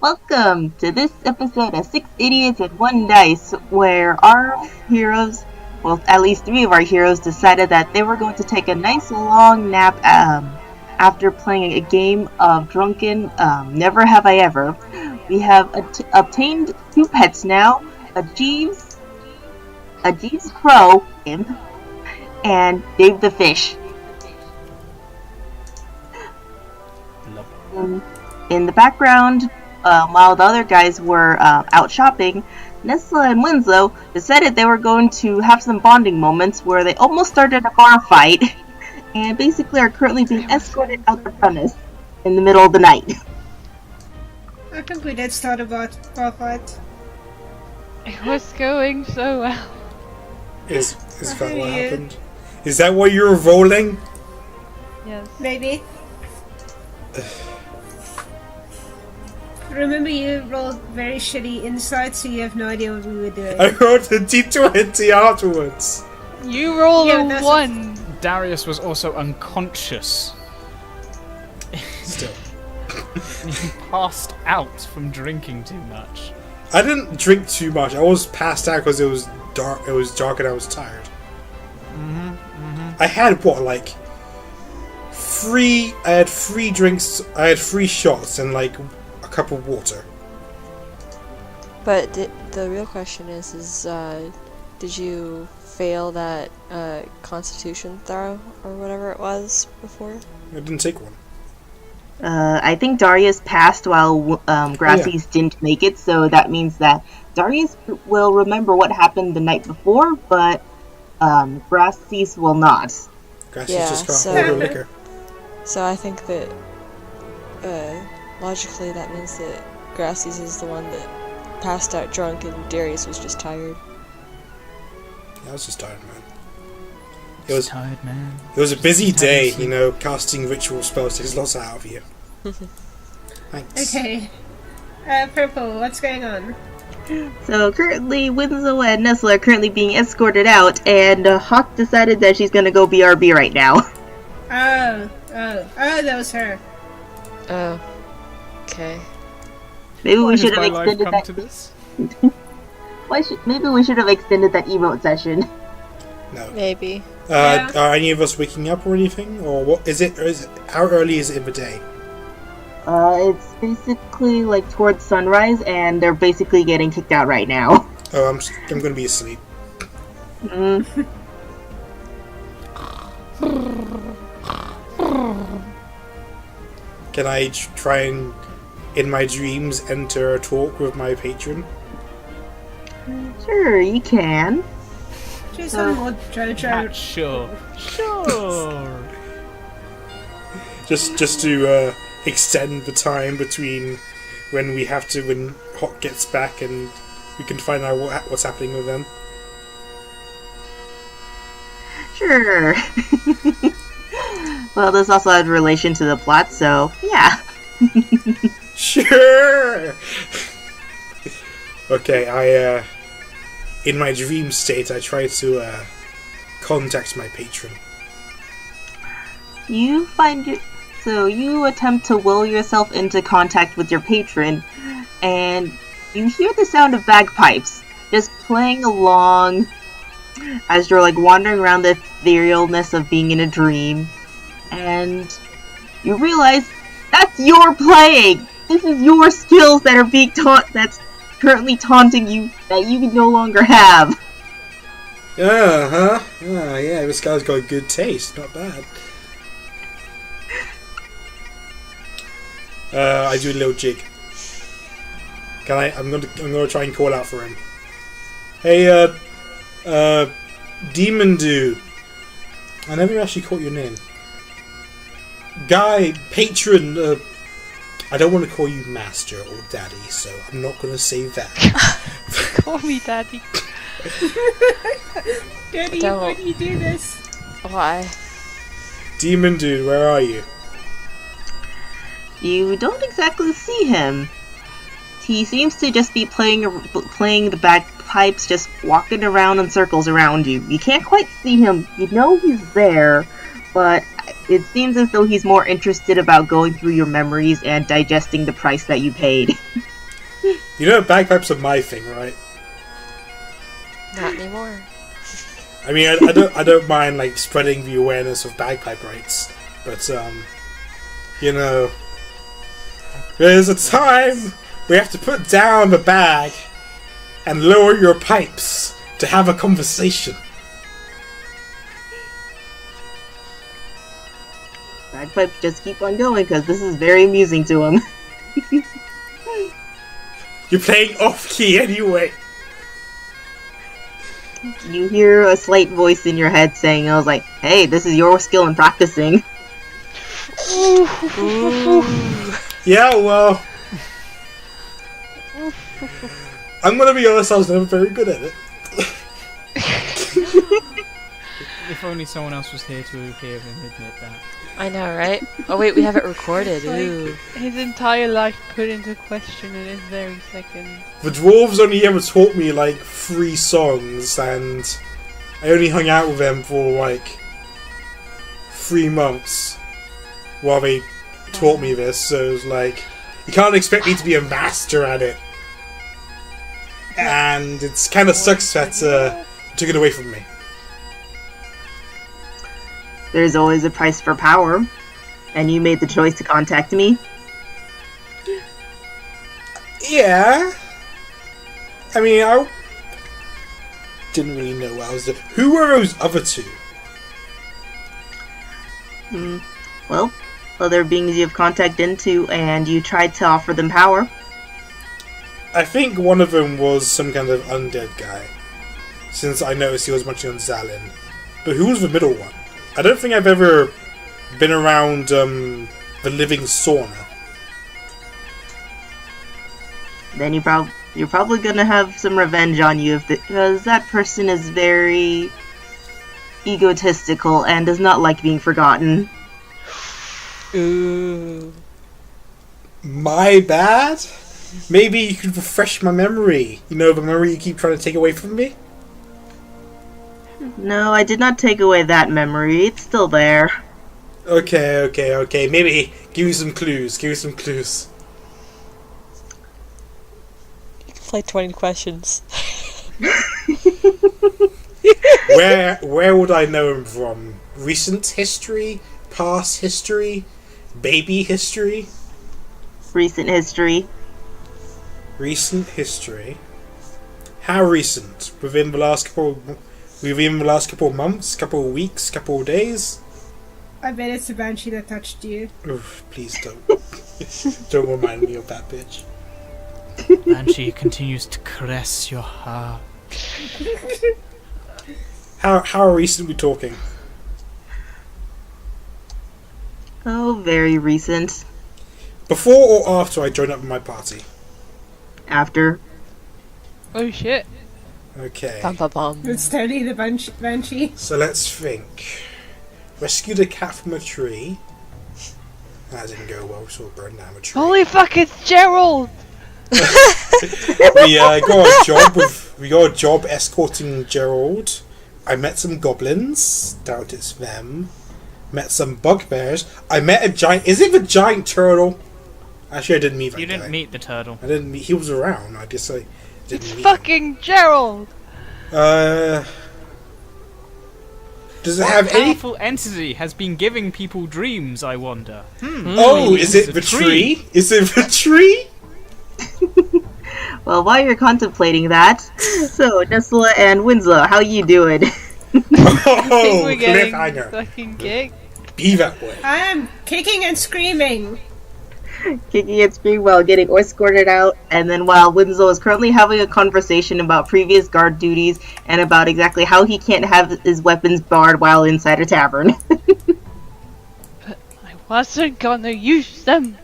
Welcome to this episode of 6 Idiots and 1 Dice, where our heroes, well, at least 3 of our heroes, decided that they were going to take a nice long nap after playing a game of Drunken Never Have I Ever. We have obtained 2 pets now, a Jeeves Crow imp, and Dave the Fish. In the background, while the other guys were out shopping, Nesla and Winslow decided they were going to have some bonding moments where they almost started a bar fight and basically are currently being escorted out the premise in the middle of the night. I think we did start a bar fight. It was going so well. Is that what happened? Is that why you were rolling? Yes. Maybe. Remember, you rolled very shitty inside, so you have no idea what we were doing. I rolled a d20 afterwards. You rolled Yeah, a 1. Darius was also unconscious. Still. He passed out from drinking too much. I didn't drink too much. I was passed out because it was dark. It was dark and I was tired. I had I had 3 drinks. I had 3 shots and like a cup of water. But the real question is did you fail that Constitution throw or whatever it was before? I didn't take one. I think Darius passed while Grasys didn't make it, so that means that Darius will remember what happened the night before, but Grasys will not. Grasys Yeah, just got so- order liquor. So I think that logically that means that Grassy's is the one that passed out drunk and Darius was just tired. I was just tired, man. It was tired, man. It was a busy Just day, tired. you know. Casting ritual spells takes lots out of you. Thanks. Okay. Purple, what's going on? So currently, Winslow and Nesla are currently being escorted out, and Hawk decided that she's gonna go BRB right now. Oh, that was her. Oh. Okay. Maybe Why we has should have my life extended come that. to this? Maybe we should have extended that emote session. No. Maybe. Yeah. Are any of us waking up or anything, or what? Is it? How early is it in the day? It's basically like towards sunrise, and they're basically getting kicked out right now. Oh, I'm going to be asleep. Can I try and, in my dreams, enter a talk with my patron? Sure, you can. She's some more JoJo. Sure. Just to extend the time between when Hawk gets back and we can find out what's happening with them. Sure. Well, this also has relation to the plot, so yeah. Sure. Okay, in my dream state, I try to contact my patron. You attempt to will yourself into contact with your patron, and you hear the sound of bagpipes just playing along as you're like wandering around the etherealness of being in a dream, and you realize that's your playing. This is your skills that are being that's currently taunting you that you no longer have. Yeah, this guy's got good taste. Not bad. I do a little jig. I'm gonna try and call out for him. Hey, Demon Dude. I never actually caught your name. Guy, patron. I don't want to call you master or daddy, so I'm not gonna say that. Call me daddy. Daddy, Don't. why do you do this? Why? Demon Dude, where are you? You don't exactly see him. He seems to just be playing the bagpipes, just walking around in circles around you. You can't quite see him. You know he's there, but It seems as though he's more interested about going through your memories and digesting the price that you paid. You know, bagpipes are my thing, right? Not anymore. I mean, I don't mind like spreading the awareness of bagpipe rights, but you know, there's a time we have to put down the bag and lower your pipes to have a conversation. Bagpipes just keep on going because this is very amusing to him. You're playing off key anyway. You hear a slight voice in your head saying, I was like, hey, this is your skill in practicing. Yeah, well, I'm gonna be honest, I was never very good at it. If only someone else was here to hear him admit that. I know, right? Oh wait, we have it recorded. Ooh. His entire life put into question in this very second. The dwarves only ever taught me like 3 songs, and I only hung out with them for like 3 months while they taught me this, so it was like, you can't expect me to be a master at it. And it's kind of sucks that you took it away from me. There's always a price for power, and you made the choice to contact me. Yeah. I mean, I didn't really know what I was doing. Who were those other 2? Well, other beings you have contact into, and you tried to offer them power. I think one of them was some kind of undead guy, since I noticed he was munching on Zalin. But who was the middle one? I don't think I've ever been around the living sauna. Then you're probably gonna have some revenge on you because that person is very egotistical and does not like being forgotten. Ooh. My bad? Maybe you could refresh my memory. You know, the memory you keep trying to take away from me? No, I did not take away that memory. It's still there. Okay. Maybe give me some clues. You can play 20 questions. Where would I know him from? Recent history? Past history? Baby history? Recent history. Recent history? How recent? Within the last couple of months? Couple of weeks? Couple of days? I bet it's the banshee that touched you. Oof, please don't. Don't remind me of that bitch. And she continues to caress your heart. How recent are we talking? Oh, very recent. Before or after I joined up with my party? After. Oh shit. Okay. Bum bum bum. It's totally the banshee. So let's think. Rescued a cat from a tree. That didn't go well, so it burned down a tree. Holy fuck, it's Gerald! We got a job escorting Gerald. I met some goblins. Doubt it's them. Met some bugbears. I met a giant. Is it the giant turtle? Actually, I didn't meet that You guy. didn't meet the turtle. I didn't meet. He was around. I guess I didn't It's meet fucking Gerald! him. Does it What have any? powerful entity has been giving people dreams, I wonder? Oh, Maybe is it's it a the tree? Is it the tree? Well, while you're contemplating that, so Nesla and Winslow, how you doing? I think Oh, we're getting cliffhanger. fucking kicked. Be that way. I am kicking and screaming. Kicking and screaming while getting escorted out, and then while Winslow is currently having a conversation about previous guard duties and about exactly how he can't have his weapons barred while inside a tavern. But I wasn't gonna use them.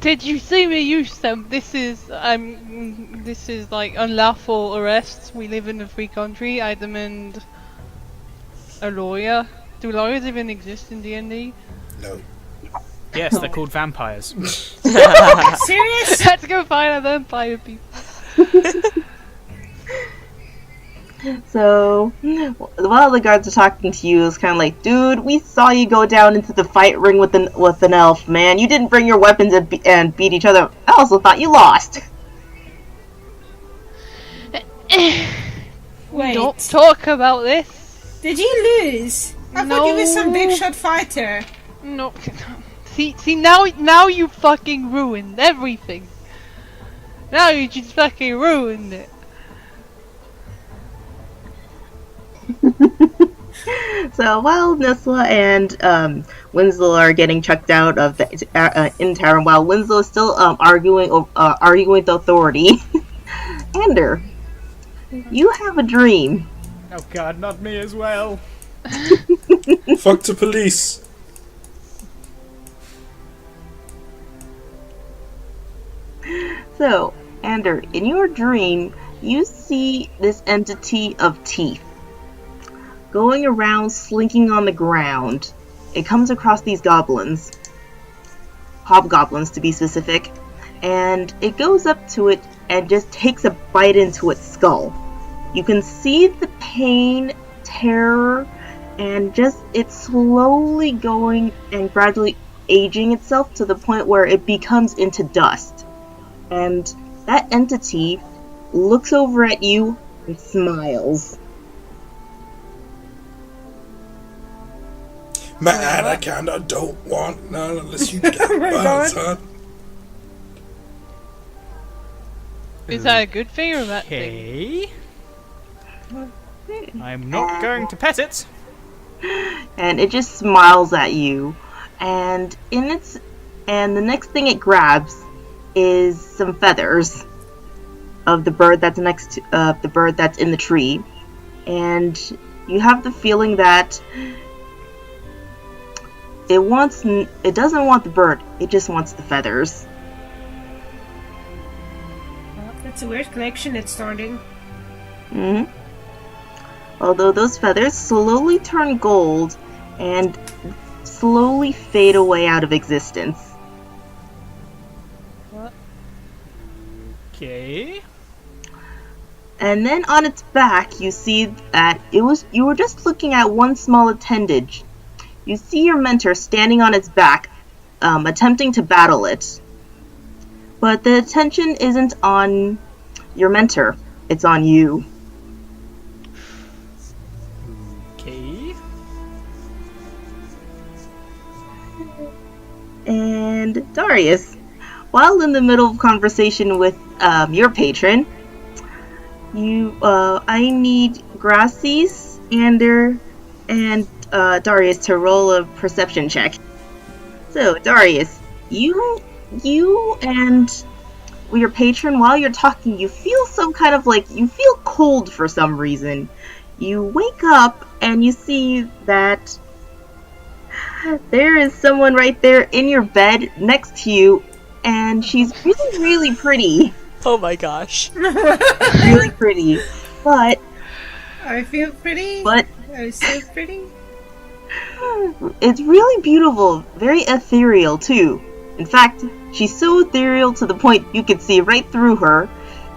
Did you see me use them? This is like unlawful arrests. We live in a free country. I demand a lawyer. Do lawyers even exist in D&D? No. Yes, they're called vampires. Serious? Let's go find a vampire people. So, while the guards are talking to you, it's kind of like, dude, we saw you go down into the fight ring with an elf, man. You didn't bring your weapons and beat each other. I also thought you lost. Wait, Don't talk about this. did you lose? I thought you were some big shot fighter. No. See now you fucking ruined everything. Now you just fucking ruined it. So while Nesla and Winslow are getting checked out of the in tavern, while Winslow is still arguing with the authority, Ander, you have a dream. Oh god, not me as well. Fuck the police. So, Ander, in your dream, you see this entity of teeth going around slinking on the ground. It comes across these goblins, hobgoblins to be specific, and it goes up to it and just takes a bite into its skull. You can see the pain, terror, and just it's slowly going and gradually aging itself to the point where it becomes into dust. And that entity looks over at you and smiles. Man, I kinda don't want none unless you get mine, son. Is that a good thing or a bad thing? Okay. I'm not going to pet it. And it just smiles at you. And the next thing it grabs is some feathers of the bird that's next to the bird that's in the tree. And you have the feeling that it doesn't want the bird, it just wants the feathers. That's a weird collection it's starting. Although those feathers slowly turn gold and slowly fade away out of existence. Okay. And then on its back, you see that you were just looking at one small appendage. You see your mentor standing on its back, attempting to battle it. But the attention isn't on your mentor, it's on you. Okay. And Darius, while in the middle of conversation with your patron, I need Grasys, Ander, and Darius to roll a perception check. So, Darius, you and your patron, while you're talking, you feel some kind of you feel cold for some reason. You wake up and you see that there is someone right there in your bed next to you, and she's really, really pretty. Oh my gosh. Really pretty. But I feel pretty. But I'm so pretty. it's really beautiful, very ethereal too. In fact, she's so ethereal to the point you can see right through her.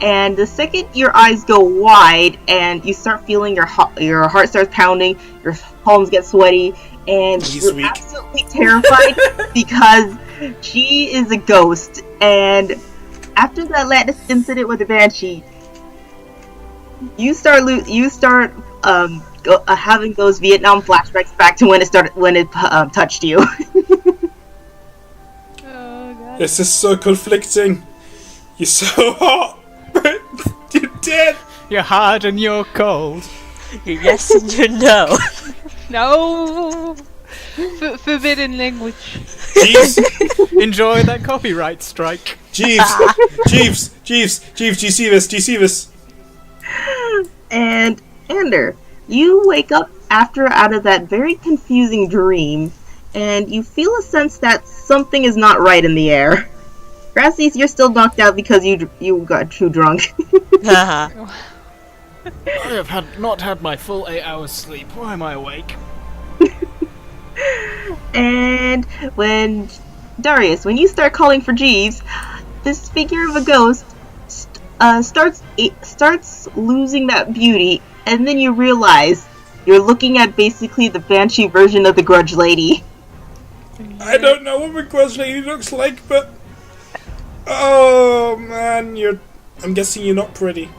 And the second your eyes go wide and you start feeling your heart starts pounding, your palms get sweaty, and you're absolutely terrified because she is a ghost. And after that last incident with the banshee, you start having those Vietnam flashbacks back to when it touched you. Oh god. This is so conflicting. You're so hot, but you're dead. You're hard and you're cold. You're yes and you're no. No! Forbidden language. Jeeves, Enjoy that copyright strike. Jeeves, do you see this? Do you see this? And Ander, you wake up out of that very confusing dream, and you feel a sense that something is not right in the air. Grasys, you're still knocked out because you got too drunk. I have not had my full 8 hours sleep. Why am I awake? And when you start calling for Jeeves, this figure of a ghost starts losing that beauty and then you realize you're looking at basically the Banshee version of the Grudge Lady. I don't know what the Grudge Lady looks like, but... Oh, man, I'm guessing you're not pretty.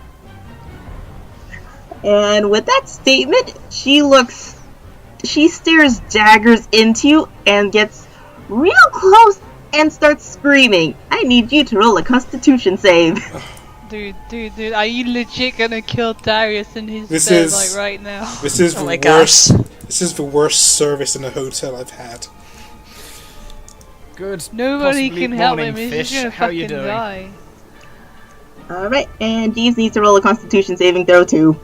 And with that statement, she stares daggers into you and gets real close and starts screaming. I need you to roll a Constitution save. Dude, are you legit gonna kill Darius in his bed, like, right now? This is Oh the my worst. gosh. This is the worst service in a hotel I've had. Good. Nobody possibly can help morning, him, he's fish. just gonna How you fucking doing? die. Alright, and Jeeves needs to roll a Constitution saving throw too.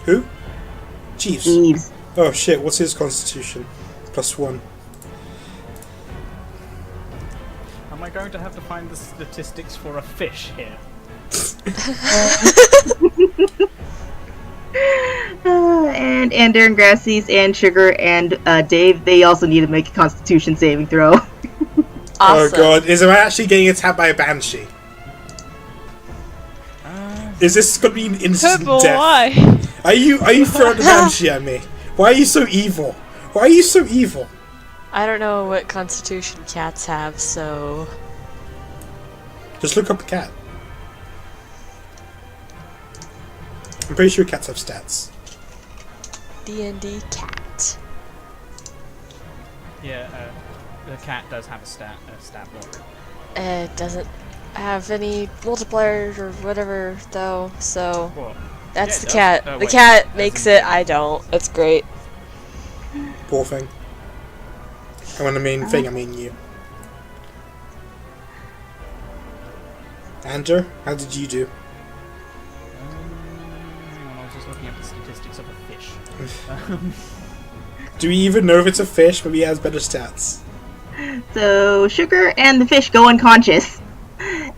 Who? Jeeves. Jeeves. Oh shit, what's his constitution? +1. Am I going to have to find the statistics for a fish here? And Darius and Grasys and Sugar and Dave, they also need to make a Constitution saving throw. Awesome. Oh god, is I actually getting attacked by a banshee? Is this gonna be an instant Purple, death? why? Are you throwing the banshee at me? Why are you so evil? Why are you so evil? I don't know what constitution cats have, so... Just look up a cat. I'm pretty sure cats have stats. DnD cat. Yeah, the cat does have a stat block. It doesn't have any multipliers or whatever, though, so... What? That's Yeah, the cat. oh, The wait, cat that's makes in- it, I don't. It's great. Poor thing. And when I mean thing, I mean you. Andrew, how did you do? Hang on, I was just looking at the statistics of a fish. Do we even know if it's a fish, but he has better stats? So Sugar and the fish go unconscious.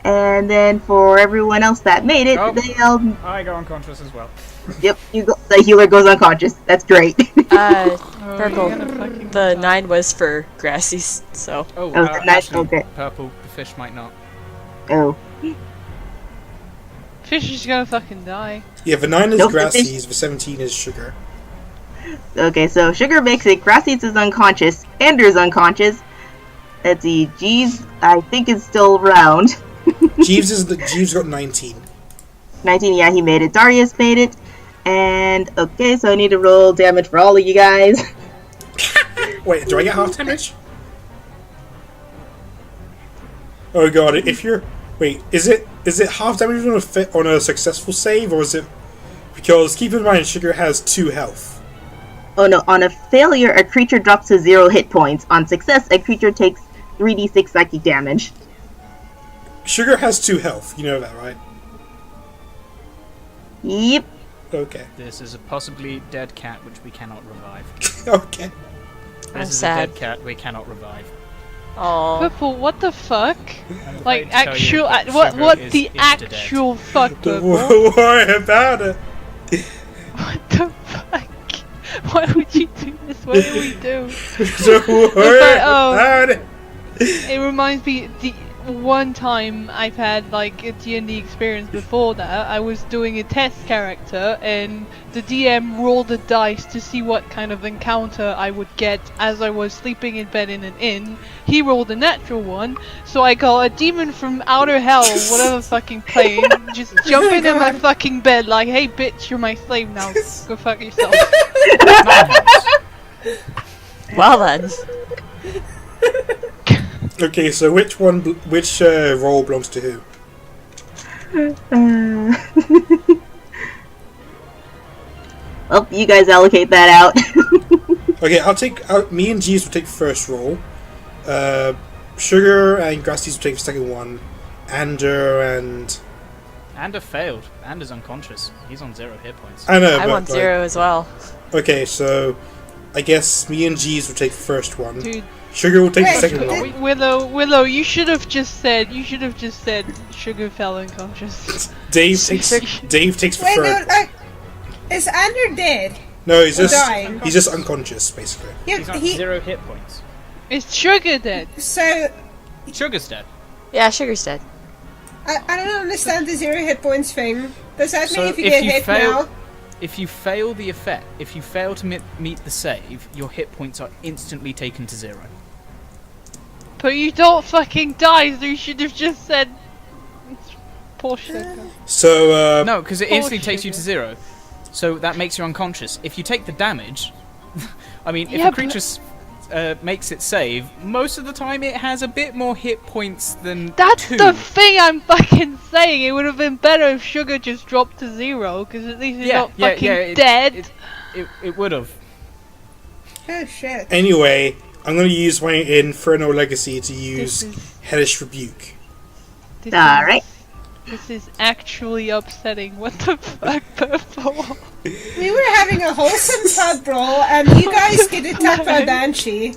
And then for everyone else that made it, Oh. they all... I go unconscious as well. Yep, the healer goes unconscious. That's great. Purple. you're gonna fucking The die. 9 was for Grassy's, so... Oh, the nice- actually, okay. purple, the fish might not. Oh. Fish is gonna fucking die. Yeah, the 9 is Nope, the Grassy's, the 17 is Sugar. Okay, so Sugar makes it. Grassy's is unconscious. Ender's unconscious. Let's see. Jeeves, I think, is still around. Jeeves got 19. 19, yeah, he made it. Darius made it. And, okay, so I need to roll damage for all of you guys. Wait, do I get half damage? Oh god, if you're... Wait, is it half damage on a successful save, or is it... Because, keep in mind, Sugar has 2 health. Oh no, on a failure, a creature drops to 0 hit points. On success, a creature takes 3d6 psychic damage. Sugar has 2 health, you know that, right? Yep. Okay. This is a possibly dead cat which we cannot revive. Okay. I'm This is sad. a dead cat we cannot revive. Aww. Purple, what the fuck? I'm Like, afraid to tell you actual... that what Sugar is the insta-dead. actual fuck, Purple? Don't worry about it. What the fuck? Why would you do this? What did we do? Don't worry like, oh. about it. It reminds me, the one time I've had like a D&D experience before that, I was doing a test character and the DM rolled the dice to see what kind of encounter I would get as I was sleeping in bed in an inn. He rolled a natural one, so I got a demon from outer hell, whatever fucking plane, just jump into my fucking bed like, hey bitch, you're my slave now, go fuck yourself. Well then. Okay, so which role belongs to who? Well, you guys allocate that out. Okay, me and Jeeves will take first roll. Sugar and Grassy's will take the second one. Ander failed. Ander's unconscious. He's on 0 hit points. I know, I but, want 0 as well. Okay, so I guess me and Jeeves will take the first one. Dude, Sugar will take the Wait, second wait. one. Willow, you should have just said Sugar fell unconscious. Dave takes the Wait, no, third. like, is Andrew dead? No, he's dying. just unconscious, basically. He's on He, 0 hit points. Is Sugar dead? so, Sugar's dead. Yeah, Sugar's dead. I don't understand the 0 hit points thing. Does that So mean if you if get you hit fail- now? if you fail the effect, if you fail to meet the save, your hit points are instantly taken to 0. But you don't fucking die, so you should have just said... Poor sugar. So, No, because it Poor instantly takes you to sugar. 0. So that makes you unconscious. If you take the damage... I mean, if Yeah, a creature makes it save, most of the time it has a bit more hit points than That's 2. the thing I'm fucking saying. It would have been better if sugar just dropped to 0, because at least he's not fucking dead. It would have. Oh shit. anyway, I'm going to use my Infernal Legacy to use Hellish Rebuke. Alright. This is actually upsetting. What the fuck, Purple? We were having a wholesome pub brawl, and you guys get attacked by a banshee.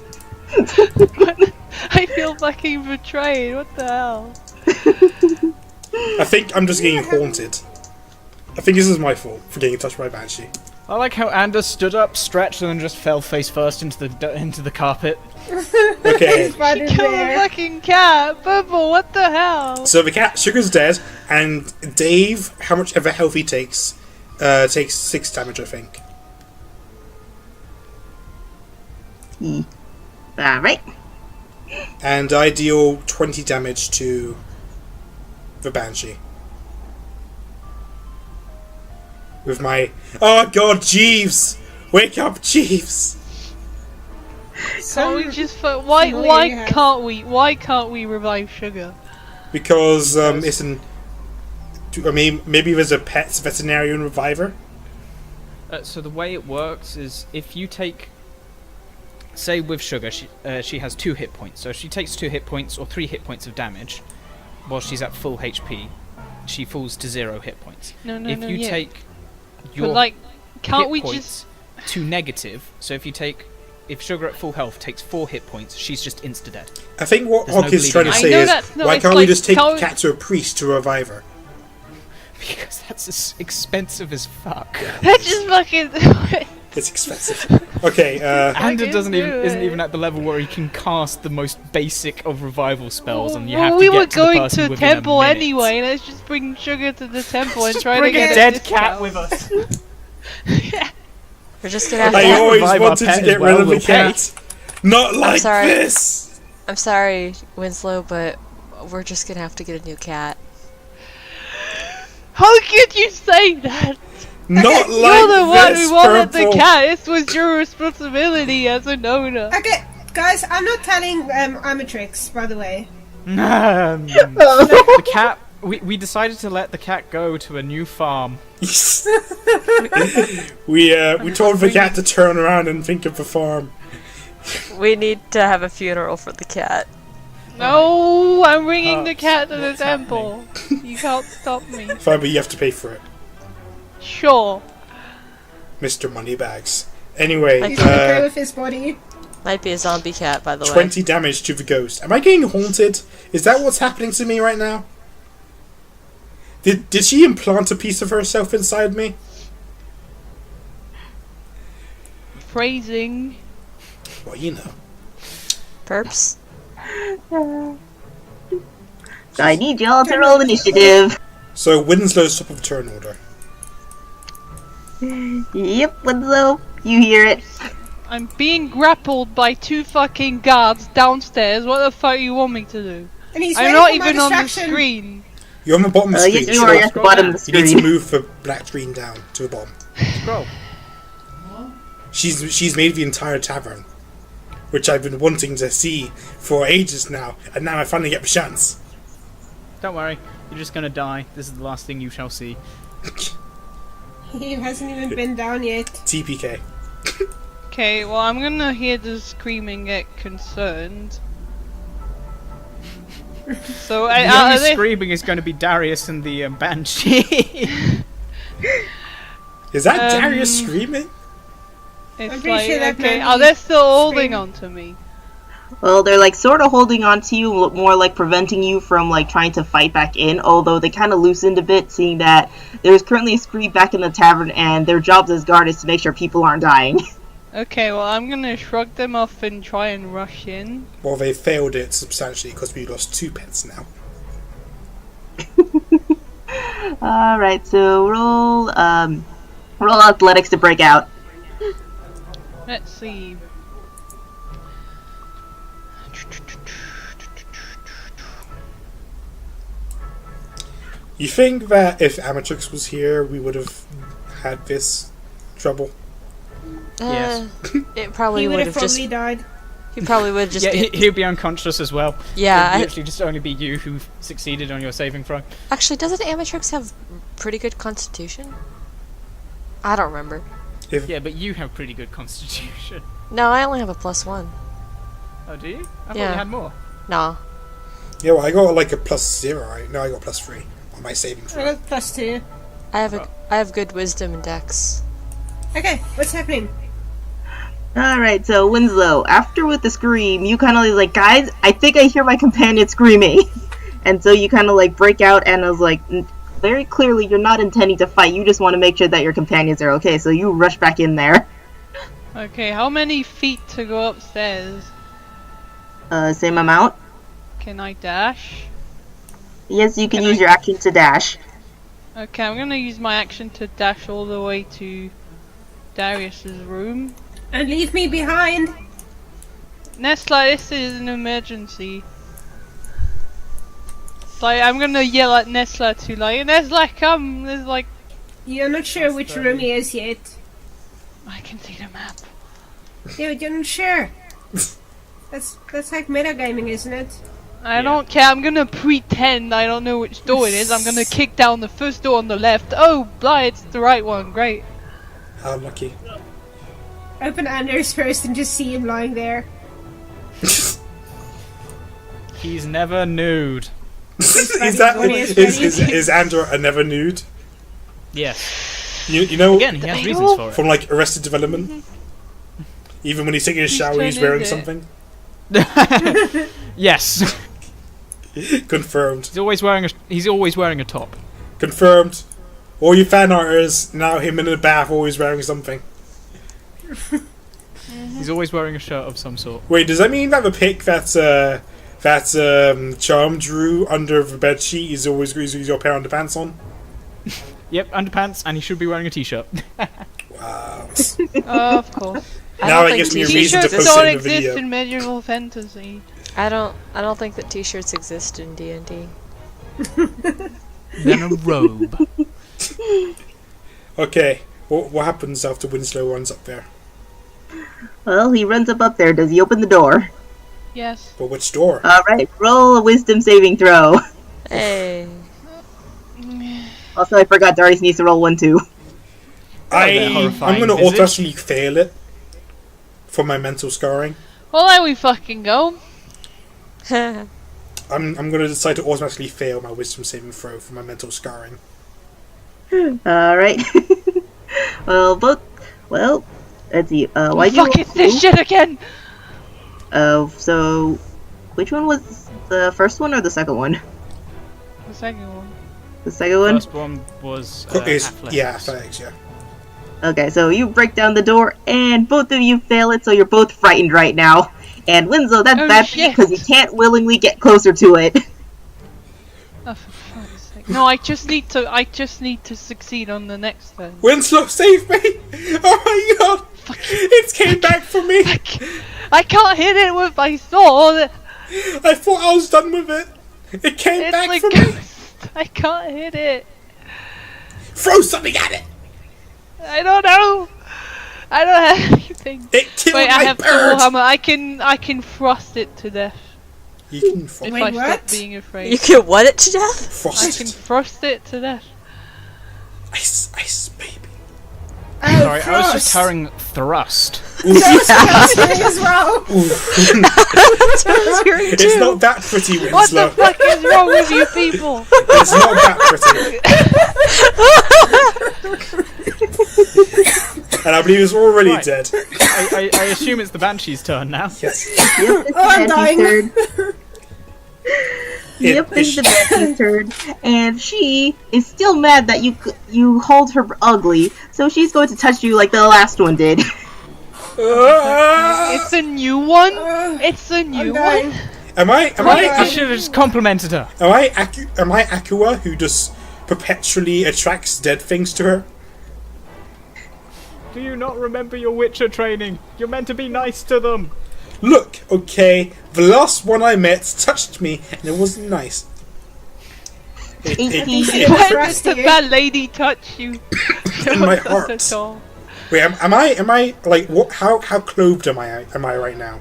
I feel fucking betrayed. What the hell? I think I'm just getting haunted. I think this is my fault for getting touched by Banshee. I like how Anders stood up, stretched, and then just fell face first into the carpet. Okay. Right in Kill a there. fucking cat, Purple. What the hell? So the cat, Sugar's dead, and Dave, how much ever health he takes 6 damage, I think. Alright. And I deal 20 damage to the Banshee. With my... Oh god, Jeeves! Wake up, Jeeves! Can't we just why can't we revive Sugar? Because it's an... I mean, maybe there's a pet's veterinarian reviver? So the way it works is if you take... Say with Sugar, she has 2 hit points. So if she takes 2 hit points or 3 hit points of damage, while she's at full HP, she falls to 0 hit points. If you take your can't hit we points to negative, so if Sugar at full health takes 4 hit points, she's just insta-dead. I think what There's no Hawk is trying to bleeding. say is, why can't we just take the cat to a priest to revive her? Because that's expensive as fuck. That's just fucking. It's expensive. Okay, Ander can do isn't it. even at the level where he can cast the most basic of revival spells, and you have Well, to we get were to the going person to within a temple minute. anyway. Let's just bring Sugar to the temple and Just try to bring get a dead discount. cat with us. We're just gonna have I to. always revive our wanted pet to as get well, rid of the we'll pay. cat. Not like sorry. this! I'm sorry, Winslow, but we're just gonna have to get a new cat. How could you say that? Not like You're the one this, who wanted the Purple. cat. This was your responsibility as an owner. Okay, guys, I'm not telling Amatrix, by the way. The cat. We decided to let the cat go to a new farm. we told the cat to turn around and think of the farm. We need to have a funeral for the cat. No, I'm bringing the Hugs, cat to the what's temple. You can't stop me. Fine, but you have to pay for it. Sure. Mr. Moneybags. Anyway, He's gonna play with his body. Might be a zombie cat, by the way. 20 damage to the ghost. Am I getting haunted? Is that what's happening to me right now? Did she implant a piece of herself inside me? Phrasing. Well, you know. Perps? I need y'all to roll initiative. So, Winslow's top of turn order. Yep, Winslow, you hear it. I'm being grappled by 2 fucking guards downstairs. What the fuck you want me to do? And he's I'm ready not for my even on the distraction. screen. You're on the bottom of the screen. You are at the bottom of the You need to screen. move the black screen down to the bottom. Scroll. She's made the entire tavern, which I've been wanting to see for ages now, and now I finally get the chance. Don't worry, you're just gonna die. This is the last thing you shall see. He hasn't even been down yet. TPK. Okay, well I'm gonna hear the screaming get concerned. So The only screaming is going to be Darius and the Banshee. Is that Darius screaming? It's I'm pretty like, sure that okay, man are they still holding scream. on to me? Well, they're like sort of holding on to you, more like preventing you from like trying to fight back in, although they kind of loosened a bit, seeing that there's currently a screen back in the tavern and their jobs as guard is to make sure people aren't dying. Okay, well I'm gonna shrug them off and try and rush in. Well, they failed it substantially because we lost 2 pets now. Alright, so roll Roll athletics to break out. Let's see. You think that if Amatrix was here, we would have had this trouble? Yes. It probably He would would have have just. probably died. He probably would just. Yeah, Be, he'd be unconscious as well. yeah. It'd literally just only be you who succeeded on your saving throw. Actually, doesn't Amatrix have pretty good constitution? I don't remember. Yeah, but you have pretty good constitution. No, I only have a +1. Oh, do you? I thought Yeah. you had more. Nah. Yeah, well, I got like a +0, right? No, I got +3 on my saving I throw. got +2. I have good wisdom and dex. Okay, what's happening? Alright, so Winslow, after with the scream, you kind of like, guys, I think I hear my companion screaming. And so you kind of like break out and I was like, very clearly you're not intending to fight, you just want to make sure that your companions are okay, so you rush back in there. Okay, how many feet to go upstairs? Same amount? Can I dash? Yes, you can Can use I- your action to dash. Okay, I'm gonna use my action to dash all the way to Darius's room. And leave me behind. Nesla, this is an emergency. Like, I'm gonna yell at Nesla to like, Nesla, come! There's like, You're not sure which room he is yet. I can see the map. Yeah, but you're not sure. That's like metagaming, isn't it? I don't care, I'm gonna pretend I don't know which door it is. I'm gonna kick down the first door on the left. Oh, blah, it's the right one, great. How lucky. Open Anders first and just see him lying there. He's never nude. Is Andrew a never nude? Yes. You know, Again, he has reasons for it. from like Arrested Development? Even when he's taking a shower, he's turned wearing into- something? Yes. Confirmed. He's always wearing a top. Confirmed. All you fan artists, now him in the bath, always wearing something. He's always wearing a shirt of some sort. Wait, does that mean that the pic that Charm drew under the bedsheet is always got a pair of underpants on? Yep, underpants, and he should be wearing a t-shirt. Wow. Of course. Now don't it gives me a think reason to T-shirts post don't it in the exist video. in medieval fantasy. I don't think that t-shirts exist in D&D. Then a robe. Okay, what happens after Winslow runs up there? Well, he runs up there. Does he open the door? Yes. But which door? Alright, roll a wisdom saving throw. Hey. Also, I forgot Darius needs to roll one too. Their I'm horrifying gonna visage. automatically fail it for my mental scarring. Well, there we fucking go. I'm gonna decide to automatically fail my wisdom saving throw for my mental scarring. Alright. Well, let's see. Why'd you Fuck, it's this shit again! So, which one was the first one or the second one? The second one. The second one? First one was Athletics, yeah. Okay, so you break down the door, and both of you fail it, so you're both frightened right now. And Winslow, that's Oh, bad for you shit. because you can't willingly get closer to it. Oh, for fuck's sake. No, I just need to succeed on the next turn. Winslow, save me! Oh my god! Fuck. It came back for me! I can't hit it with my sword! I thought I was done with it! It came It's back like for me! I can't hit it. Throw something at it! I don't know. I don't have anything. It killed Wait, my I have the bird! Warhammer. I can thrust it to death You can if Wait, I stop what? being afraid. You can what it to death? I frost can it. thrust it to death. Ice, baby. Oh, Sorry, I was just Frost. hearing thrust. That's me as well. It's not that pretty, What the Winslow. fuck is wrong with you people? It's not that pretty. And I believe it's already Right. dead. I assume it's the Banshee's turn now. Yes. Yep, it's I'm the dying. Banshee's turn. Yep, it's the Banshee's turn. And she is still mad that you called her ugly, so she's going to touch you like the last one did. It's a new one. It's a new dying. one. Am I I should have just complimented her. Aqua who just perpetually attracts dead things to her? Do you not remember your Witcher training? You're meant to be nice to them. Look, okay, the last one I met touched me, and it wasn't nice. It- Why did the bad lady touch you? In my Not heart. at all. Wait, am I like what? How clothed am I right now?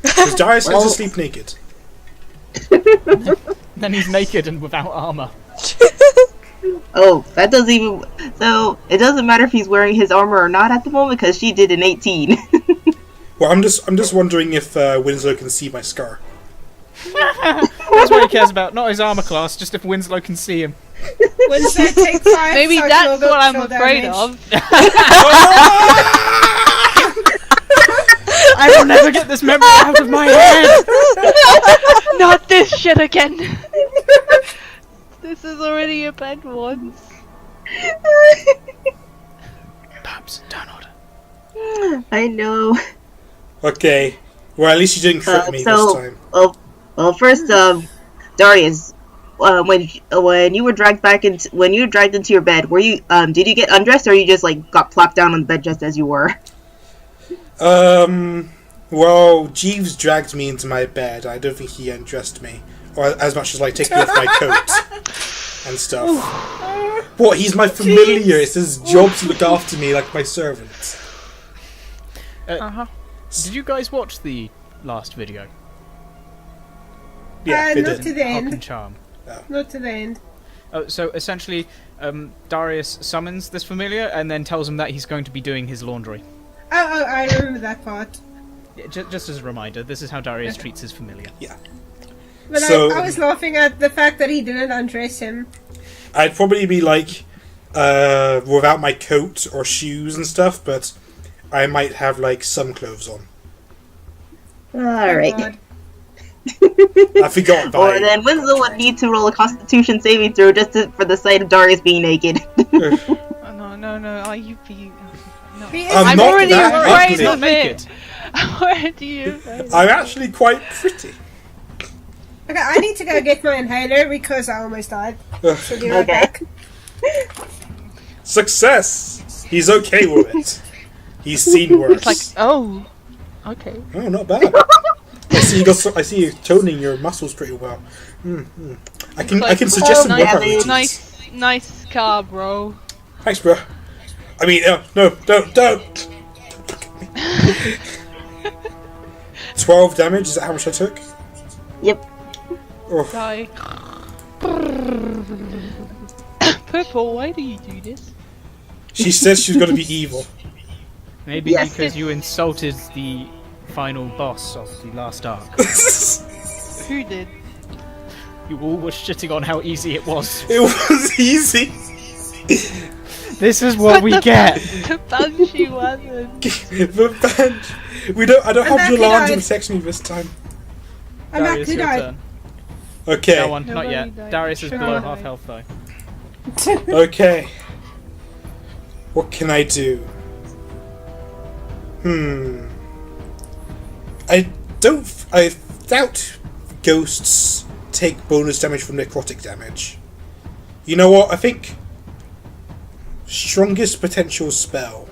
Because Darius goes to sleep naked. Then he's naked and without armor. Oh, that doesn't even. So it doesn't matter if he's wearing his armor or not at the moment because she did an 18. Well, I'm just wondering if Winslow can see my scar. That's what he cares about, not his armor class, just if Winslow can see him. Winslow, take 5. Maybe so that's you'll what I'm feel afraid damage. of. I will never get this memory out of my head! Not this shit again! This is already a bad once. Babs, turn order. I know. Okay. Well, at least you didn't crit me this time. Well, first, Darius, when you were dragged into your bed, were you did you get undressed or you just like got plopped down on the bed just as you were? Well, Jeeves dragged me into my bed. I don't think he undressed me, or as much as like taking off my coat and stuff. What? He's my familiar. It's his job to look after me like my servant. Did you guys watch the last video? Yeah, they not did. to the Hawk and end. Charm. Not to the end. Oh, so essentially, Darius summons this familiar and then tells him that he's going to be doing his laundry. Oh, I remember that part. Yeah, just as a reminder, this is how Darius treats his familiar. Yeah. But So- I was laughing at the fact that he didn't undress him. I'd probably be like without my coat or shoes and stuff, but I might have like some clothes on. Alright. God. I forgot. Or then Winslow would need to roll a Constitution saving throw for the sight of Darius being naked. Oh, no, are you being... No. He is I'm I'm not already that afraid ugly. of Naked. it! I'm already afraid. I'm actually quite pretty. Okay, I need to go get my inhaler because I almost died. So be right Okay. back. Success. He's okay with it. He's seen worse. It's like, oh, okay. Oh, not bad. I see you toning your muscles pretty well. I can suggest some workout routines. Nice car, bro. Thanks, bro. I mean, no, don't. 12 damage. Is that how much I took? Yep. Oh, Die. Purple, why do you do this? she said she's going to be evil. Maybe Yes. because you insulted the final boss of the last arc. Who did? You all were shitting on how easy it was. It was easy. This is what we get. The Banshee wasn't. The bench. I don't I'm have back, Yolanda he died. protecting me this time. I'm back Darius, to your die. turn. Okay. No one, not Nobody yet. died. Darius is Sure. below half health though. Okay. What can I do? I doubt ghosts take bonus damage from necrotic damage. You know what? I think strongest potential spell.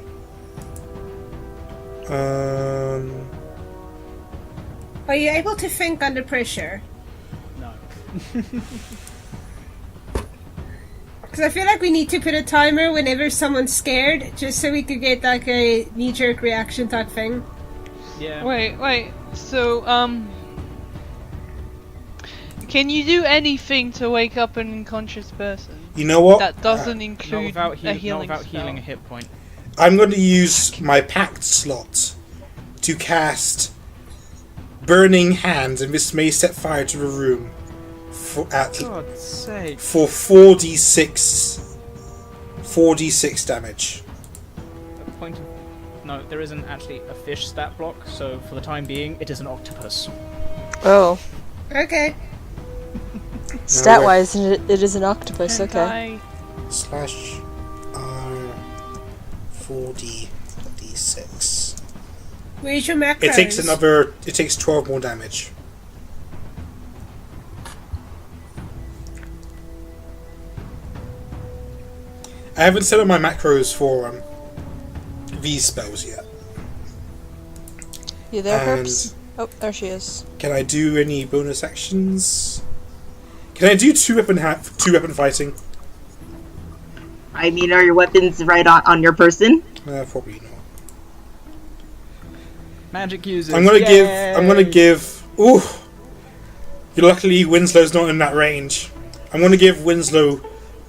Are you able to think under pressure? No. Because I feel like we need to put a timer whenever someone's scared, just so we could get like a knee-jerk reaction type thing. Yeah. Wait. So, can you do anything to wake up an unconscious person? You know what? That doesn't Not include without, a not healing without spell. healing a hit point. I'm going to use my pact slot to cast Burning Hand, and this may set fire to the room for God's sake. 4d6 damage. A point of... No, there isn't actually a fish stat block, so for the time being, it is an octopus. Oh, Okay. stat-wise, it is an octopus. And Okay. Slash R 4d6. Where's your macros? It takes 12 more damage. I haven't set up my macros for these spells yet. You there, And- Herps? Oh, there she is. Can I do any bonus actions? Can I do two weapon fighting? I mean, are your weapons right on your person? Probably not. Magic users. I'm gonna give. Ooh. Luckily, Winslow's not in that range. I'm gonna give Winslow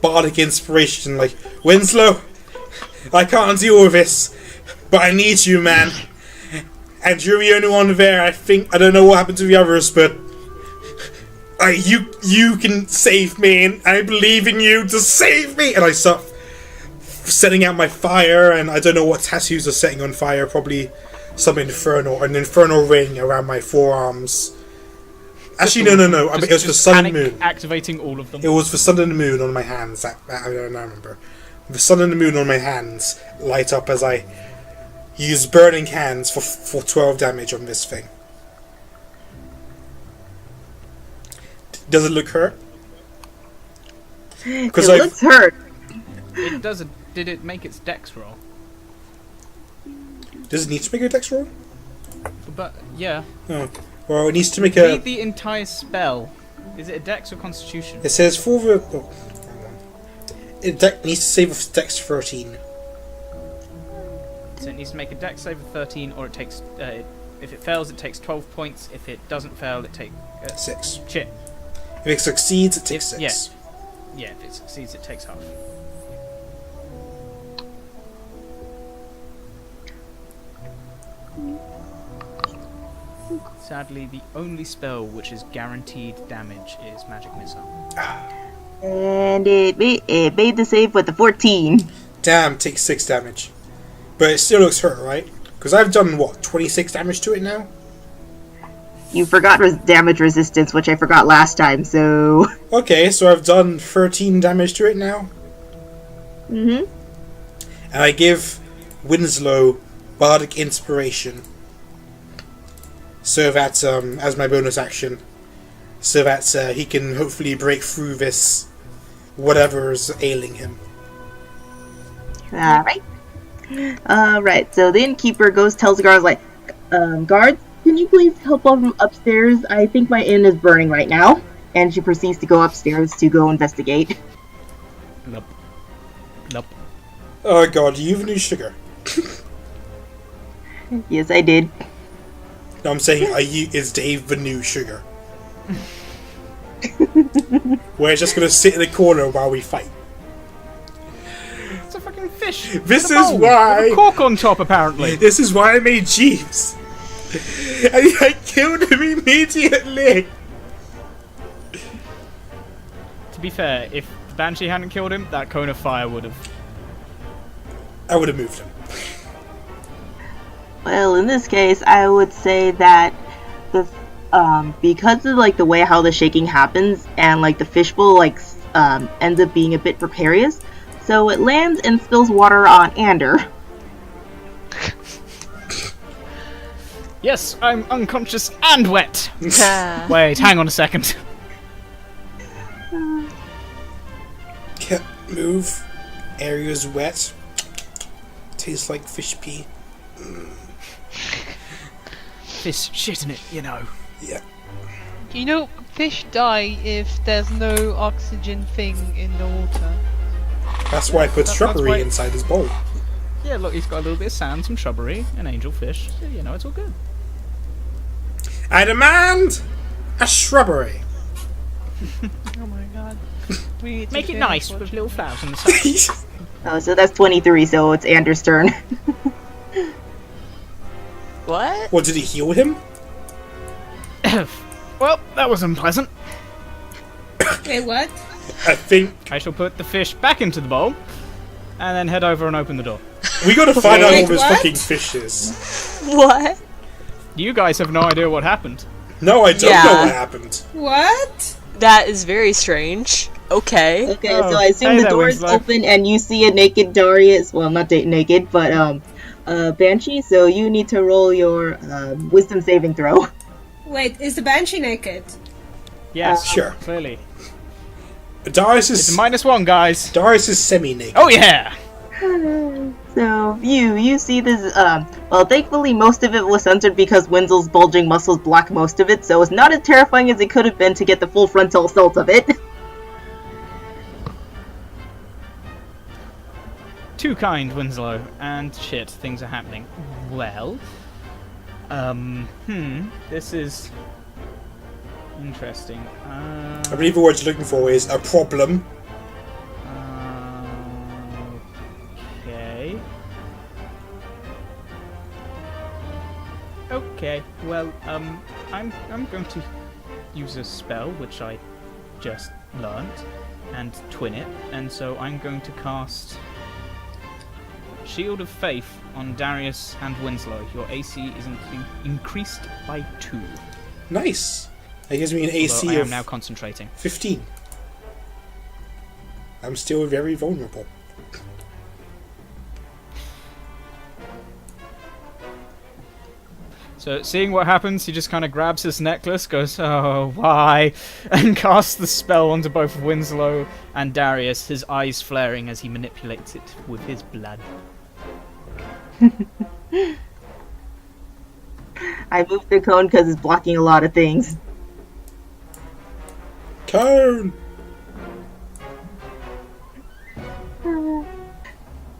bardic inspiration. Like, Winslow, I can't deal with this, but I need you, man. And you're the only one there. I don't know what happened to the others, but you can save me, and I believe in you to save me. And I start setting out my fire, and I don't know what tattoos are setting on fire. Probably some an infernal ring around my forearms. Actually, no. I mean, it was for sun and moon. Activating all of them. It was for sun and moon on my hands. I don't remember. The sun and the moon on my hands light up as I use burning hands for 12 damage on this thing. Does it look hurt? It looks hurt. It does. Did it make its dex roll? Does it need to make a dex roll? But yeah. Oh. Well, it needs to make a... Read the entire spell. Is it a dex or constitution? It says for the... Oh, hang on. It needs to save a dex 13. So it needs to make a dex save of 13, or it takes... if it fails, it takes 12 points. If it doesn't fail, it takes... 6. Shit. If it succeeds, it takes 6. Yeah, if it succeeds, it takes half. Sadly, the only spell which is guaranteed damage is Magic Missile. And it made the save with the 14. Damn, takes 6 damage. But it still looks hurt, right? Because I've done, 26 damage to it now? You forgot damage resistance, which I forgot last time, so... Okay, so I've done 13 damage to it now? Mm-hmm. And I give Winslow Bardic Inspiration. So that, as my bonus action, so that he can hopefully break through this whatever's ailing him. Alright. Alright, so the innkeeper tells the guards, like, guards, can you please help them upstairs? I think my inn is burning right now. And she proceeds to go upstairs to go investigate. Nope. Oh god, you have new sugar. Yes, I did. No, I'm saying, is Dave the new sugar? We're just gonna sit in the corner while we fight. It's a fucking fish. This With a is bowl. why... With a cork on top, apparently. This is why I made Jeeves. And I killed him immediately. To be fair, if the Banshee hadn't killed him, that cone of fire would have... I would have moved him. Well, in this case, I would say that the because of the way how the shaking happens and the fishbowl ends up being a bit precarious, so it lands and spills water on Ander. Yes, I'm unconscious and wet. Ah. Wait, hang on a second. Can't move. Area's wet. Tastes like fish pee. Fish shit in it, you know. Yeah. You know, fish die if there's no oxygen thing in the water. That's why I put That's shrubbery why- inside his bowl. Yeah, look, he's got a little bit of sand, some shrubbery, an angelfish. So, you know, it's all good. I demand a shrubbery. Oh my god. We need to Make it finish nice what- with little flowers on the side. Oh, so that's 23, so it's Ander's turn. What? What, did he heal him? Well, that was unpleasant. Wait, what? I think I shall put the fish back into the bowl, and then head over and open the door. we gotta find out Wait, what this what? fucking fish is. What? You guys have no idea what happened. No, I don't Yeah. know what happened. What? That is very strange. Okay. Okay, Oh, so I assume hey the there, door is Winslow. open and you see a naked Darius. Well, not naked, but Banshee. So you need to roll your wisdom saving throw. Wait, is the Banshee naked? Yes, Sure. clearly. Darius It's is a -1, guys. Darius is semi-naked. Oh yeah! So you see this. Well, thankfully most of it was censored because Winslow's bulging muscles block most of it, so it's not as terrifying as it could have been to get the full frontal assault of it. Too kind, Winslow. And shit, things are happening. Well, this is interesting. I believe the word you're looking for is a problem. Okay. Okay. Well, I'm going to use a spell which I just learnt and twin it, and so I'm going to cast Shield of Faith on Darius and Winslow. Your AC is increased by 2. Nice. That gives me an AC Although I am of now concentrating. 15. I'm still very vulnerable. So, seeing what happens, he just kind of grabs his necklace, goes, "Oh, why?" and casts the spell onto both Winslow and Darius, his eyes flaring as he manipulates it with his blood. I moved the cone because it's blocking a lot of things. Cone!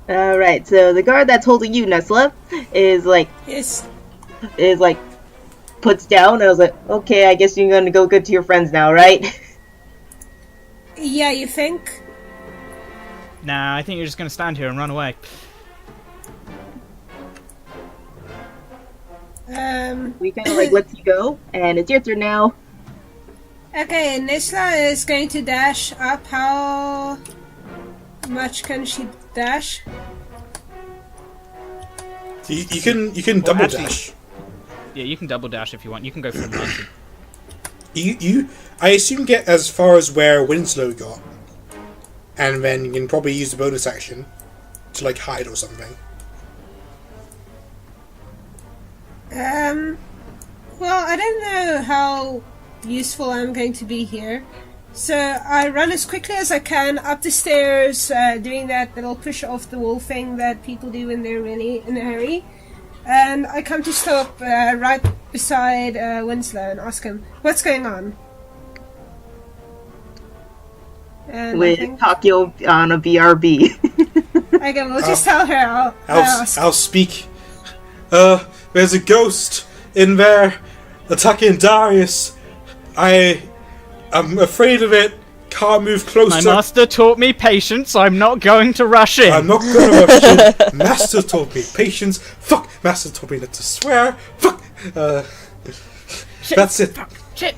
Alright, so the guard that's holding you, Nesla, is like, Yes. puts down. I was like, okay, I guess you're gonna go good to your friends now, right? Yeah, you think? Nah, I think you're just going to stand here and run away. We kind of like let you go, and it's your turn now. Okay, Nesla is going to dash up. How much can she dash? You can double actually- dash. Yeah, you can double dash if you want. You can go for 90. I assume get as far as where Winslow got, and then you can probably use the bonus action to like hide or something. Well, I don't know how useful I'm going to be here. So I run as quickly as I can up the stairs, doing that little push off the wall thing that people do when they're really in a hurry. And I come to stop right beside Winslow and ask him, what's going on? And I With think, Takio on a BRB. okay, we'll just tell her. I'll ask. I'll speak. There's a ghost in there attacking Darius. I am afraid of it. Can't move closer. My master taught me patience. I'm not going to rush in. I'm not gonna rush in. Master taught me patience. Fuck. Master taught me not to swear. Fuck. Shit. That's it. Shit.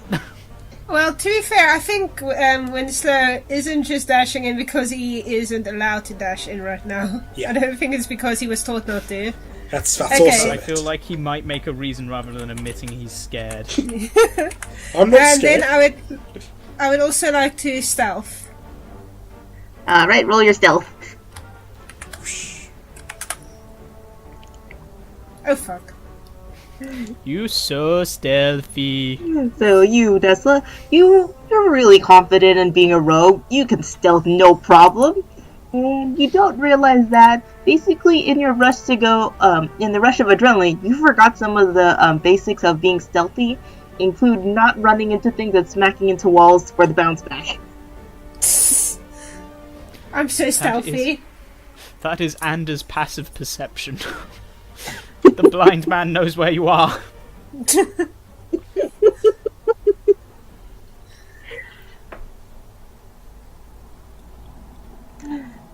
Well, to be fair, I think Winslow isn't just dashing in because he isn't allowed to dash in right now. Yeah. I don't think it's because he was taught not to. That's Okay. also I it. feel like he might make a reason rather than admitting he's scared. I'm not And scared. then I would also like to stealth. Alright, roll your stealth. Oh fuck. You so stealthy. So you, Nesla, you're really confident in being a rogue. You can stealth no problem. And you don't realize that basically in your rush to go, in the rush of adrenaline, you forgot some of the basics of being stealthy, include not running into things and smacking into walls for the bounce back. I'm so stealthy. That is Anders' passive perception. The blind man knows where you are.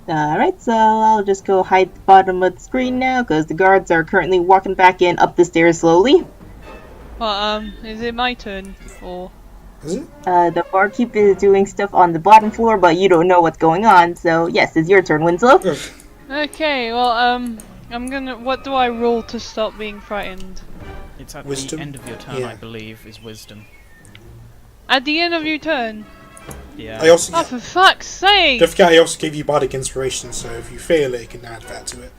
Alright, so I'll just go hide the bottom of the screen now, because the guards are currently walking back in up the stairs slowly. Well, is it my turn or? Is it? The barkeep is doing stuff on the bottom floor, but you don't know what's going on, so yes, it's your turn, Winslow. Okay, well, I'm gonna. What do I roll to stop being frightened? It's at Wisdom? the end of your turn, Yeah. I believe, is wisdom. At the end of your turn? Yeah. I also Oh, for fuck's sake! don't forget I also gave you bardic inspiration, so if you fail it, you can add that to it.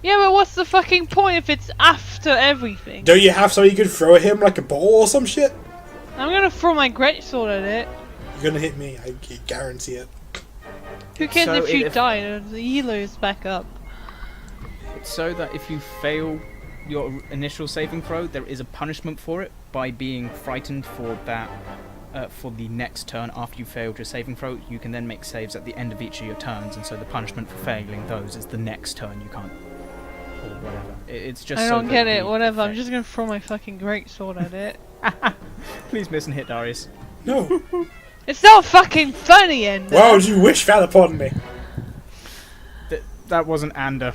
Yeah, but what's the fucking point if it's after everything? Don't you have something you could throw at him like a ball or some shit? I'm gonna throw my greatsword at it. You're gonna hit me, I guarantee it. Who cares So if you if- die? The healer is back up. It's so that if you fail your initial saving throw, there is a punishment for it by being frightened for that. For the next turn after you failed your saving throw, you can then make saves at the end of each of your turns, and so the punishment for failing those is the next turn you can't, or whatever. It's just. I don't get it. Whatever. I'm just gonna throw my fucking greatsword at it. Please miss and hit, Darius. No. It's not fucking funny, Ender. Why would you wish that upon me? That wasn't Ander.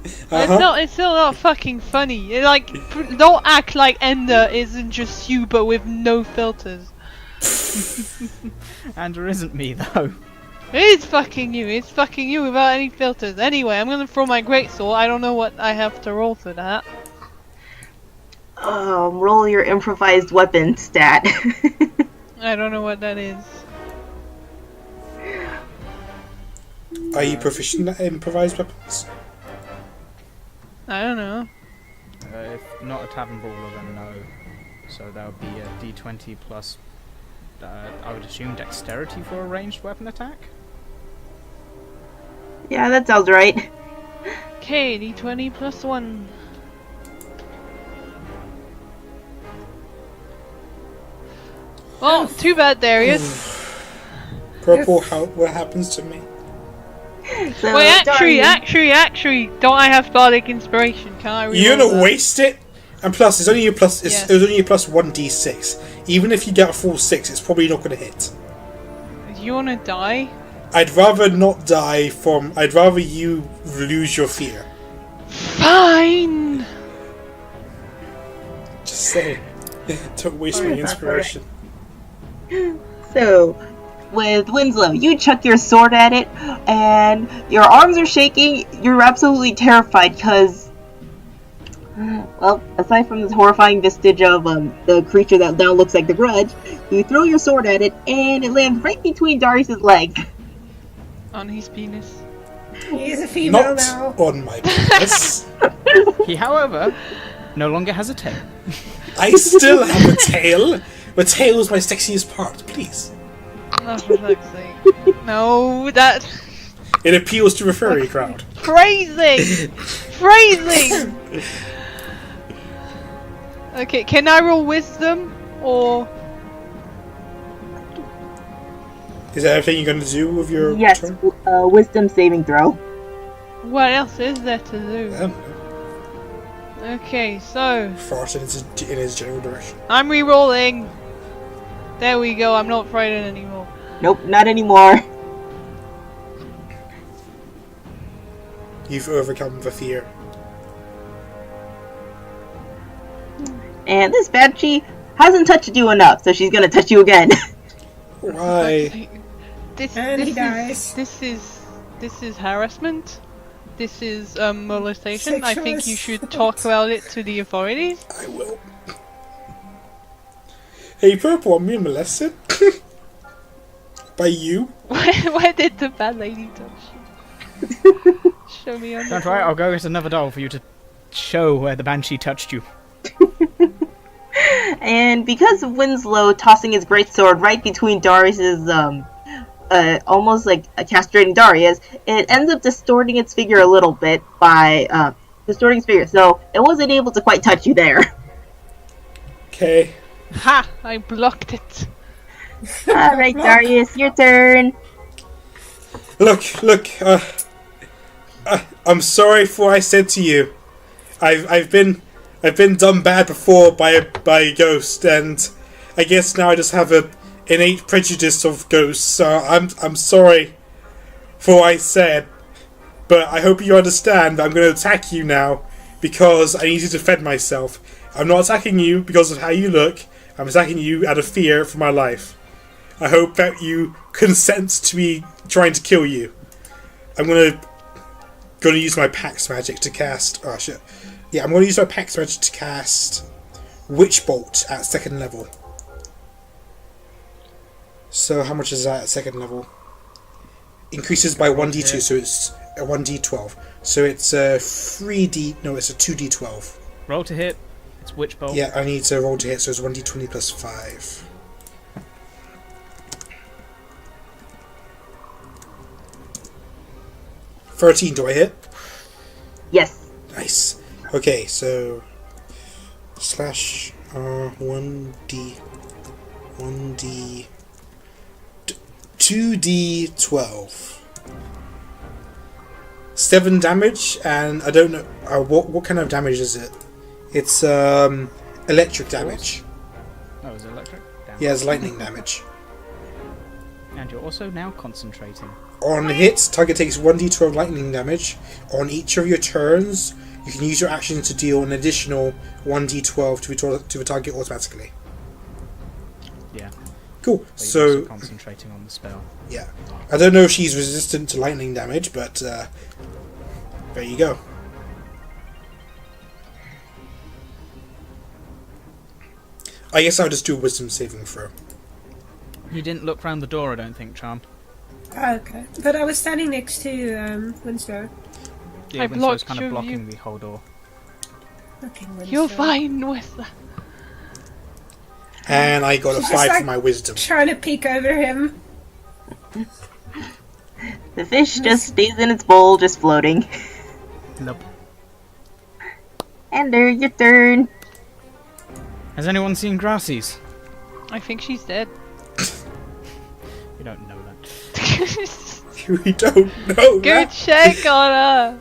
It's still not fucking funny. Don't act like Ender isn't just you, but with no filters. Ander isn't me though. It is fucking you. It's fucking you without any filters. Anyway, I'm gonna throw my greatsword. I don't know what I have to roll for that. Roll your improvised weapon stat. I don't know what that is. Are you proficient at improvised weapons? I don't know. If not a tavern brawler, then no. So that would be a d20 plus, I would assume, dexterity for a ranged weapon attack? Yeah, that sounds right. Okay, d20 plus 1. Well, too bad, Darius. Purple, what happens to me? So, Wait, actually, don't I have bardic inspiration? Can I? You're reroll gonna that? waste it? And plus, it's only a plus. Yes. It was only a plus 1d6. Even if you get a full 6, it's probably not gonna hit. Do you wanna die? I'd rather not die from. I'd rather you lose your fear. Fine. Just saying. Don't waste my inspiration. So, with Winslow, you chuck your sword at it, and your arms are shaking. You're absolutely terrified because, well, aside from this horrifying vestige of the creature that now looks like the Grudge, you throw your sword at it, and it lands right between Darius's legs. On his penis. He's a female Not now. on my penis. He, however, no longer has a tail. I still have a tail. The tail is my sexiest part, please. Oh, for fuck's sake. No, that... It appeals to the furry crowd. Phrasing! Phrasing! Okay, can I roll wisdom? Or... Is that everything you're going to do with your Yes, turn? wisdom saving throw. what else is there to do? I don't know. Okay, so... Fart in his general direction. I'm re-rolling! There we go, I'm not frightened anymore. Nope, not anymore. You've overcome the fear. And this Banshee hasn't touched you enough, so she's gonna touch you again. Why? And he dies. This is harassment. This is molestation. I think you should talk about it to the authorities. I will. Hey, Purple, I'm being molested? By you? Where did the bad lady touch you? Show me on the Don't worry, I'll go get another doll for you to show where the Banshee touched you. And because of Winslow tossing his greatsword right between Darius's, almost like castrating Darius, it ends up distorting its figure a little bit by, distorting its figure, so it wasn't able to quite touch you there. Okay. Ha! I blocked it. Alright, Darius, your turn. Look, I'm sorry for what I said to you. I've been done bad before by a ghost, and I guess now I just have a innate prejudice of ghosts. So I'm sorry for what I said, but I hope you understand that I'm going to attack you now because I need to defend myself. I'm not attacking you because of how you look. I'm attacking you out of fear for my life. I hope that you consent to me trying to kill you. I'm gonna use my Pax magic to cast. Oh shit! Yeah, I'm gonna use my Pax magic to cast Witch Bolt at 2nd level. So how much is that at 2nd level? Increases by 1d2, so it's a 1d12. So it's a 3d. No, it's a 2d12. Roll to hit. It's Witch Bolt. Yeah, I need to roll to hit, so it's 1d20 plus 5. $13, do I hit? Yes. Nice. Okay, so slash 1d 2d12. 7 damage, and I don't know what kind of damage is it? It's electric damage. Oh, is it electric? Damn. Yeah, it's lightning damage. And you're also now concentrating. On hits, target takes 1d12 lightning damage. On each of your turns, you can use your action to deal an additional 1d12 to the target automatically. Yeah. Cool. So So you're also concentrating on the spell. yeah, I don't know if she's resistant to lightning damage, but there you go. I guess I'll just do a wisdom saving throw. You didn't look round the door, I don't think, Charm. Okay. But I was standing next to Winslow. Yeah, I Winslow's blocked kind you, of blocking you- the whole door. Okay, Winslow. You're fine with that. And I got a She's 5 just for my wisdom. trying to peek over him. The fish just stays in its bowl, just floating. Nope. Ender, your turn. Has anyone seen Grasys? I think she's dead. You don't know that. We don't know Go that. check on her.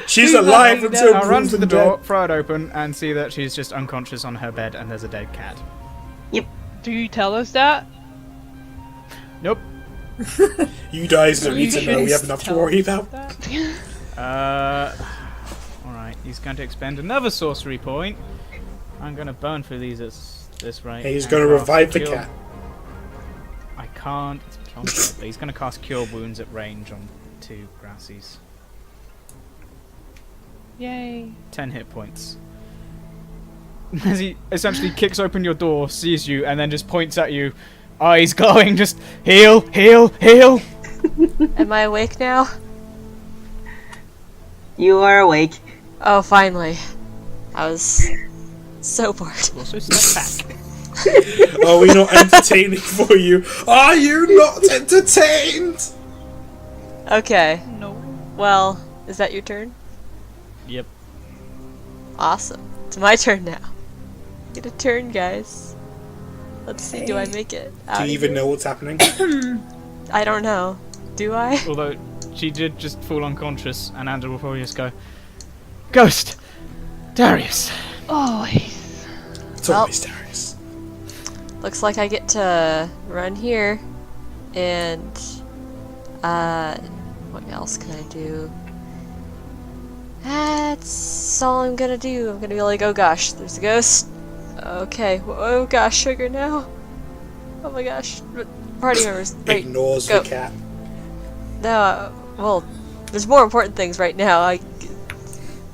She's Who's alive lying until down? I'll run to proven the door, dead. throw it open, and see that she's just unconscious on her bed and there's a dead cat. Do you tell us that? Nope. You guys don't You need to know. We should have enough to tell worry us about. that. Alright, he's going to expend another sorcery point. I'm going to burn through these at this rate. Hey, he's and going to cast revive the Cure- cat. I can't. It's beyond that, but he's going to cast Cure Wounds at range on 2 Grasses. Yay. 10 hit points. As he essentially kicks open your door, sees you, and then just points at you, eyes glowing, just heal, heal, heal! Am I awake now? You are awake. Oh, finally. I was so bored. Also step back. Are we not entertaining for you? Are you not entertained? Okay. No. Well, is that your turn? Yep. Awesome. It's my turn now. Get a turn, guys. Let's see, do I make it? Do you even know what's happening? I don't know. Do I? Although, she did just fall unconscious, and Andrew will probably just go, Ghost! Darius! Always. It's Well. always Darius. Looks like I get to run here. And, what else can I do? That's all I'm gonna do. I'm gonna be like, oh gosh, there's a ghost. Okay, oh gosh, sugar now. Oh my gosh. Party members, right, Ignores go. the cat. No, well, there's more important things right now.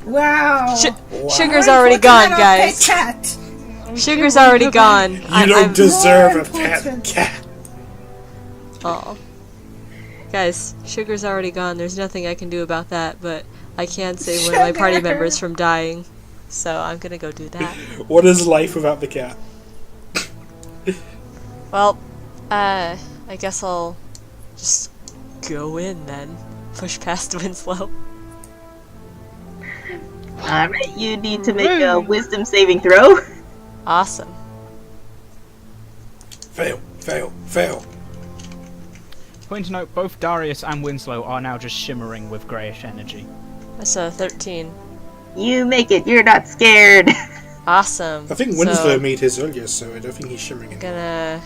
Wow. Sugar's More already important gone, than our guys. pet cat. Sugar's already gone. You don't deserve a More pet important. cat. Oh. Guys, Sugar's already gone. There's nothing I can do about that, but I can save one of my party Sugar. members from dying. So I'm gonna go do that. What is life without the cat? Well, I guess I'll just go in then. Push past Winslow. Alright, you need to make a wisdom saving throw. Awesome. Fail, fail, fail. Point to note, both Darius and Winslow are now just shimmering with greyish energy. That's a 13. You make it, you're not scared. Awesome. I think Winslow made his earlier, so I don't think he's shimmering anymore.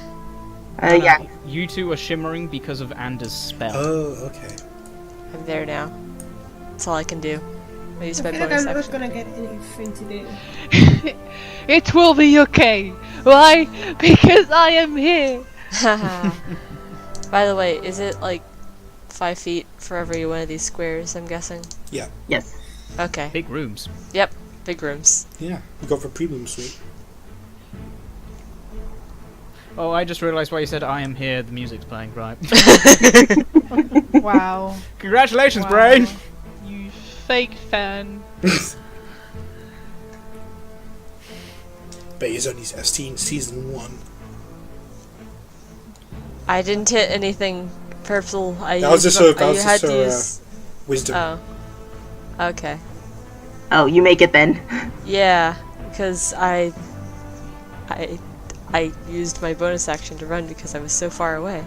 Gonna... Yeah. You two are shimmering because of Anders' spell. Oh, okay. I'm there now. That's all I can do. I use I my feel like bonus I'm not action. gonna get anything to do. It will be okay. Why? Because I am here. By the way, is it like 5 feet for every one of these squares, I'm guessing? Yes. Okay. Big rooms. Yep. Big rooms. Yeah, we got for premium suite. Oh, I just realised why you said I am here, the music's playing, right. Wow. Congratulations, Wow. Brain! You fake fan. But he's only seen season 1. I didn't hit anything purple. I That was used just I a- had to use... Wisdom. Oh. Okay. Oh, you make it then. Yeah, because I used my bonus action to run because I was so far away.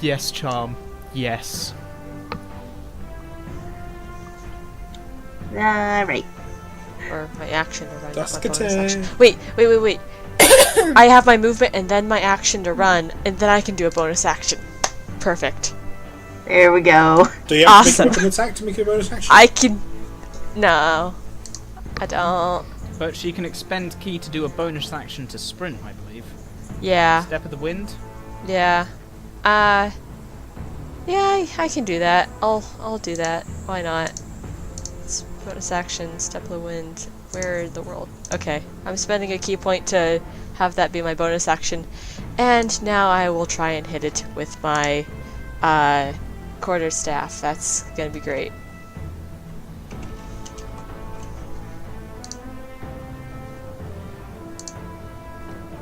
Yes, Charm. Yes. Alright. Or my action to run, not my bonus Duskate. action. Wait. I have my movement and then my action to run, and then I can do a bonus action. Perfect. There we go. Do you have Awesome. to make a weapon attack to make a bonus action? I can... No. I don't. But she can expend ki to do a bonus action to sprint, I believe. Yeah. Step of the wind. Yeah. Yeah, I can do that. I'll do that. Why not? It's bonus action, step of the wind. Where in the world? Okay, I'm spending a key point to have that be my bonus action, and now I will try and hit it with my quarterstaff. That's gonna be great.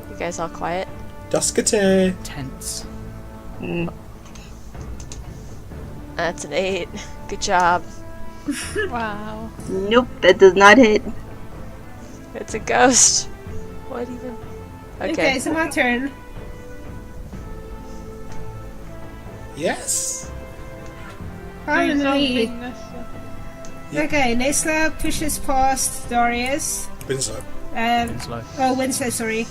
You guys all quiet? Duskate. Tense. That's an 8. Good job. Wow. Nope, that does not hit. It's a ghost. What even? Okay, so my turn. Yes. Finally. Something, Nesla. Okay, Nesla pushes past Darius. Winslow. Winslow. Oh, Winslow, sorry.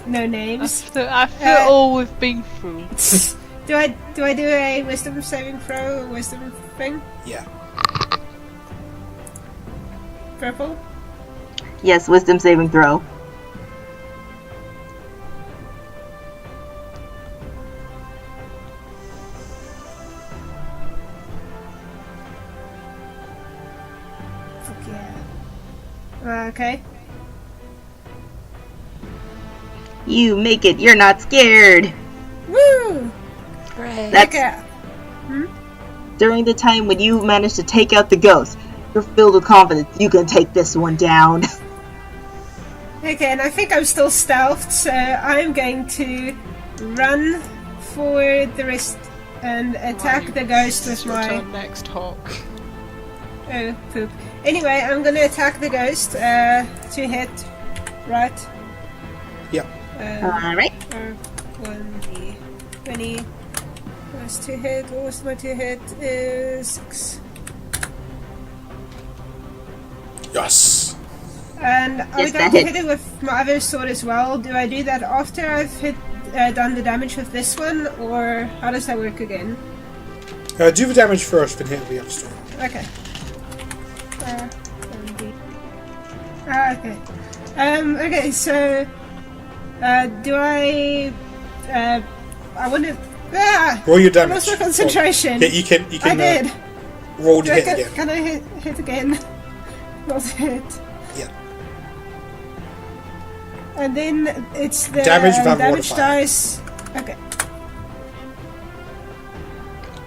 No names. After all we've been through. Do I do a wisdom saving throw or wisdom thing? Yeah. Purple? Yes, wisdom saving throw. Fuck yeah. Okay. You make it, you're not scared. Woo! Great. That's Okay. during the time when you manage to take out the ghost. You're filled with confidence. You can take this one down. Okay, and I think I'm still stealthed, so I'm going to run for the rest and attack the ghost with It's your my... turn next, Hawk. Oh, poop. Anyway, I'm gonna attack the ghost to hit, right? Yep. Alright. 1d 20 plus 2 hit. What was my 2 hit? Is 6. Yes. And are we Yes, going that to hits. hit it with my other sword as well? Do I do that after I've done the damage with this one, or how does that work again? Do the damage first, then hit the other sword. Okay. 1d. Okay. Okay, so do I want to... Roll your I damage. lost my concentration. Yeah, you can. I did. Roll to Do I hit get- again. Can I hit again? Not hit. Yeah. And then it's the Damage without damage modifier. dice. Okay.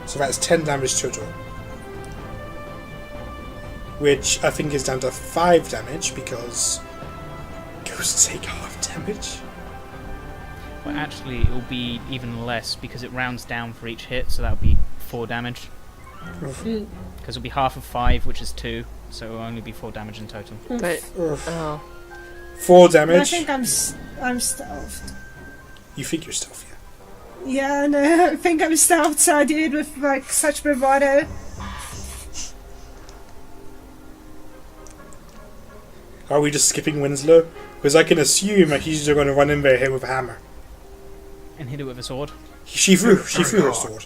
So that's 10 damage total. Which I think is down to 5 damage because ghosts take half damage. Well, actually, it will be even less because it rounds down for each hit, so that would be 4 damage. Because it'll be half of 5, which is 2, so it will only be 4 damage in total. But Oof. oh, 4 I damage. think I'm stealthed. You think you're stealthy. Yeah, no, I think I'm stealthed, so I do it with like such bravado. Are we just skipping Winslow? Because I can assume that he's just going to run in there and hit with a hammer. And hit it with a sword. She threw her sword.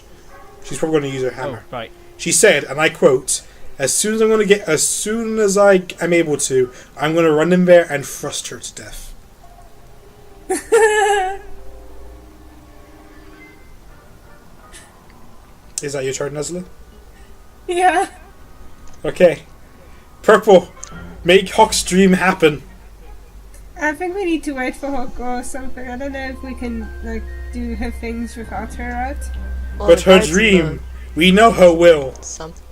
She's probably going to use her hammer. Oh, right. She said, and I quote, as soon as I am able to, I'm going to run in there and thrust her to death. Is that your turn, Nesla? Yeah. Okay. Purple, make Hawk's dream happen. I think we need to wait for Hawk or something. I don't know if we can like do her things without her, right? well, But the her guards dream, we know her will. know something.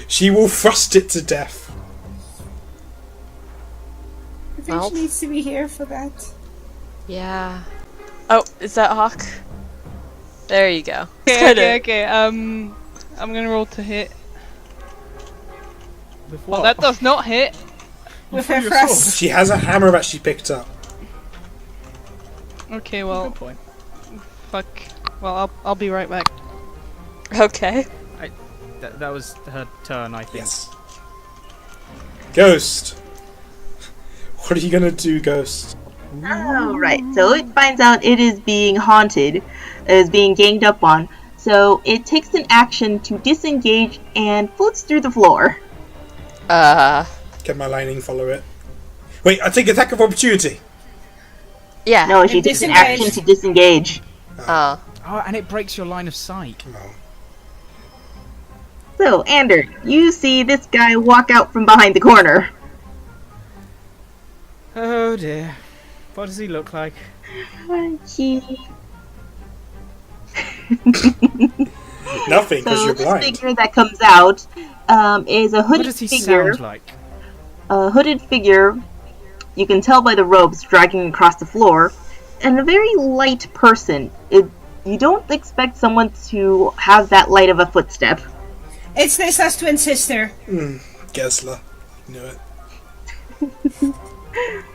She will thrust it to death. I think Well. she needs to be here for that. Yeah. Oh, is that Hawk? There you go. Okay, Kinda- okay, okay. I'm gonna roll to hit. With Well, what? that does not hit. With her your thrust. She has a hammer that she picked up. Okay, well, Good point. fuck. Well, I'll be right back. Okay. That was her turn, I think. Yes. Ghost. What are you gonna do, Ghost? Alright, so it finds out it is being haunted, is being ganged up on, so it takes an action to disengage and floats through the floor. Can my lightning follow it? Wait, I take attack of opportunity. Yeah. No, she And takes an disengage. action to disengage. Oh. Oh, and it breaks your line of sight. No. So, Ander, you see this guy walk out from behind the corner. Oh dear. What does he look like? He... Nothing, because So you're this blind. figure that comes out is a What hooded does he figure. sound like? A hooded figure, you can tell by the robes dragging across the floor, and a very light person. You don't expect someone to have that light of a footstep. It's Nesla's twin sister. Gesla. Knew it.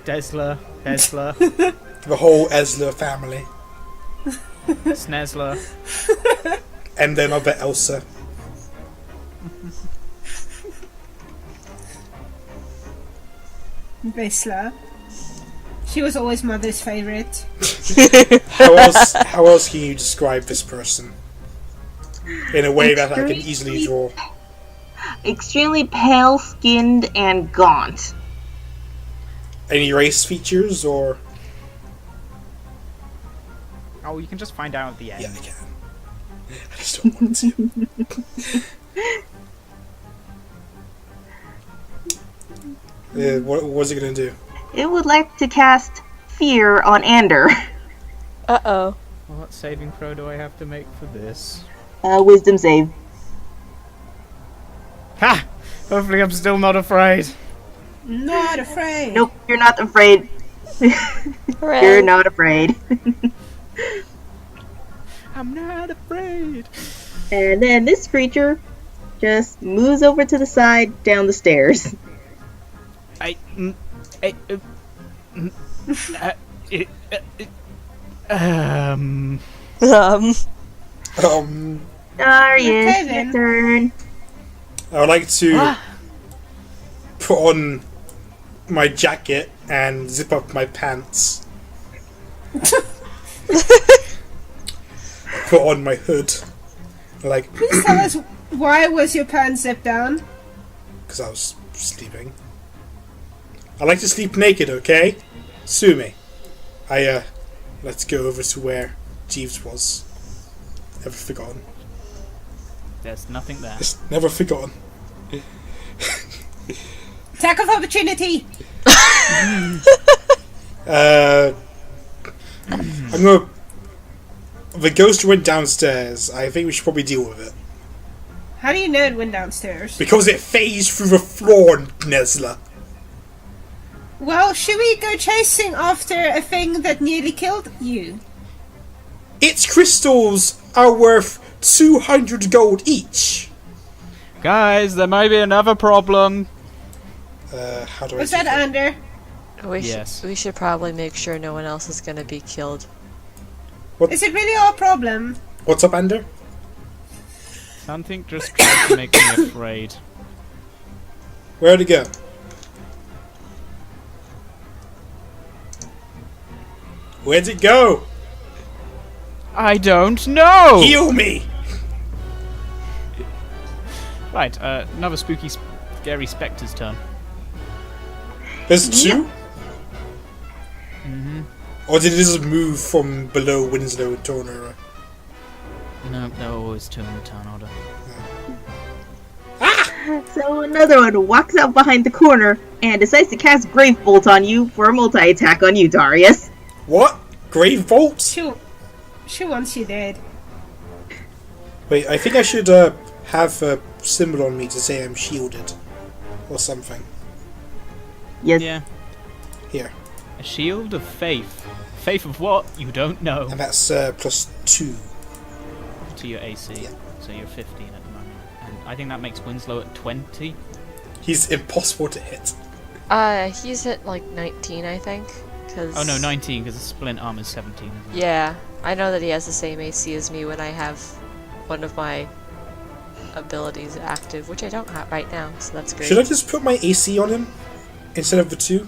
Desla, Esla, The whole Esla family. Snesla. And then other Elsa. Vesla. She was always Mother's favorite. How else can you describe this person? In a way that I can easily draw. Extremely pale-skinned and gaunt. Any race features, or... Oh, you can just find out at the end. Yeah, I can. I just don't want to. What was it gonna do? It would like to cast Fear on Ander. Uh-oh. What saving throw do I have to make for this? Wisdom save. Ha! Hopefully I'm still not afraid. Not afraid. Nope, you're not afraid. Hooray. You're not afraid. I'm not afraid. And then this creature just moves over to the side down the stairs. Darius, Okay, your then. turn. I would like to put on my jacket and zip up my pants. Put on my hood. Like, Please tell us, why was your pants zipped down? because I was sleeping. I like to sleep naked, okay? Sue me. Let's go over to where Jeeves was. Never forgotten. There's nothing there. It's never forgotten. Attack of opportunity! I'm gonna... The ghost went downstairs. I think we should probably deal with it. How do you know it went downstairs? Because it phased through the floor, Nesla. Well, should we go chasing after a thing that nearly killed you? Its crystals are worth 200 gold each. Guys, there may be another problem. How do I Was do that under? Yes. We should probably make sure no one else is gonna be killed. Is it really our problem? What's up, Ender? Something just tried to make me afraid. Where'd it go? Where'd it go? I don't know! Heal me! Right, another spooky, scary spectre's turn. There's two? Or did it just move from below Winslow and Tornera? No, there are always two in the turn order. So another one walks out behind the corner and decides to cast Grave Bolt on you for a multi-attack on you, Darius. What? Grave Vault? She wants you dead. Wait, I think I should have a symbol on me to say I'm shielded. Or something. Yes. Yeah. Here. A shield of faith. Faith of what? You don't know. And that's +2. To your AC. Yeah. So you're 15 at the moment. And I think that makes Winslow at 20. He's impossible to hit. He's at like 19, I think. Oh no, 19 because the splint armor is 17. Isn't it? Yeah, I know that he has the same AC as me when I have one of my abilities active, which I don't have right now, so that's great. Should I just put my AC on him instead of the 2?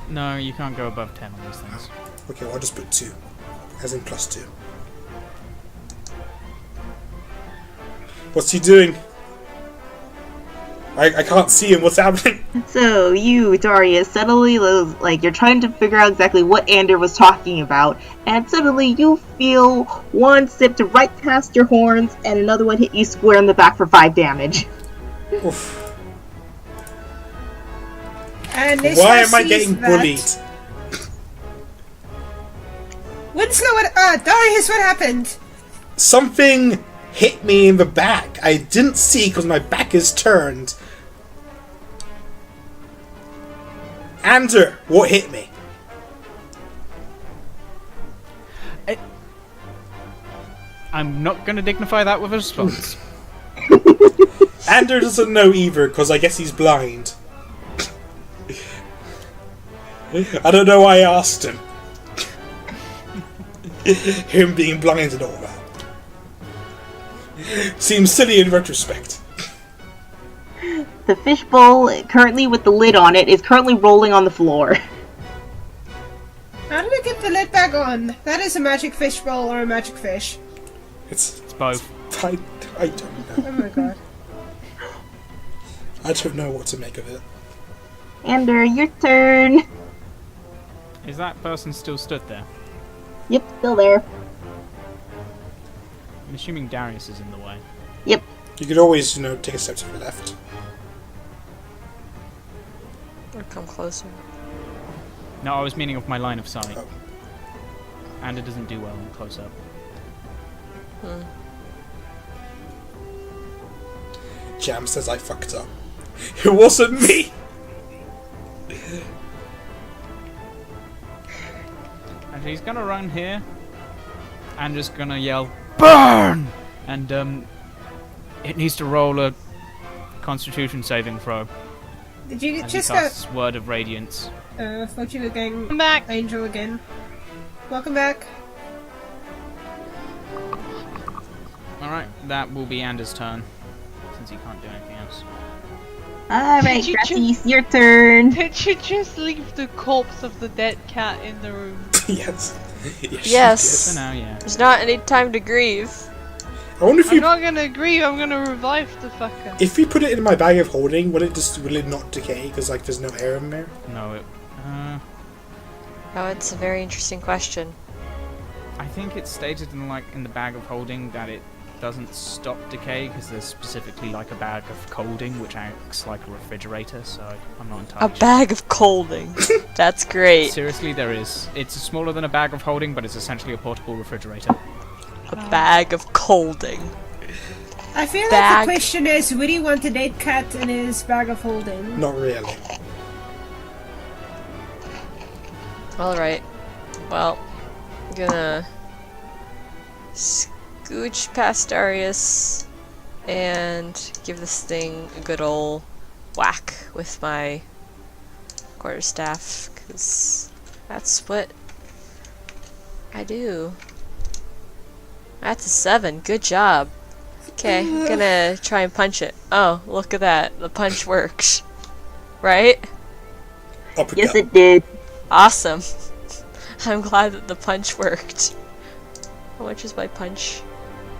No, you can't go above 10 on these things. Okay, well, I'll just put 2, as in +2. What's he doing? I can't see him. What's happening? So you, Darius, suddenly like you're trying to figure out exactly what Ander was talking about, and suddenly you feel one sip to right past your horns, and another one hit you square in the back for 5 damage. Oof. And Why am I getting bullied? Winslow, Darius, what happened? Something hit me in the back. I didn't see because my back is turned. Ander, what hit me? I'm not going to dignify that with a response. Ander doesn't know either because I guess he's blind. I don't know why I asked him. Him being blind and all that. Seems silly in retrospect. The fishbowl, currently with the lid on it, is currently rolling on the floor. How did I get the lid back on? That is a magic fishbowl or a magic fish. It's both. I don't know. Oh my god. I don't know what to make of it. Ander, your turn. Is that person still stood there? Yep, still there. I'm assuming Darius is in the way. Yep. You could always, take a step to the left. Or come closer. No, I was meaning of my line of sight. Oh. And it doesn't do well in close up. Jam says I fucked up. It wasn't me! And he's gonna run here. And just gonna yell, BURN! And, it needs to roll a Constitution saving throw. Did you As just he casts Word of Radiance. thought you were going Come back. Angel again. Welcome back. Alright, that will be Anders' turn. Since he can't do anything else. Alright, Did you Grasys, your turn. Did you just leave the corpse of the dead cat in the room? Yes. Yes. For now, yeah. There's not any time to grieve. I wonder if I'm you not gonna agree, I'm gonna revive the fucker. if we put it in my bag of holding, will it not decay because there's no air in there? No, Oh, it's a very interesting question. I think it's stated in the bag of holding that it doesn't stop decay because there's specifically a bag of colding which acts like a refrigerator, so I'm not entirely A bag of colding. That's great. Seriously, there is. It's smaller than a bag of holding, but it's essentially a portable refrigerator. A bag of colding. I feel like Bag. the question is, would he want a dead cat in his bag of holding? Not really. Alright. Well, I'm gonna scooch past Darius and give this thing a good ol' whack with my quarterstaff, because that's what I do. That's a 7. Good job. Okay, I'm gonna try and punch it. Oh, look at that. The punch works. Right? Uppercut. Yes, it did. Awesome. I'm glad that the punch worked. How much is my punch?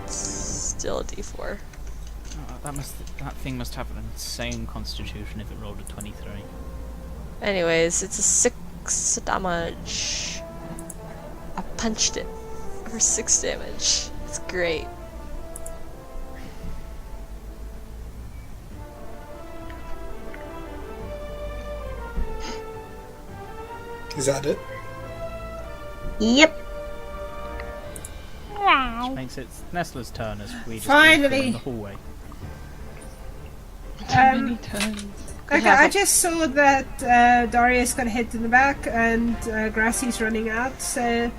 It's still a d4. That thing must have an insane constitution if it rolled a 23. Anyways, it's a 6 damage. I punched it for 6 damage. It's great. Is that it? Yep. Which makes it Nesla's turn as we just Finally. in the hallway. Too many turns. Okay, I just saw that Darius got hit in the back and Grassy's running out, so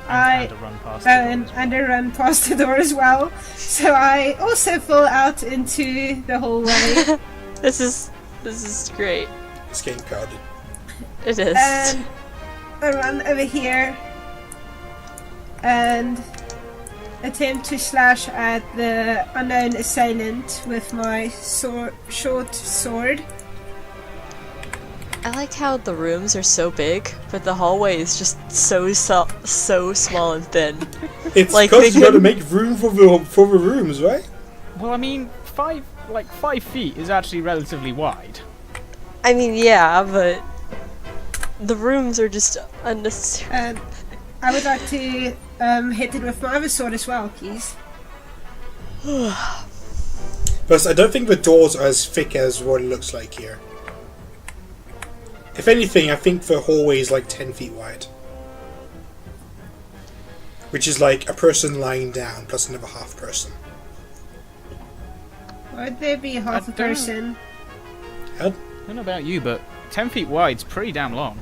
And to run past the door and as well. Ander ran past the door as well. So I also fall out into the hallway. This is great. It's getting crowded. It is. And I run over here and attempt to slash at the unknown assailant with my short sword. I like how the rooms are so big, but the hallway is just so small and thin. It's Like, because they you got to couldn't- make room for the rooms, right? Well, I mean, 5 feet is actually relatively wide. I mean, yeah, but the rooms are just unnecessary. And I would like to hit it with my other sword as well, please. Plus, I don't think the doors are as thick as what it looks like here. If anything, I think the hallway is like 10 feet wide. Which is like a person lying down plus another half person. Would there be half a don't- person? I don't know about you, but 10 feet wide's pretty damn long.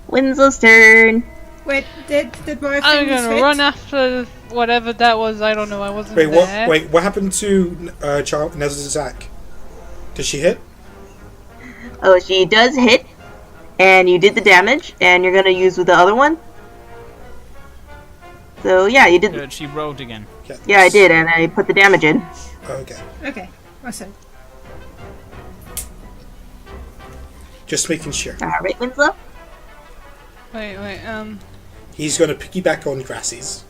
Winslow's turn. Wait, did my I'm things gonna hit? run after whatever that was. I don't know. I wasn't Wait, there. what happened to Nesla's attack? Did she hit? Oh, she does hit, and you did the damage, and you're gonna use with the other one. So yeah, you did. She rolled again. Yeah, I did, and I put the damage in. Okay. Okay, awesome. Just making sure. All right, Winslow. Wait. He's going to piggyback on Grassy's.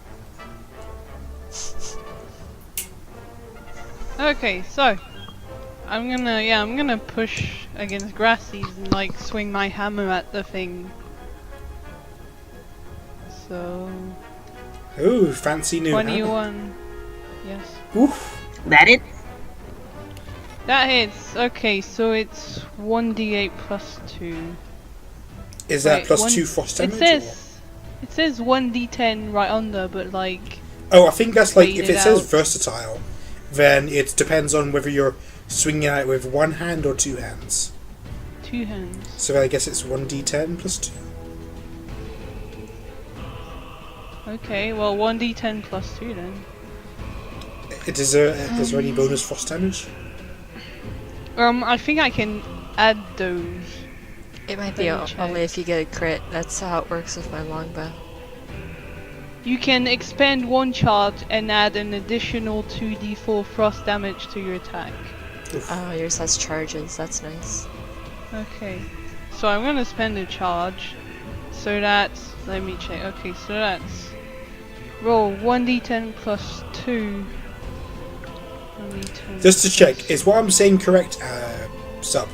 Okay, so I'm gonna push against Grassy's and like swing my hammer at the thing. So Ooh, fancy new hammer. 21. Yes. Oof. That it. That hits. Okay, so it's 1d8 plus 2. Is that Wait, plus 2 frost damage? It says 1d10 right under, but like Oh, I think that's like, if Fade it it says out. versatile, then it depends on whether you're swinging at it with one hand or two hands. 2 hands. So then I guess it's 1d10 plus 2. Okay, well 1d10 plus 2 then. Is there any bonus frost damage? I think I can add those. It might be Let me check. only if you get a crit. That's how it works with my longbow. You can expend one charge and add an additional 2d4 frost damage to your attack. Oh, yours has charges. That's nice. Okay, so I'm gonna spend a charge. So that's, let me check. Okay, so that's roll 1d10 plus 2. 1d10 Just to check, is what I'm saying correct, Sub?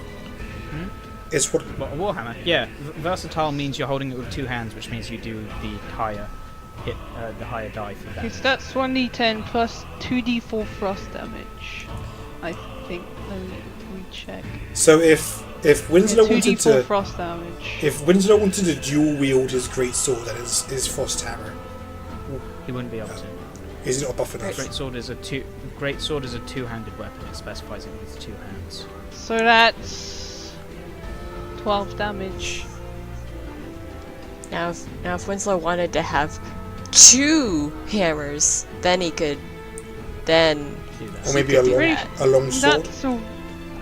Is what... What, a warhammer? Yeah, versatile means you're holding it with 2 hands, which means you do the higher hit, the higher die for Okay, that. so that's 1d10 plus 2d4 frost damage. I think. Let me recheck. So if Winslow wanted 2d4 to... frost damage. If Winslow wanted to dual wield his great sword and his frost hammer, He wouldn't be able to. is he not buff enough? Great sword is a two-handed weapon. It specifies it with 2 hands. So that's 12 damage. Now, if Winslow wanted to have 2 hammers, then he could. Then Do that. Or maybe a long, that. a long sword?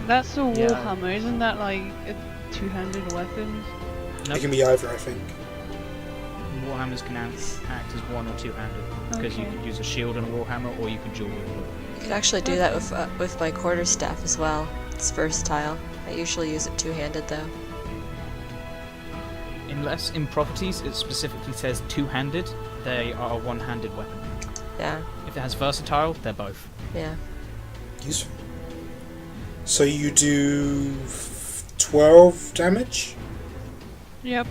That's a Yeah. warhammer, isn't that like a two-handed weapon? It can be either, I think. Warhammers can act as one or two-handed because you Okay. could use a shield and a warhammer, or you could dual wield. you could actually do that with my quarterstaff as well. It's versatile. I usually use it 2-handed though. Unless in properties it specifically says two-handed, they are a one-handed weapon. Yeah, If it has versatile, they're both. yeah. Useful. So you do 12 damage, Yep.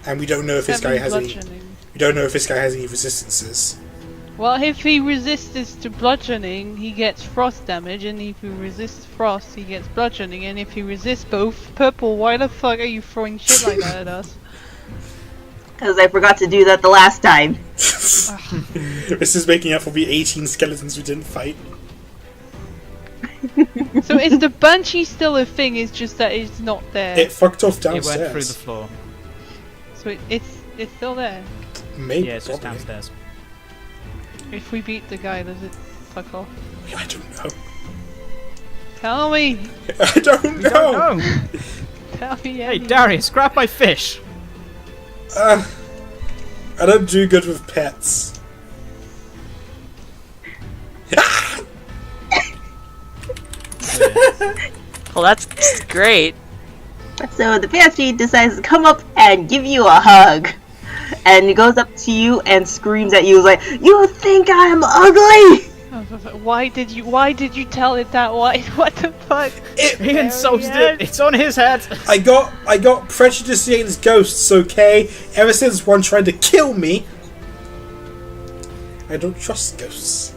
and we don't know if this guy 7 has any. bludgeoning. We don't know if this guy has any resistances. Well, if he resists to bludgeoning, he gets frost damage, and if he resists frost, he gets bludgeoning, and if he resists both, purple, why the fuck are you throwing shit like that at us? Because I forgot to do that the last time. This is making up for the 18 skeletons we didn't fight. So is the banshee still a thing? It's just that it's not there. It fucked off It downstairs. went through the floor. So it's still there. Maybe. Yeah, it's just probably. downstairs. If we beat the guy, does it fuck off? I don't know. Tell me! I don't We know. don't know. Tell me Hey, anything. Darius, grab my fish. I don't do good with pets. Well, that's great. So the Banshee decides to come up and give you a hug. And he goes up to you and screams at you like, "You think I'm ugly?" Why did you tell it that way? What the fuck? He insulted it. It's on his head. I got prejudice against ghosts, okay? Ever since one tried to kill me, I don't trust ghosts.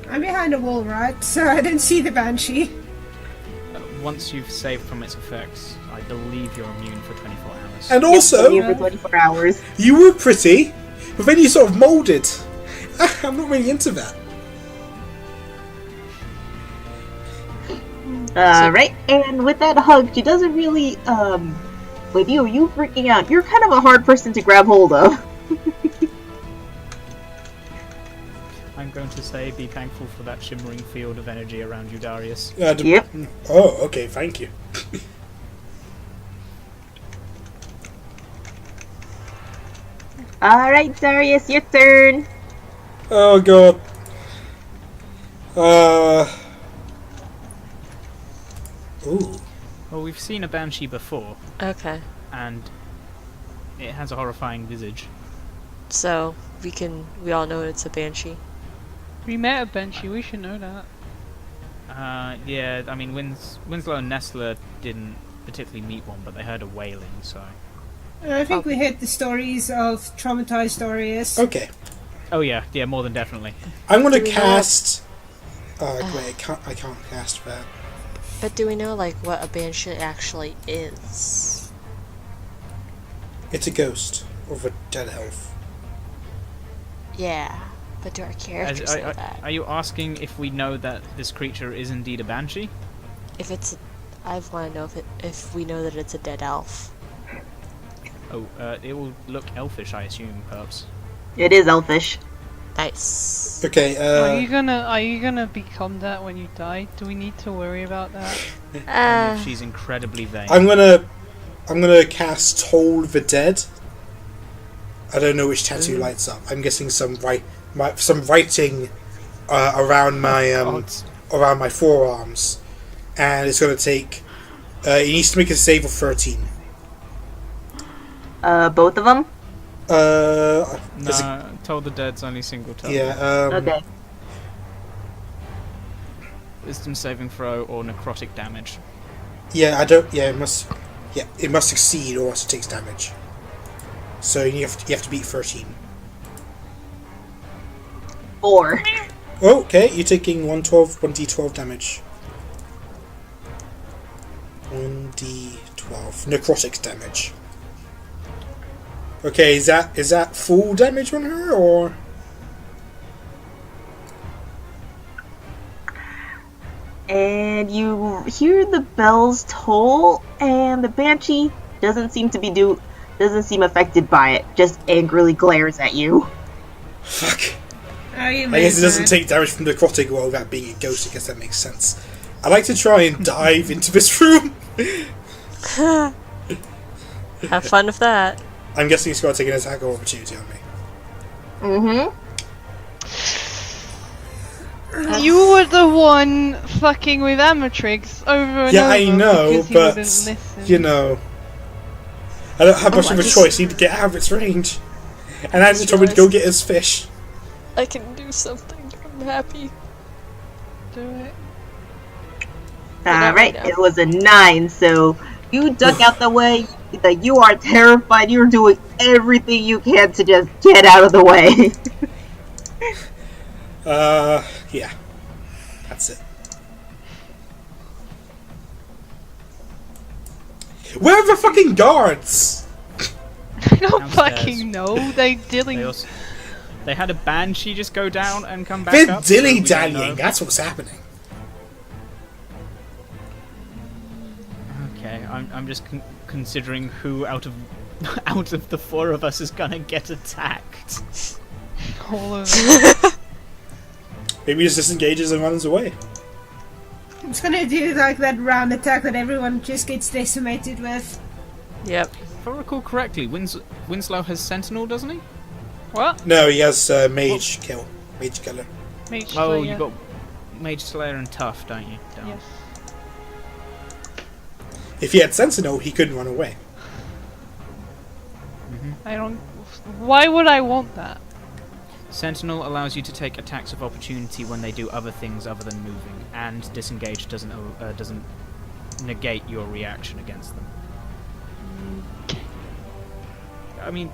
I'm behind a wall, right? So I didn't see the Banshee. Once you've saved from its effects, I believe you're immune for 24 hours. And You also, for 24 hours. you were pretty, but then you sort of molded. I'm not really into that. Right, and with that hug, she doesn't really, with you freaking out, you're kind of a hard person to grab hold of. I'm going to say be thankful for that shimmering field of energy around you, Darius. Yep. Oh, okay, thank you. Alright, Darius, your turn. Oh god. Ooh. Well, we've seen a banshee before, Okay. and it has a horrifying visage. So, we all know it's a banshee. We met a Banshee, we should know that. Yeah, I mean, Winslow and Nesla didn't particularly meet one, but they heard a wailing, so... I think we heard the stories of traumatized Darius. Okay. Oh yeah, more than definitely. I'm gonna Do we cast... wait, I can't cast that. But do we know, like, what a banshee actually is? It's a ghost of a dead elf. Yeah, but do our characters know that? Are you asking if we know that this creature is indeed a banshee? If it's, I want to know if we know that it's a dead elf. Oh, it will look elfish, I assume, perhaps. It is elfish. Nice. Okay, Are you gonna become that when you die? Do we need to worry about that? And if she's incredibly vain. I'm gonna cast Toll the Dead. I don't know which tattoo lights up. I'm guessing some writing around my around my forearms, and it's gonna take. He needs to make a save of 13. Both of them? No, Toll the Dead's only single target. Yeah. Okay. Wisdom saving throw or necrotic damage. Yeah, I don't. Yeah, it must. Yeah, it must succeed or else it takes damage. So you have to beat 13. 4. Oh, okay, you're taking 1d12 damage. 1d12 necrotic damage. Okay, is that full damage on her or? And you hear the bells toll, and the Banshee doesn't seem affected by it. Just angrily glares at you. Fuck. I I guess it doesn't take damage from necrotic while that being a ghost. I guess that makes sense. I like to try and dive into this room. Have fun with that. I'm guessing it's got to take an attack of opportunity on me. Mm-hmm. You were the one fucking with Amatrix over and Yeah, over I know, because he but wouldn't listen. you know, I don't have much of a just- choice. I need to get out of its range. And Andrew told me to go get his fish. I can do something. I'm happy. Do it. not Alright, right now. it was a 9, so you duck out the way. That you are terrified. You're doing everything you can to just get out of the way. Yeah. That's it. Where are the fucking guards? I don't Downstairs. fucking know. They They had a banshee just go down and come back They're up. so we don't dilly-dallying, know. that's what's happening. Okay, I'm just considering who out of the four of us is gonna get attacked. all of them. Maybe he just disengages and runs away. I'm just gonna do like that round attack that everyone just gets decimated with. Yep. If I recall correctly, Winslow has Sentinel, doesn't he? What? No, he has Mage Kill. Mage Killer. Mage Oh, Slayer. you got Mage Slayer and Tough, don't you? Damn. Yes. If he had Sentinel, he couldn't run away. I don't. Why would I want that? Sentinel allows you to take attacks of opportunity when they do other things other than moving, and disengage doesn't negate your reaction against them. I mean,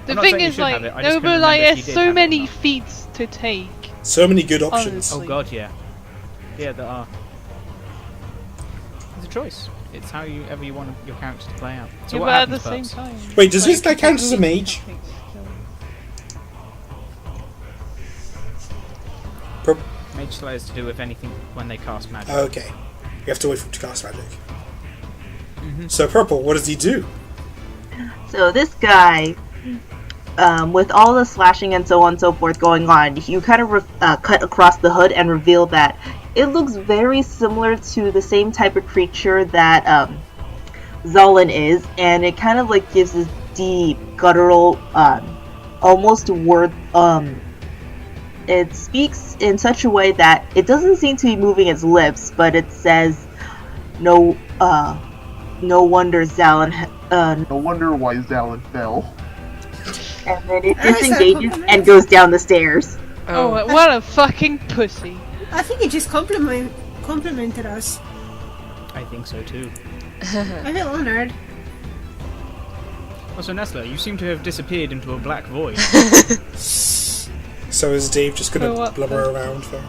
The I'm not thing saying you is, should have like, it, I just no, couldn't but like, remember if there's you did so have it or many not. feats to take. So many good options. Oh Honestly. god, yeah. Yeah, there are. It's a choice. It's how you ever you want your character to play out. So Yeah, what but at the happens, same Bubs? time. Wait, does like, this guy count as a mage? Pur- Mage Slayer is to do with anything when they cast magic. okay. You have to wait for him to cast magic. So, Purple, what does he do? So this guy, with all the slashing and so on and so forth going on, you kind of cut across the hood and reveal that it looks very similar to the same type of creature that Zullen is, and it kind of like gives this deep, guttural, almost word. It speaks in such a way that it doesn't seem to be moving its lips, but it says, "No, no wonder Zalin." No wonder why Zalin fell. And then it Oh, is that a disengages compliment? and goes down the stairs. Oh, what a fucking pussy. I think he just complimented us. I think so too. I feel honored. Also, Nesla, you seem to have disappeared into a black void. So is Dave just gonna So what blubber the- around there?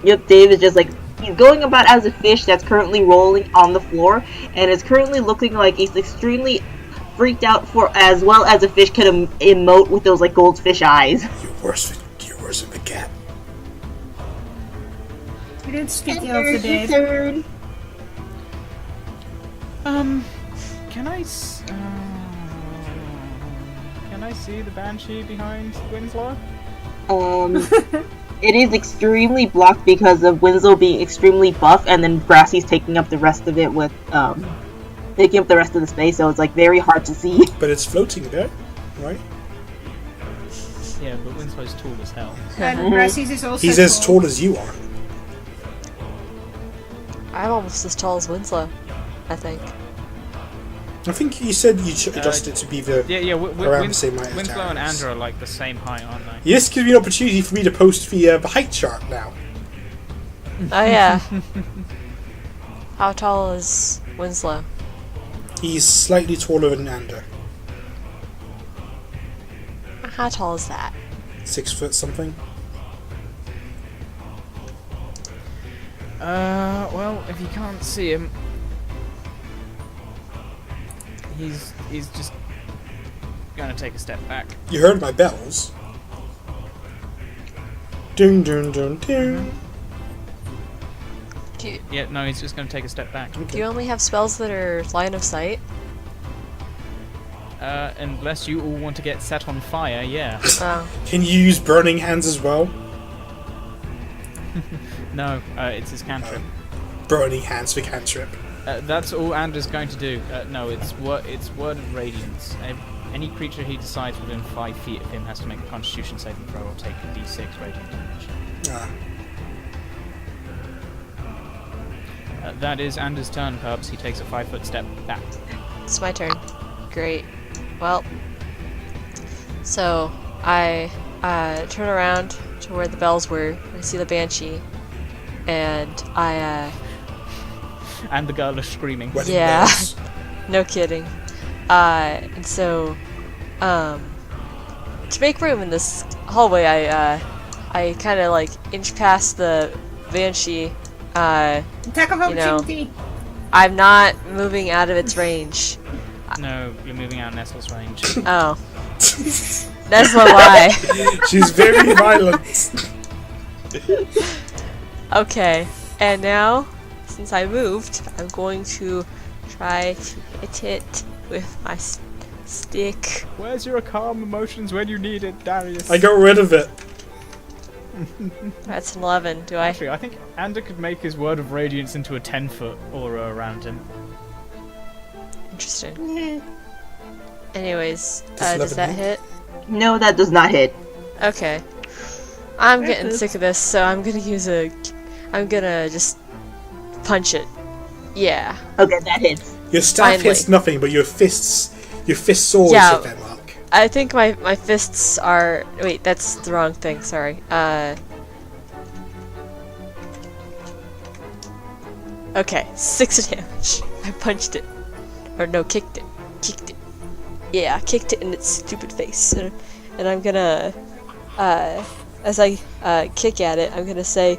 Yep, Dave is just like, he's going about as a fish that's currently rolling on the floor, and is currently looking like he's extremely freaked out for, as well as a fish can emote with those like goldfish eyes. You're worse than the cat. We didn't speak ill of the day. Turn. Can I see the banshee behind Winslow? It is extremely blocked because of Winslow being extremely buff, and then Grassy's taking up the rest of it with, taking up the rest of the space, so it's like very hard to see. But it's floating there, right? Yeah, but Winslow's tall as hell. And Grassy's is also He's as tall as you are. I'm almost as tall as Winslow, I think. I think you said you adjusted it to be the Yeah, around the same height as Winslow and Darius. Andrew are like the same height, aren't they? This gives me an opportunity for me to post the height chart now. Oh yeah. How tall is Winslow? He's slightly taller than Ander. How tall is that? 6 foot something. Well, if you can't see him, he's just gonna take a step back. You heard my bells. Ding ding ding ding. Yeah, no, he's just gonna take a step back. Do you only have spells that are line of sight? Unless you all want to get set on fire, yeah. Oh. Can you use burning hands as well? No, it's his cantrip. Burning hands for cantrip. That's all Andrew's going to do. No, it's word of radiance. Any creature he decides within 5 feet of him has to make a Constitution saving throw or take a D6 radiant damage. Ah. That is Andrew's turn, Pubs. He takes a 5-foot step back. It's my turn. Great. Well, so I turn around to where the bells were. I see the banshee, and I And the girl is screaming. Wedding Yeah. bells. no kidding. And so to make room in this hallway, I kind of like inch past the banshee. Attack of You know. opportunity. I'm not moving out of its range. No, you're moving out of Nestle's range. Oh. That's why. She's very violent. Okay, and now, since I moved, I'm going to try to hit it with my Stick. Where's your calm emotions when you need it, Darius? I got rid of it. That's an 11. Do I? Actually, I think Ander could make his Word of Radiance into a 10-foot aura around him. Interesting. Anyways, Does does that 11 hit? No, that does not hit. Okay. I'm getting sick of this, so I'm gonna use I'm gonna just punch it. Yeah. Okay, that hits. Your staff Finally. hits nothing, but your fists soars Yeah. hit that mark. I think my fists are. Wait, that's the wrong thing. Sorry. Okay, 6 damage. I punched it, or no, kicked it. Kicked it. Yeah, kicked it in its stupid face. And I'm gonna, as I kick at it, I'm gonna say,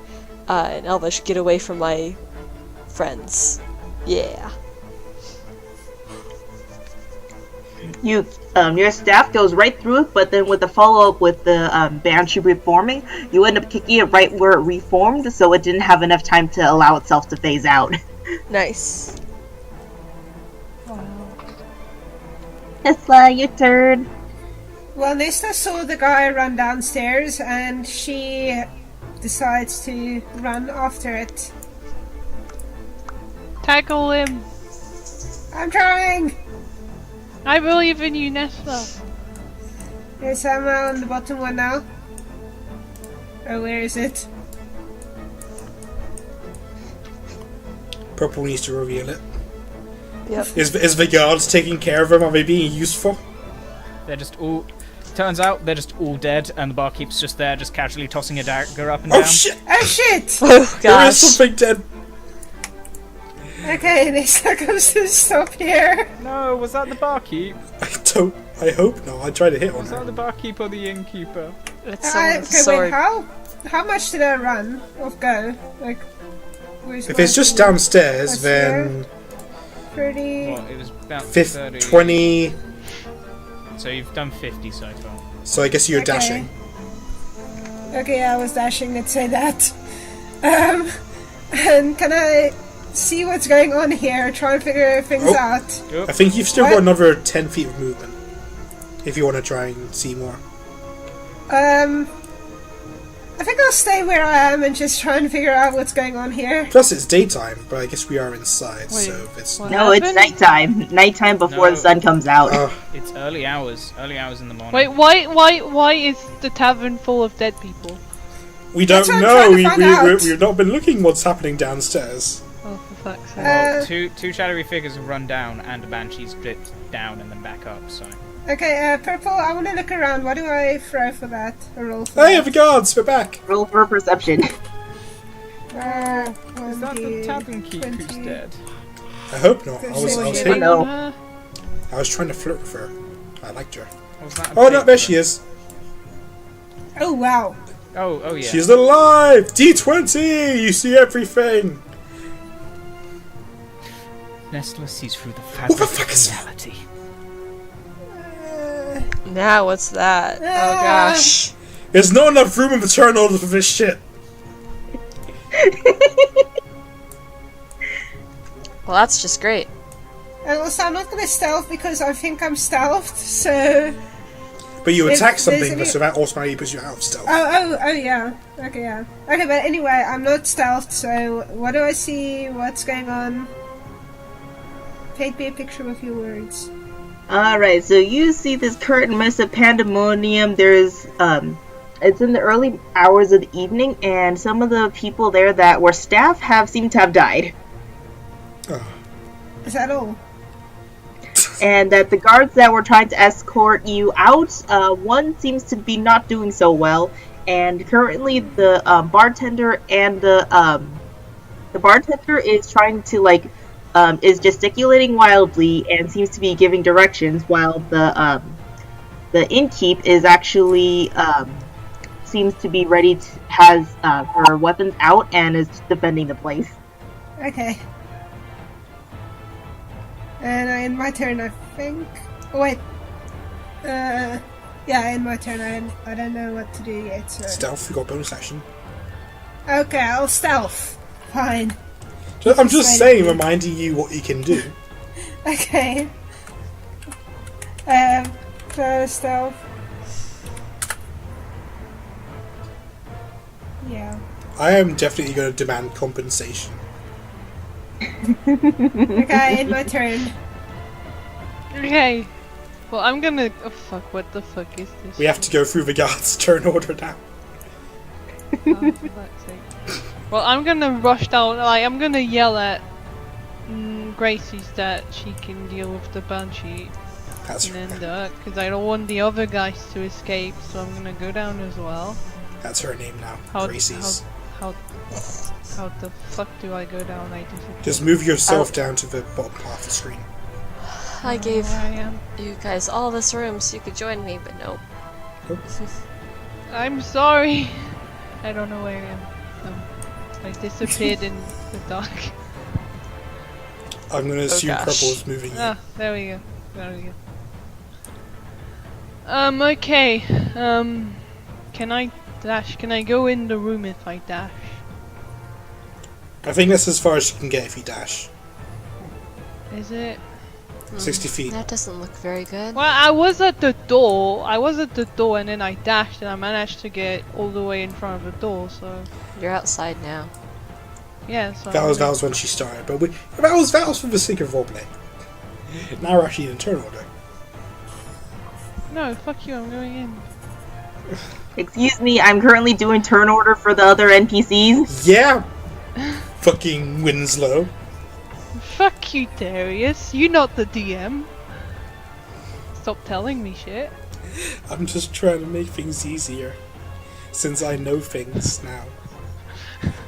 in Elvish, "Get away from my friends." Yeah. Your staff goes right through it, but then with the follow-up with the Banshee reforming, you end up kicking it right where it reformed, so it didn't have enough time to allow itself to phase out. Nice. Nesla, your turn. Well, Nesta saw the guy run downstairs, and she decides to run after it. Tackle him. I'm trying! I believe in you, Nesla. Yes, I'm on the bottom one now. Oh, where is it? Purple needs to reveal it. Yep. Is the guards taking care of them? Are they being useful? They're just all... Turns out they're just all dead, and the barkeep's just there, just casually tossing a dagger up and Oh down. shit! Oh shit! Oh There gosh. is something dead. Okay, Nesta comes to stop here. No, was that the barkeep? I hope not. I tried to hit on Was that her. the barkeep or the innkeeper? It's someone with a Okay, sword. wait, how much did I run? Of go? Like, where's If my it's just thing? downstairs, That's then 30. Well, it was about 30. 20. So you've done 50 so far. So I guess you're Okay. dashing. Okay, I was dashing, let's say that. And can I see what's going on here? Try and figure things Oh. out. I think you've still What? got another 10 feet of movement. If you want to try and see more. I think I'll stay where I am and just try and figure out what's going on here. Plus it's daytime, but I guess we are inside, Wait, so if it's... what? No, it's happened? nighttime. Nighttime before No. the sun comes out. It's early hours in the morning. Wait, why is the tavern full of dead people? we don't That's what I'm know. trying to find out. We've not been looking what's happening downstairs. Oh, for fuck's sake. Well, two shadowy figures have run down, and a banshee's dripped down and then back up, so... Okay, Purple, I want to look around. What do I throw for that? A roll for Hey, that? the guards, we're back! Roll for perception. Is that the tavern keep who's 20. dead? I hope not. I was Oh, hitting. no. I was trying to flirt with her. I liked her. Or was that a Oh no, paper? there she is. Oh, wow. Oh yeah. She's alive! D20! You see everything! Nesla sees through the What the fabric fuck is of that? reality. Now what's that? Oh gosh. There's not enough room in the turnover for this shit. Well, that's just great. And also, I'm not going to stealth because I think I'm stealthed, so... But you If attack there's something, any- so that automatically puts you out of stealth. Oh, yeah. Okay, yeah. Okay, but anyway, I'm not stealthed, so what do I see? What's going on? Paint me a picture with your words. Alright, so you see this current mess of pandemonium. There's, it's in the early hours of the evening, and some of the people there that were staff seem to have died. Oh. Is that all? And that the guards that were trying to escort you out, one seems to be not doing so well, and currently the bartender and the bartender is trying to is gesticulating wildly and seems to be giving directions, while the innkeep is actually seems to be ready to has her weapons out and is defending the place. Okay. And in my turn, I think... Oh, wait. Yeah, in my turn, I don't know what to do yet, so... Stealth, we got bonus action. Okay, I'll stealth. Fine. I'm just saying, reminding you what you can do. Okay. Stealth. Yeah. I am definitely going to demand compensation. Okay, in my turn. Okay. Well, I'm gonna. Oh fuck! What the fuck is this? We have to go through the guard's turn order now. Oh, for fuck's sake. Well, I'm gonna rush down. Like, I'm gonna yell at Grasys that she can deal with the banshee. That's And then because I don't want the other guys to escape, so I'm gonna go down as well. That's her name now. How Grasys. how the fuck do I go down? I Just move yourself down to the bottom half of the screen. I gave where I am. you guys all this room so you could join me, but nope. I'm sorry. I don't know where I am. I disappeared in the dark. I'm going to assume gosh. purple is moving you. Ah, there we go. There we go. Okay. Can I dash? Can I go in the room if I dash? I think that's as far as you can get if you dash. Is it? 60 feet. That doesn't look very good. Well, I was at the door. And then I dashed and I managed to get all the way in front of the door, so... You're outside now. Yeah, so... That was when she started, but that was for the sake of roleplay. Now we're actually in turn order. No, fuck you, I'm going in. Excuse me, I'm currently doing turn order for the other NPCs. Yeah! Fucking Winslow. Fuck you, Darius. You're not the DM. Stop telling me shit. I'm just trying to make things easier. Since I know things now.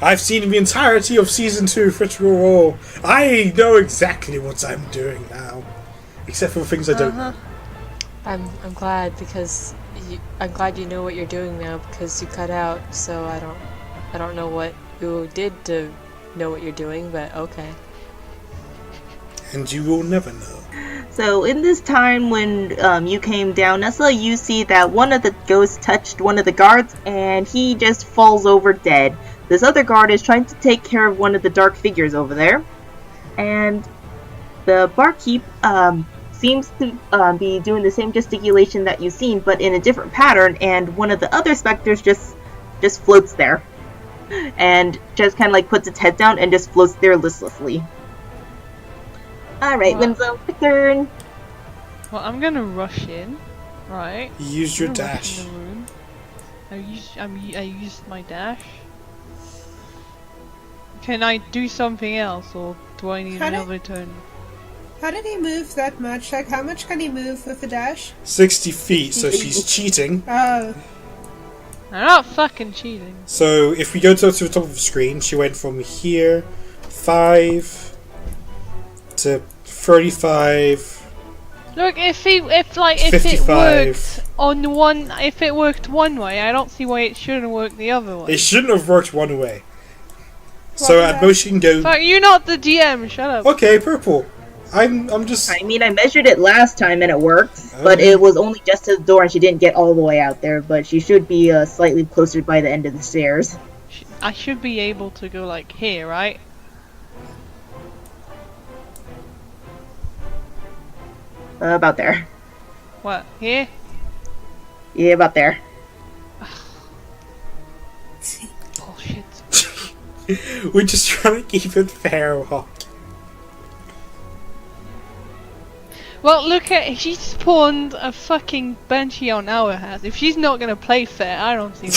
I've seen the entirety of Season 2 Critical Role. I know exactly what I'm doing now. Except for the things I don't know. I'm glad because I'm glad you know what you're doing now because you cut out, so I don't know what you did to know what you're doing, but okay. And you will never know. So in this time when you came down, Nesla, you see that one of the ghosts touched one of the guards and he just falls over dead. This other guard is trying to take care of one of the dark figures over there. And the barkeep seems to be doing the same gesticulation that you've seen, but in a different pattern, and one of the other specters just floats there. And just kind of like puts its head down and just floats there listlessly. Alright, Winslow, your turn. Well, I'm gonna rush in, right? You used your I'm gonna rush dash. in the room. I used my dash. Can I do something else, or do I need another turn? How did he move that much? Like, how much can he move with a dash? 60 feet, so she's cheating. Oh. I'm not fucking cheating. So if we go to the top of the screen, she went from here, 5 to 35. Look, if it 55. worked one way, I don't see why it shouldn't work the other way. It shouldn't have worked one way. So Well, at most you can go. Fuck, you're not the DM. Shut up. Okay, purple. I'm just. I mean, I measured it last time and it worked, but it was only just to the door and she didn't get all the way out there, but she should be slightly closer by the end of the stairs. I should be able to go like here, right? About there. What? Here? Yeah, about there. Bullshit. We're just trying to keep it fair, Hawk. Well, look at she spawned a fucking banshee on our house. If she's not gonna play fair, I don't see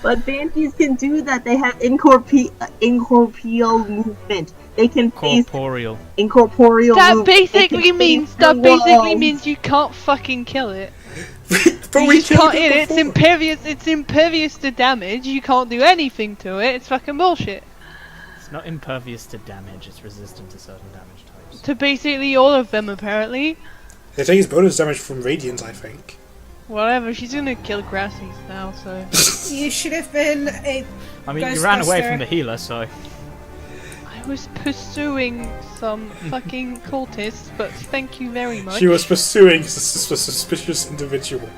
what But banshees can do that. They have incorporeal movement. They can face Corporeal. incorporeal that movement. basically means you can't fucking kill it. But You we just can't killed hit it. it It's before. impervious. It's impervious to damage. You can't do anything to it. It's fucking bullshit. It's not impervious to damage, it's resistant to certain damage types. To basically all of them, apparently. It takes bonus damage from radiant, I think. Whatever. She's gonna kill Grasys now. So You should have been a I mean, you ran away Ghostbuster. from the healer, so... I was pursuing some fucking cultists, but thank you very much. She was pursuing a suspicious individual.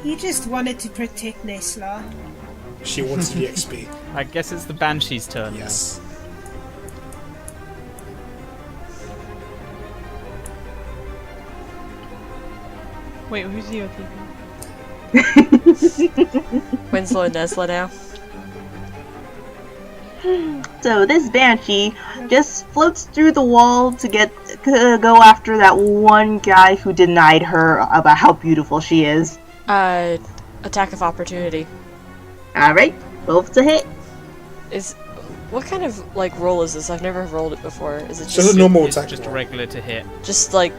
You just wanted to protect Nesla. She wants the XP. I guess it's the Banshee's turn. Yes. Wait, who's the OTP? Winslow and Nesla now. So this banshee just floats through the wall to go after that one guy who denied her about how beautiful she is. Attack of opportunity. Alright, both to hit. What kind of like roll is this? I've never rolled it before. Is it Just just a normal It's attack. just a regular to hit. just like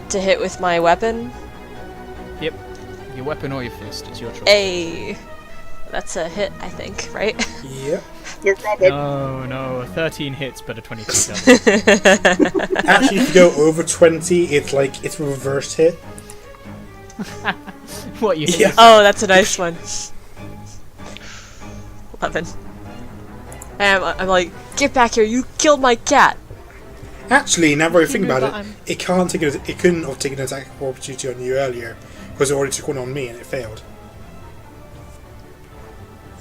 to hit with my weapon? Yep. Your weapon or your fist, it's your choice. A. That's a hit, I think, right? Yep. Yes, that hit. No, 13 hits, but a 22 doesn't. Actually, if you go over 20, it's reverse hit. What you hit? Yeah. Oh, that's a nice one. 11. I'm like, get back here! You killed my cat. Actually, now that I think You know about that it, it couldn't have taken an attack of opportunity on you earlier because it already took one on me and it failed.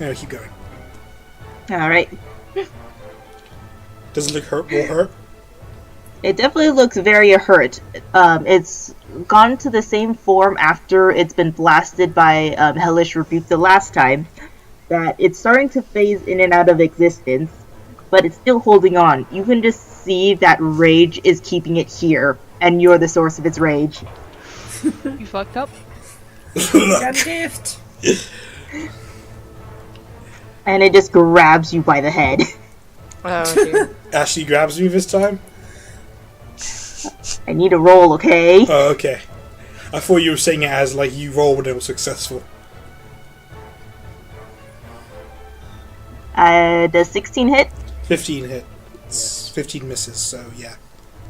Anyway, keep going. Alright. Does it look more hurt? It definitely looks very hurt. It's gone to the same form after it's been blasted by Hellish Rebuke the last time. That it's starting to phase in and out of existence, but it's still holding on. You can just see that rage is keeping it here, and you're the source of its rage. You fucked up. Got a gift. And it just grabs you by the head. Oh dear. Ashley grabs me this time? I need a roll, okay? Oh, okay. I thought you were saying it as like you rolled and it was successful. Does 16 hit? 15 hits. 15 misses, so yeah.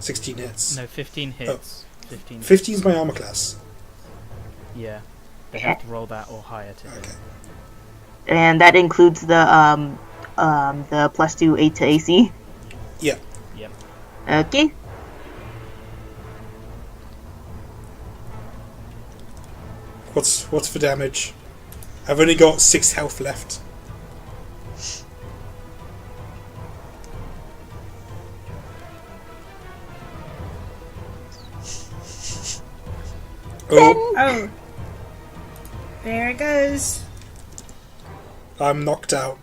16 hits. No, 15 hits. 15. 15's my armor class. Yeah. They have to roll that or higher to hit. Okay. And that includes the +2 8 to AC. Yeah. Yep. Okay. What's the damage? I've only got 6 health left. Oh, Oh. There it goes. I'm knocked out.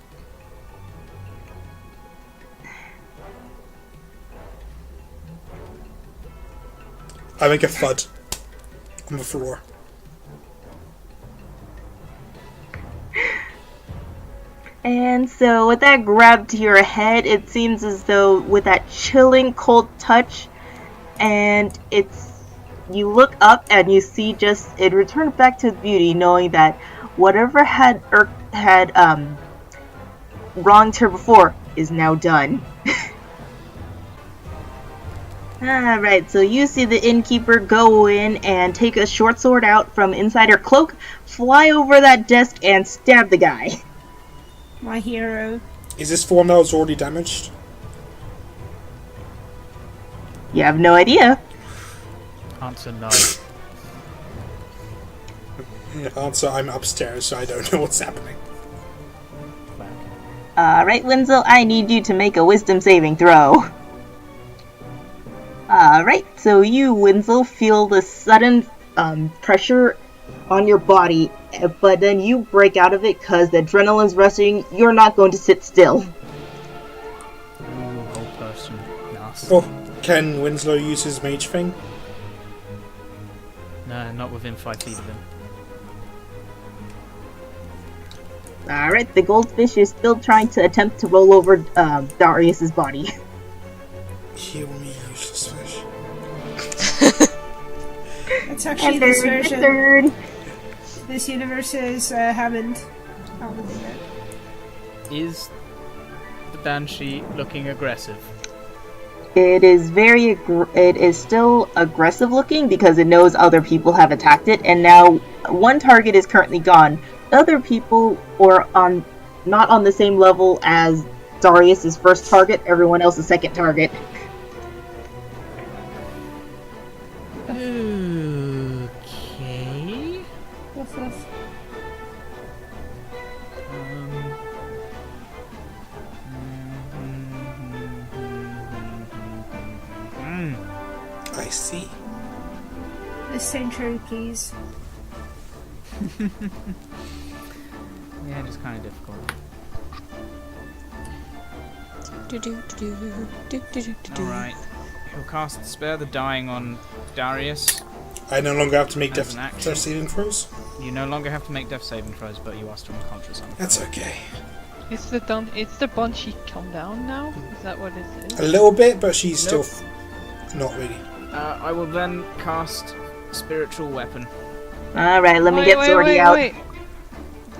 I make a thud on the floor. And so with that grab to your head, it seems as though with that chilling cold touch, and you look up and you see it returned back to beauty, knowing that whatever had wronged her before is now done. Alright, so you see the innkeeper go in and take a short sword out from inside her cloak, fly over that desk and stab the guy. My hero. Is this form that was already damaged? You have no idea. Answer no. Answer, I'm upstairs, so I don't know what's happening. Alright, Winslow, I need you to make a wisdom saving throw. Alright, so you, Winslow, feel the sudden pressure on your body, but then you break out of it because the adrenaline's rushing. You're not going to sit still. Ooh, whole person. Nice. Oh, can Winslow use his mage thing? No, not within 5 feet of him. Alright, the goldfish is still trying to attempt to roll over Darius's body. Heal me, useless fish. That's actually And this there's the version. third. This universe is Hammond. I'll do that. Is the Banshee looking aggressive? It is it is still aggressive looking because it knows other people have attacked it, and now one target is currently gone. Other people are not on the same level as Darius' first target, everyone else's second target. Okay. Woof, woof. I see. The sanctuary keys. Yeah, it's kind of difficult. Alright. He'll cast Spare the Dying on Darius. I no longer have to make As an action. death saving throws. You no longer have to make death saving throws, but you are still unconscious. That's okay. It's the Banshee calm down now? Is that what it is? A little bit, but she's Nope. still not really. I will then cast Spiritual Weapon. Alright, let me get Swordy out.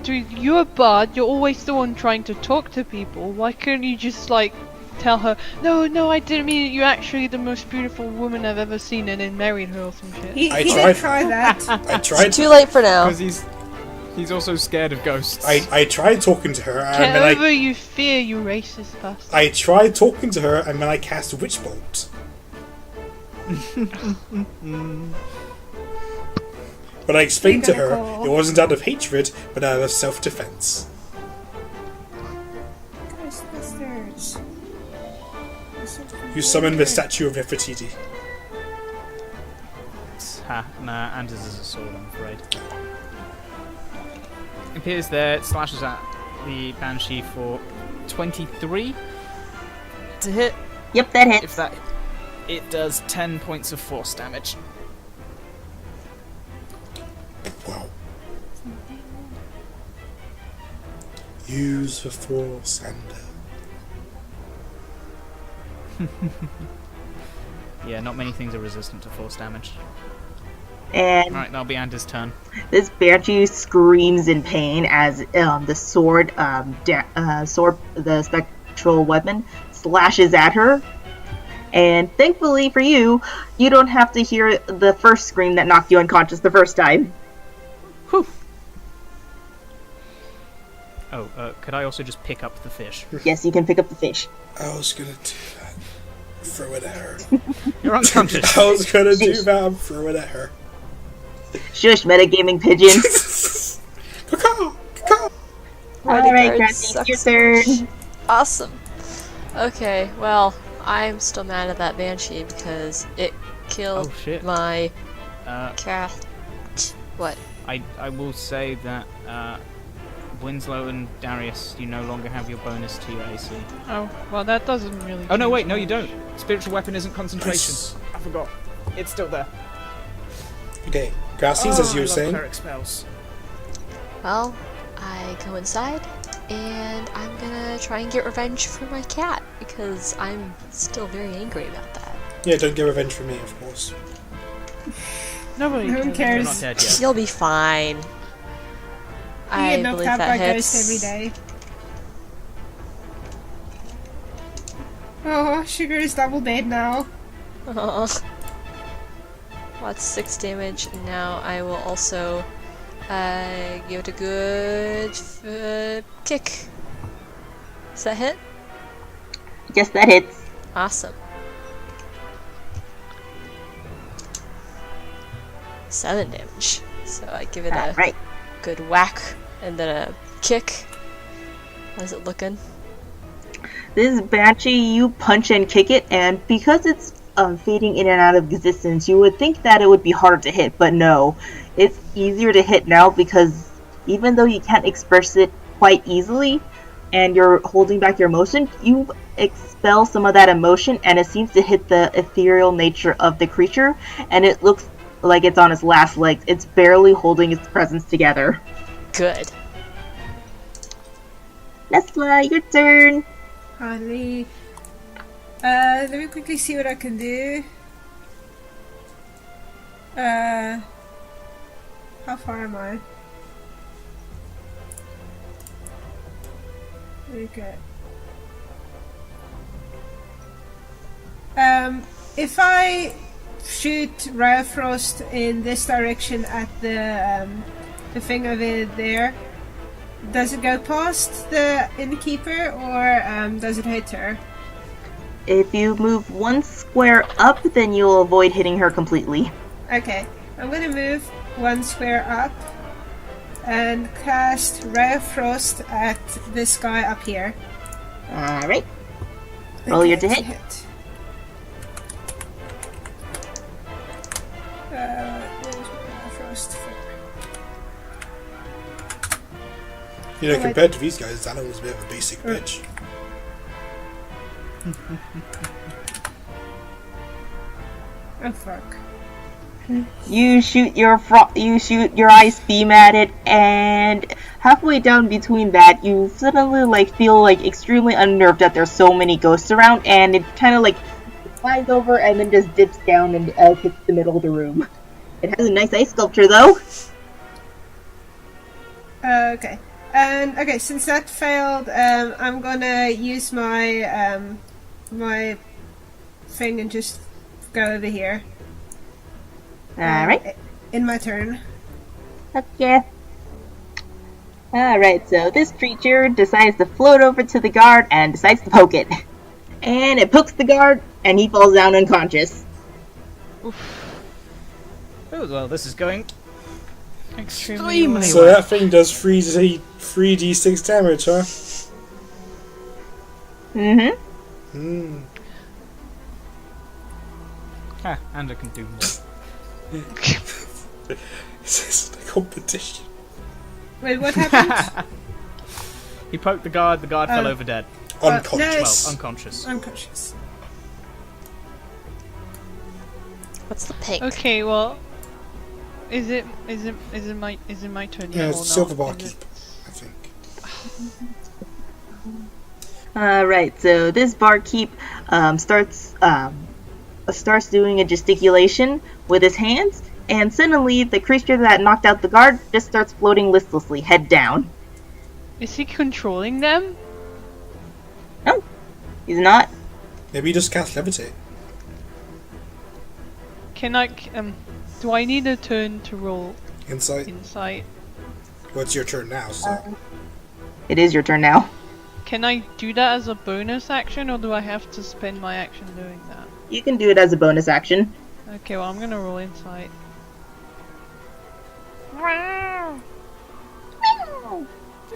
Dude, you're a bard, you're always the one trying to talk to people. Why couldn't you just, like, tell her, no, I didn't mean it, you're actually the most beautiful woman I've ever seen, and then married her or some shit? He I did tried. try that. I tried. Too late for now. Because he's also scared of ghosts. I tried talking to her, and Get then over you fear, you racist bastard. I tried talking to her, and then I cast Witch Bolt. But I explained to You're her gonna call. it wasn't out of hatred, but out of self-defense. Ghostbusters. You summoned the statue of Nefertiti. Ha, nah, Anders is a sword, I'm afraid. Appears there, it slashes at the Banshee for 23. To hit. Yep, that hits. If that... It does 10 points of force damage. Wow. Use the force, and Yeah, not many things are resistant to force damage. And Alright, that'll be Anders' turn. this Banshee screams in pain as the sword, the spectral weapon, slashes at her. And thankfully for you, you don't have to hear the first scream that knocked you unconscious the first time. Whew. Oh, could I also just pick up the fish? Yes, you can pick up the fish. I was gonna do that. Throw it at her. You're unconscious. I was gonna do that and throw it at her. Shush, metagaming pigeon. Caw-caw! Caw-caw! Alright, Guards Grasys, your sucks. turn. Awesome. Okay, well, I'm still mad at that Banshee because it killed Oh, shit. my Uh, What? I will say that Winslow and Darius, you no longer have your bonus to your AC. Oh, well that doesn't really Oh no, change wait, no you much. don't. Spiritual weapon isn't concentration. Nice. I forgot. It's still there. Okay, Grasys, as you I were love saying. cleric spells. Well, I go inside and I'm gonna try and get revenge for my cat because I'm still very angry about that. Yeah, don't get revenge for me, of course. Nobody No one cares. You're not cares. dead yet. You'll be fine. You I get knocked believe out that by hits. ghosts every day. Oh, Sugar is double dead now. Oh. That's 6 damage. Now I will also give it a good kick. Does that hit? Yes, that hits. Awesome. 7 damage. So I give it a Alright. good whack and then a kick. How's it looking? This Banshee, you punch and kick it, and because it's fading in and out of existence, you would think that it would be harder to hit, but no. It's easier to hit now because even though you can't express it quite easily, and you're holding back your emotion, you expel some of that emotion, and it seems to hit the ethereal nature of the creature, and it looks like it's on its last legs. It's barely holding its presence together. Good. Nesla, your turn. Honey. Let me quickly see what I can do. How far am I? Okay. If I shoot Ray of Frost in this direction at the thing over there, does it go past the innkeeper or does it hit her? If you move one square up, then you'll avoid hitting her completely. Okay, I'm gonna move one square up and cast Ray of Frost at this guy up here. Alright. Roll your to Okay, hit. cast for? You know, Alright. compared to these guys, Zana was a bit of a basic bitch. Oh fuck. You shoot your ice beam at it, and halfway down between that, you suddenly feel extremely unnerved that there's so many ghosts around, and it kind of flies over and then just dips down and hits the middle of the room. It has a nice ice sculpture though. Okay. And okay, since that failed, I'm gonna use my my thing and just go over here. Alright. In my turn. Okay. Alright, so this creature decides to float over to the guard and decides to poke it. And it pokes the guard, and he falls down unconscious. Oh, well, this is going Extremely extremely So well. that thing does 3d6 damage, huh? Mm-hmm. Hmm. Ah, and I can do more. This is a competition. Wait, what happened? He poked the guard fell over dead. Unconscious. Nice. Well, unconscious. Unconscious. What's the pink? Okay, well, is it my turn Yeah, yet it's or Silver not? Barkeep, Is it- I think. Alright, so this barkeep starts doing a gesticulation with his hands, and suddenly the creature that knocked out the guard just starts floating listlessly, head down. Is he controlling them? No, he's not. Maybe you just cast Levitate. Can I do I need a turn to roll Insight. insight? Well, it's your turn now, so. It is your turn now. Can I do that as a bonus action, or do I have to spend my action doing that? You can do it as a bonus action. Okay, well, I'm gonna roll insight.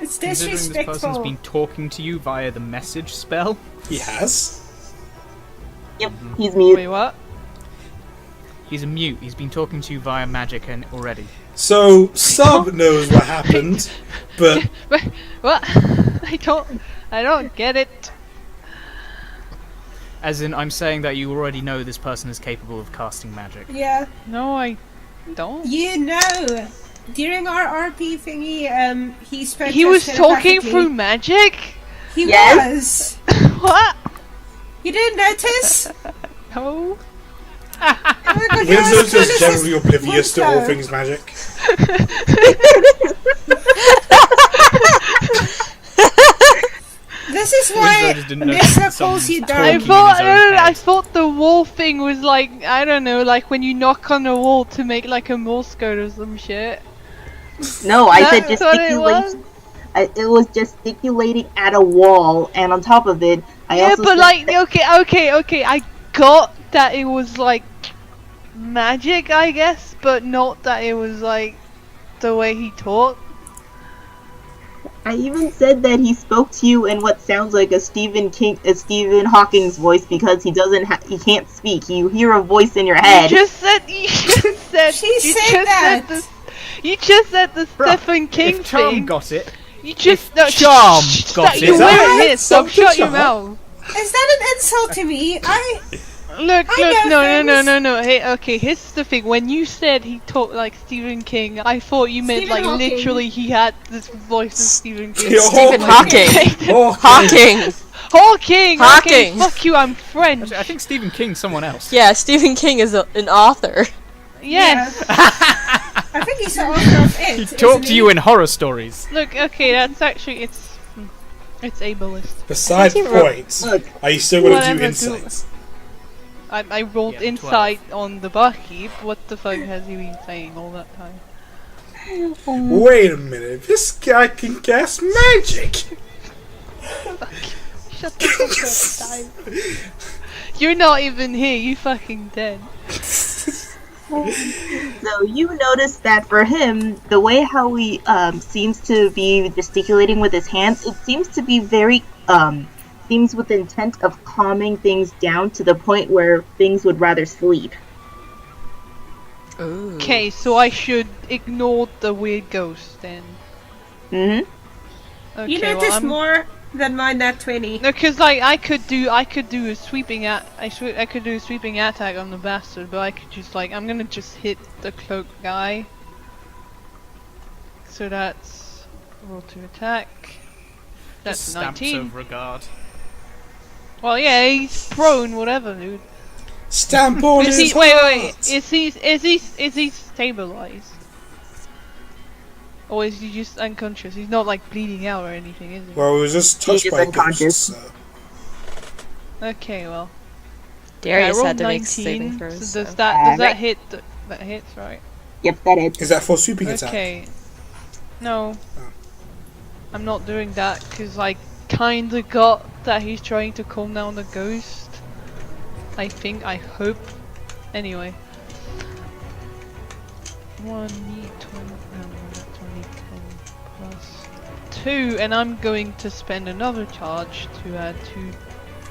It's Considering this person's disrespectful. been talking to you via the message spell, He has? Yep, he's mute. Wait, what? he's a mute. He's been talking to you via magic and already. So, Sub knows what happened, but Wait, what? I don't get it. As in, I'm saying that you already know this person is capable of casting magic. Yeah, No, I don't. you know. During our RP thingy, he spoke. He to was us talking telepathically. through magic? He Yes. was. What? You didn't notice? No. Oh my God, Winslow's yes, just this generally is oblivious to all Winslow. things magic. This is Winslow why just didn't notice Nesla that calls you someone's dumb. I talking thought in his own I head. thought the wall thing was I don't know, when you knock on a wall to make a Morse code or some shit. No, I said That's what it was? gesticulation. It was gesticulating at a wall, and on top of it, I Yeah, also but said okay, I got that it was magic, I guess, but not that it was the way he talked. I even said that he spoke to you in what sounds like a Stephen Hawking's voice because he can't speak. You hear a voice in your head. You just said She said that. You just said the Bruh, Stephen King if Charm thing. got it, You just Charm shh, got you it. weren't here, so Something shut your Charm. mouth. Is that an insult to me? Look, I know no. Hey, okay, here's the thing. When you said he talked like Stephen King, I thought you meant Stephen Hawking. literally he had this voice of Stephen King. You're Stephen Hawking. Hawking. Hawking. Hawking! Hawking. Okay, fuck you, I'm French. Actually, I think Stephen King's someone else. Yeah, Stephen King is an author. Yes. I think he's the author of it. He isn't talked to he? you in horror stories. Look, okay, that's actually it's ableist. Beside the point, Look, are you still going to Whatever, do insight? I rolled Yeah, insight on the barkeep. What the fuck has he been saying all that time? Wait a minute, this guy can cast magic! Shut the fuck up, Dave. You're not even here. You fucking dead. So you notice that for him, the way how he seems to be gesticulating with his hands, it seems to be very seems with the intent of calming things down to the point where things would rather sleep. Ooh. Okay, so I should ignore the weird ghost then. Mm-hmm. Okay, You well, noticed I'm... more than my nat 20. No, cause like I could do a sweeping I could do a sweeping attack on the bastard, but I could just like I'm gonna just hit the cloak guy. So that's roll to attack. That's Stamps 19. of regard. Well, yeah, he's prone, whatever, dude. Stamp on Is his he? Wait, heart! is he stabilized? Or is he just unconscious? He's not like bleeding out or anything, is he? Well, we were just touched He's by unconscious. ghosts, so. Okay, well. Darius I rolled had to make 19, saving throws. so does So. that Right. hit? That hits, right? Yep, that is. Is that for sweeping attack? Okay. No. Oh. I'm not doing that because I kinda got that he's trying to calm down the ghost. I think, I hope. Anyway. 20 plus 2, and I'm going to spend another charge to add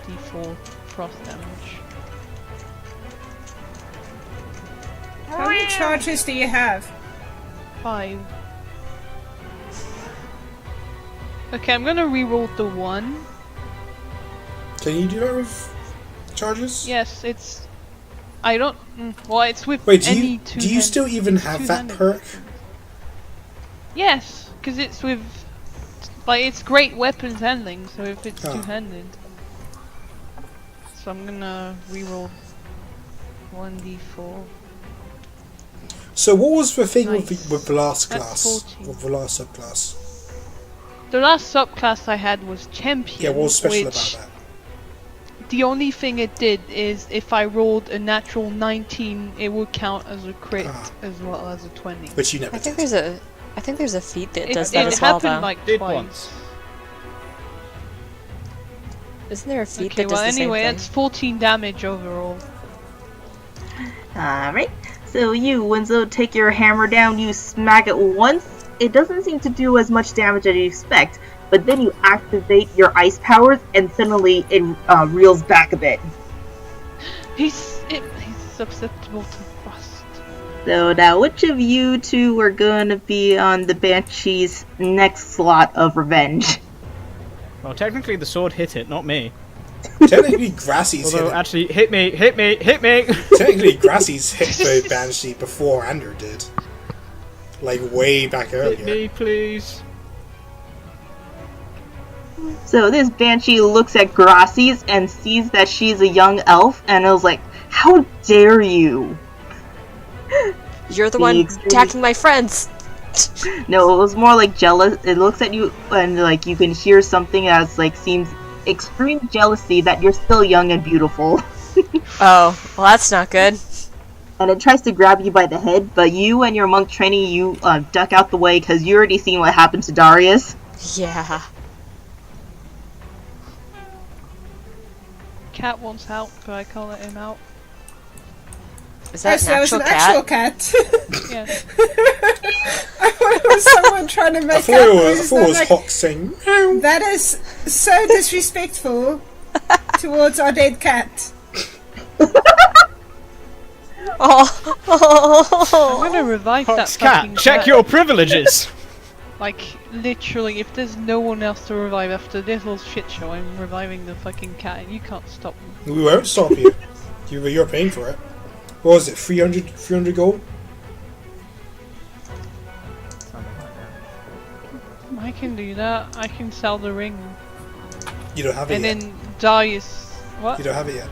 2d4 frost damage. How many charges do you have? 5. Okay, I'm gonna reroll the 1. Can you do that with charges? Yes, it's... I don't... well, it's with Wait, do any you two-handed... do you still even have that two-handed perk? weapon. Yes, because it's with... Like, it's great weapons handling, so if it's Oh. two-handed... So I'm gonna reroll 1d4. So what was the thing Nice. with the last That's class? 14. With the last subclass? The last subclass I had was Champion, Yeah, what was special which... about that? The only thing it did is if I rolled a natural 19, it would count as a crit as well as a 20. Which you never I think did. there's a feat that It, does it that as well, happened though. like Did twice. once. Isn't there a feat Okay, that does well the anyway, same that's thing? 14 damage overall. Alright. So you, Winslow, take your hammer down, you smack it once. It doesn't seem to do as much damage as you expect, but then you activate your ice powers and suddenly it reels back a bit. He's susceptible to frost. So now, which of you two are going to be on the Banshee's next slot of revenge? Well, technically the sword hit it, not me. Technically, Grassy's hit Although, it. actually, hit me! Technically, Grassy's hit the Banshee before Andrew did. Like, way back earlier. Hit me, please. So this Banshee looks at Grassy's and sees that she's a young elf, and it was like, how dare you? You're the The one extreme- attacking my friends! No, it was more like jealous. It looks at you and like you can hear something that's like seems extreme jealousy that you're still young and beautiful. Oh, well that's not good. And it tries to grab you by the head, but you and your monk training, you duck out the way because you already seen what happened to Darius. Yeah. Cat wants out, but I can't let him out. Is that Yes, that was an an actual cat? actual cat. Yes. I thought it was someone trying to I make thought cat it noises. was, I'm like, Hawk saying, meow. that is so disrespectful towards our dead cat. Oh. I'm gonna revive that Hawk's fucking cat, check your privileges! Like, literally, if there's no one else to revive after this whole shit show, I'm reviving the fucking cat and you can't stop me. We won't stop you. You're paying for it. What was it, 300 gold? I can do that. I can sell the ring. You don't have it And yet. then Darius... What? You don't have it yet.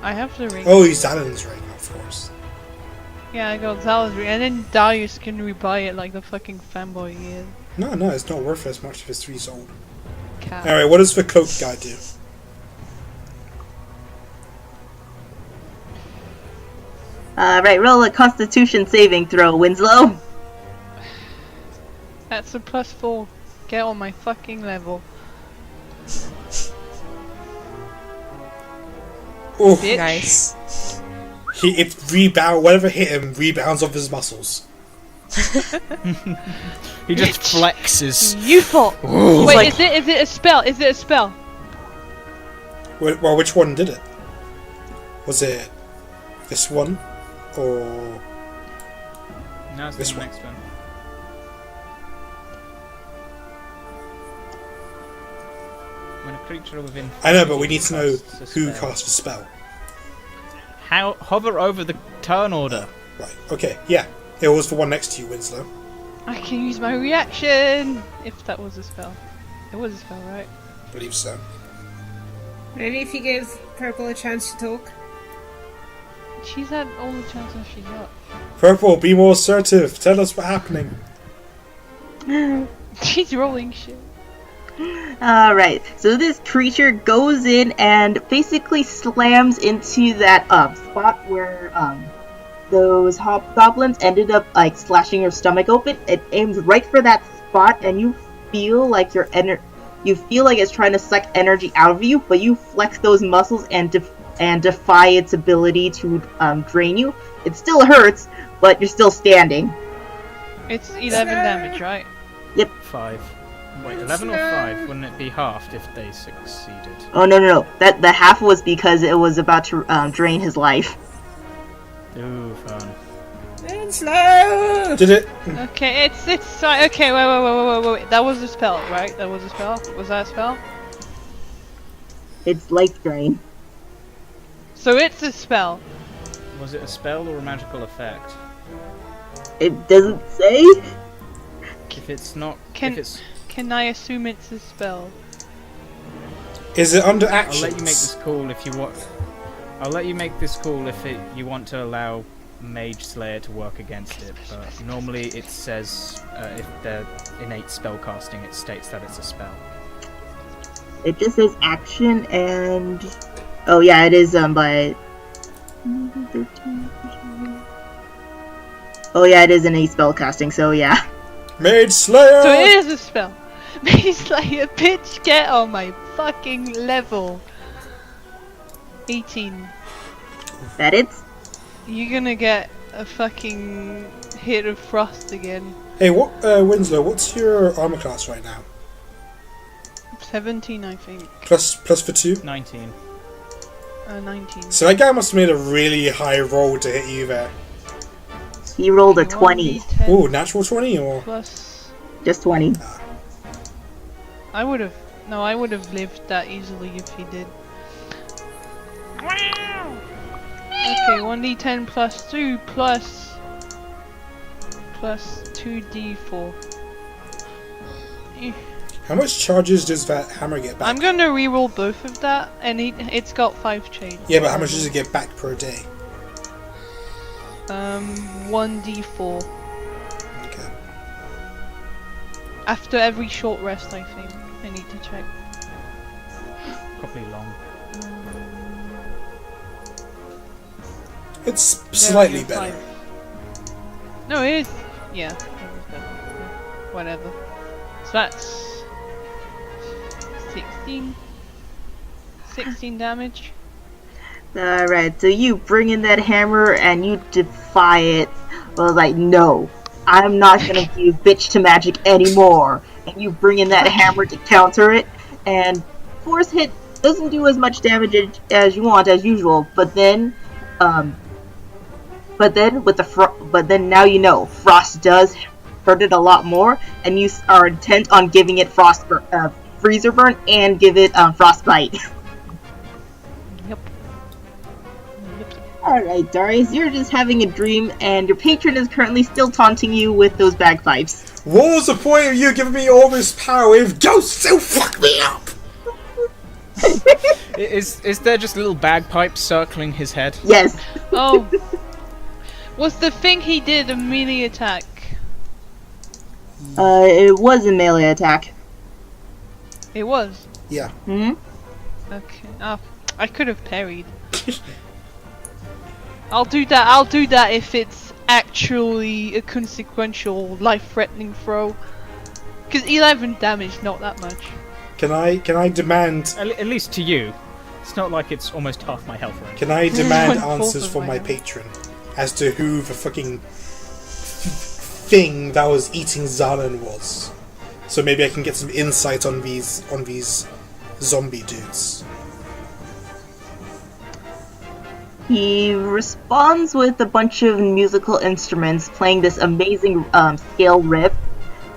I have the ring. Oh, he's Alan's ring, of course. Yeah, I got Zala's ring. And then Darius can rebuy it like the fucking fanboy he is. No, it's not worth as much if it's 3 sold. Cat. Alright, what does the cloak guy do? Right, roll a Constitution saving throw, Winslow. That's a +4. Get on my fucking level. Oh, Bitch. Nice. whatever hit him rebounds off his muscles. He just flexes. You thought. Ooh. Wait, like- is it a spell? Is it a spell? Well, which one did it? Was it this one? or No, it's This the one. next one. When a creature within... I know, but we need to know casts a who spell. cast a spell. Hover over the turn order. Right. Okay. Yeah. It was the one next to you, Winslow. I can use my reaction! If that was a spell. It was a spell, right? I believe so. Maybe if you give Purple a chance to talk. She's had all the chances she's got. Purple, be more assertive. Tell us what's happening. She's rolling shit. Alright, so this creature goes in and basically slams into that spot where those hobgoblins ended up like slashing your stomach open. It aims right for that spot, and you feel like you feel like it's trying to suck energy out of you, but you flex those muscles and defy its ability to drain you. It still hurts, but you're still standing. It's 11 damage, right? 5. Wait, 11 or 5? Wouldn't it be halved if they succeeded? Oh no! That the half was because it was about to drain his life. Ooh, fun. Winslow! Did it? Okay, it's right. Okay, wait. That was a spell, right? That was a spell? Was that a spell? It's life drain. So it's a spell. Was it a spell or a magical effect? It doesn't say. If it's not... Can if it's... can I assume it's a spell? Is it under I'll actions? let you make this call if you want... I'll let you make this call if you want to allow Mage Slayer to work against it, but normally it says if they're innate spellcasting, it states that it's a spell. It just says action and... Oh yeah, it is by... Oh yeah, it is an spell casting, so yeah. Mage Slayer! So it is a spell. It's like a bitch, get on my fucking level. 18. That it? You're gonna get a fucking hit of frost again. Hey, Winslow, what's your armor class right now? 17, I think. Plus for 2? 19. 19. So that guy must have made a really high roll to hit you there. He rolled a 20. 1d10 Ooh, natural 20 or? plus. Just 20. I would have. No, I would have lived that easily if he did. Okay, 1d10 plus 2 plus 2d4. How much charges does that hammer get back? I'm gonna reroll both of that, and it's got 5 chains. Yeah, but how much does it get back per day? 1d4. Okay. After every short rest, I think. I need to check. Probably long. It's slightly There we go, better. 5. No, it is. Yeah, it is better. Whatever. So that's 16. 16 damage. Alright, so you bring in that hammer and you defy it. I was like, no, I'm not gonna use bitch to magic anymore. And you bring in that hammer to counter it, and force hit doesn't do as much damage as you want as usual. But then now you know frost does hurt it a lot more, and you are intent on giving it freezer burn and give it frostbite. Yep. Alright, Darius, you're just having a dream, and your patron is currently still taunting you with those bagpipes. What was the point of you giving me all this power if ghosts still fuck me up? Is there just little bagpipes circling his head? Yes. Oh. Was the thing he did a melee attack? It was a melee attack. It was. Yeah. Hmm? Okay. Oh, I could have parried. I'll do that if it's actually a consequential, life-threatening throw. Because 11 damage, not that much. Can I demand? At least to you. It's not like it's almost half my health range. Can I demand 1/4 answers of from my health. patron as to who the fucking thing that was eating Zalan was? So maybe I can get some insight on these zombie dudes. He responds with a bunch of musical instruments playing this amazing scale riff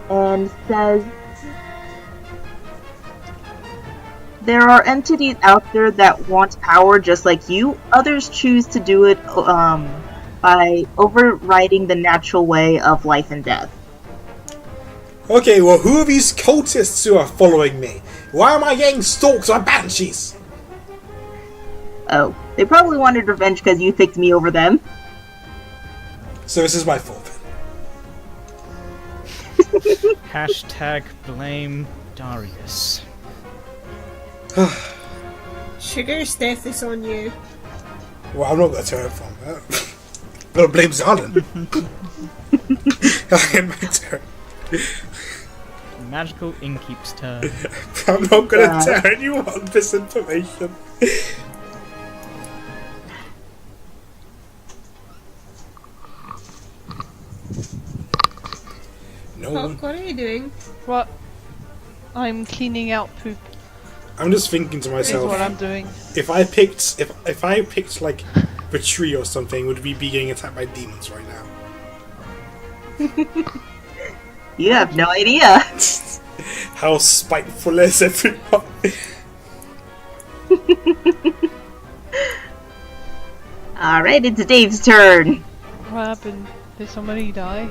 and says, "There are entities out there that want power just like you. Others choose to do it by overriding the natural way of life and death." Okay, well, who are these cultists who are following me? Why am I getting stalked by banshees? Oh, they probably wanted revenge because you picked me over them. So this is my fault then. Hashtag blame Darius. Sugar's death is on you. Well, I'm not going to turn from that. I'm going to blame Zalin. I get my turn. Magical Innkeep's turn. I'm not going to turn you on this information. No one. What are you doing? What? I'm cleaning out poop. I'm just thinking to Is myself, what I'm doing. if I picked like the tree or something, would we be getting attacked by demons right now? You have no idea. How spiteful is everyone? Alright, it's Dave's turn. What happened? Did somebody die?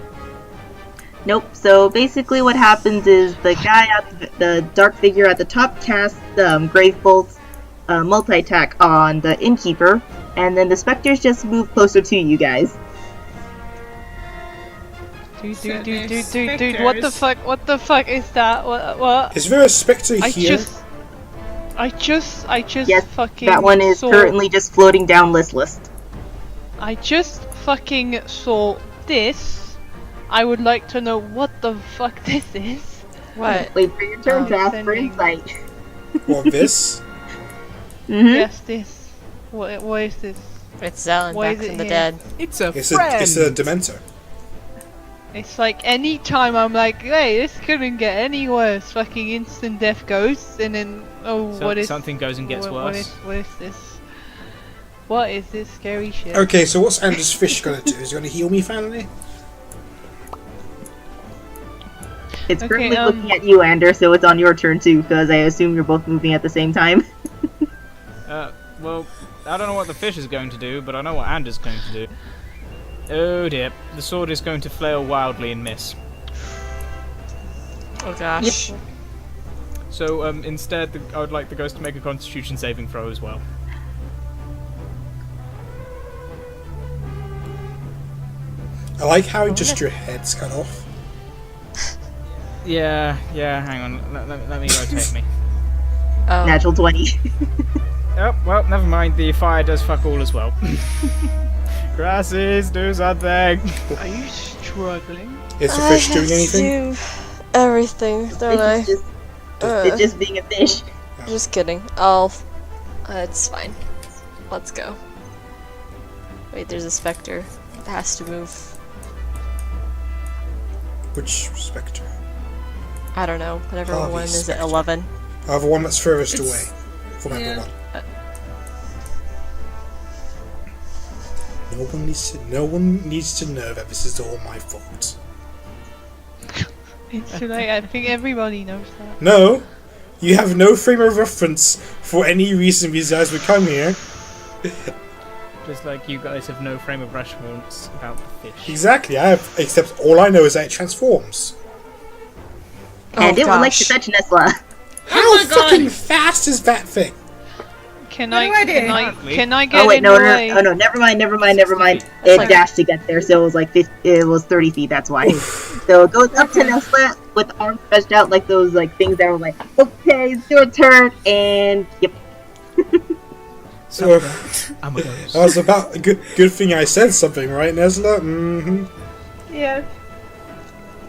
Nope. So basically, what happens is the guy at the dark figure at the top casts Grave Bolt's multi-attack on the innkeeper, and then the specters just move closer to you guys. Dude, what the fuck? What the fuck is that? What? Is there a spectre here? I just Yes, fucking that one is saw, currently just floating down listless. I just fucking saw this. I would like to know what the fuck this is. What? Wait for your turn Oh, to ask for sending- insight. What, this? Mm-hmm. Yes, this. What is this? It's Zalin Why back is it from the here? dead. It's a It's friend. a Dementor. It's like any time I'm like, hey, this couldn't get any worse. Fucking instant death ghosts, and then what is something goes and gets worse. What is this? What is this scary shit? Okay, so what's Anders Fish gonna do? Is he gonna heal me finally? It's Okay, currently looking at you, Ander, so it's on your turn too, because I assume you're both moving at the same time. Well, I don't know what the fish is going to do, but I know what Anders going to do. Oh dear, the sword is going to flail wildly and miss. Oh gosh. So instead, I would like the ghost to make a Constitution saving throw as well. I like how just your head's cut off. Yeah, hang on, let me rotate me. Oh. Natural 20. Oh, well, never mind, the fire does fuck all as well. Grasses, do something! Are you struggling? Is the fish doing anything? Do everything, don't I? It's just being a fish. Just kidding. It's fine. Let's go. Wait, there's a specter. It has to move. Which spectre? I don't know. Whatever Harvey one is at spectre. 11. Oh, the one that's furthest It's- away. Remember yeah. one. No one needs to know that this is all my fault. It's too late. I think everybody knows that. No, you have no frame of reference for any reason these guys would come here. Just like you guys have no frame of reference about the fish. Exactly, I have, except all I know is that it transforms. And it would like gosh. to touch Nesla. How fucking fast is that thing? Can What do I? I do? Can I get Oh wait, in no, the way? no, never mind. That's It like- dashed to get there, so it was like it was 30 feet. That's why. So it goes up to Nesla with arms stretched out like those like things that were like, okay, it's your turn, and yep. So, I'm a ghost. That was about a good thing I said something, right, Nesla? Mm-hmm. Yeah.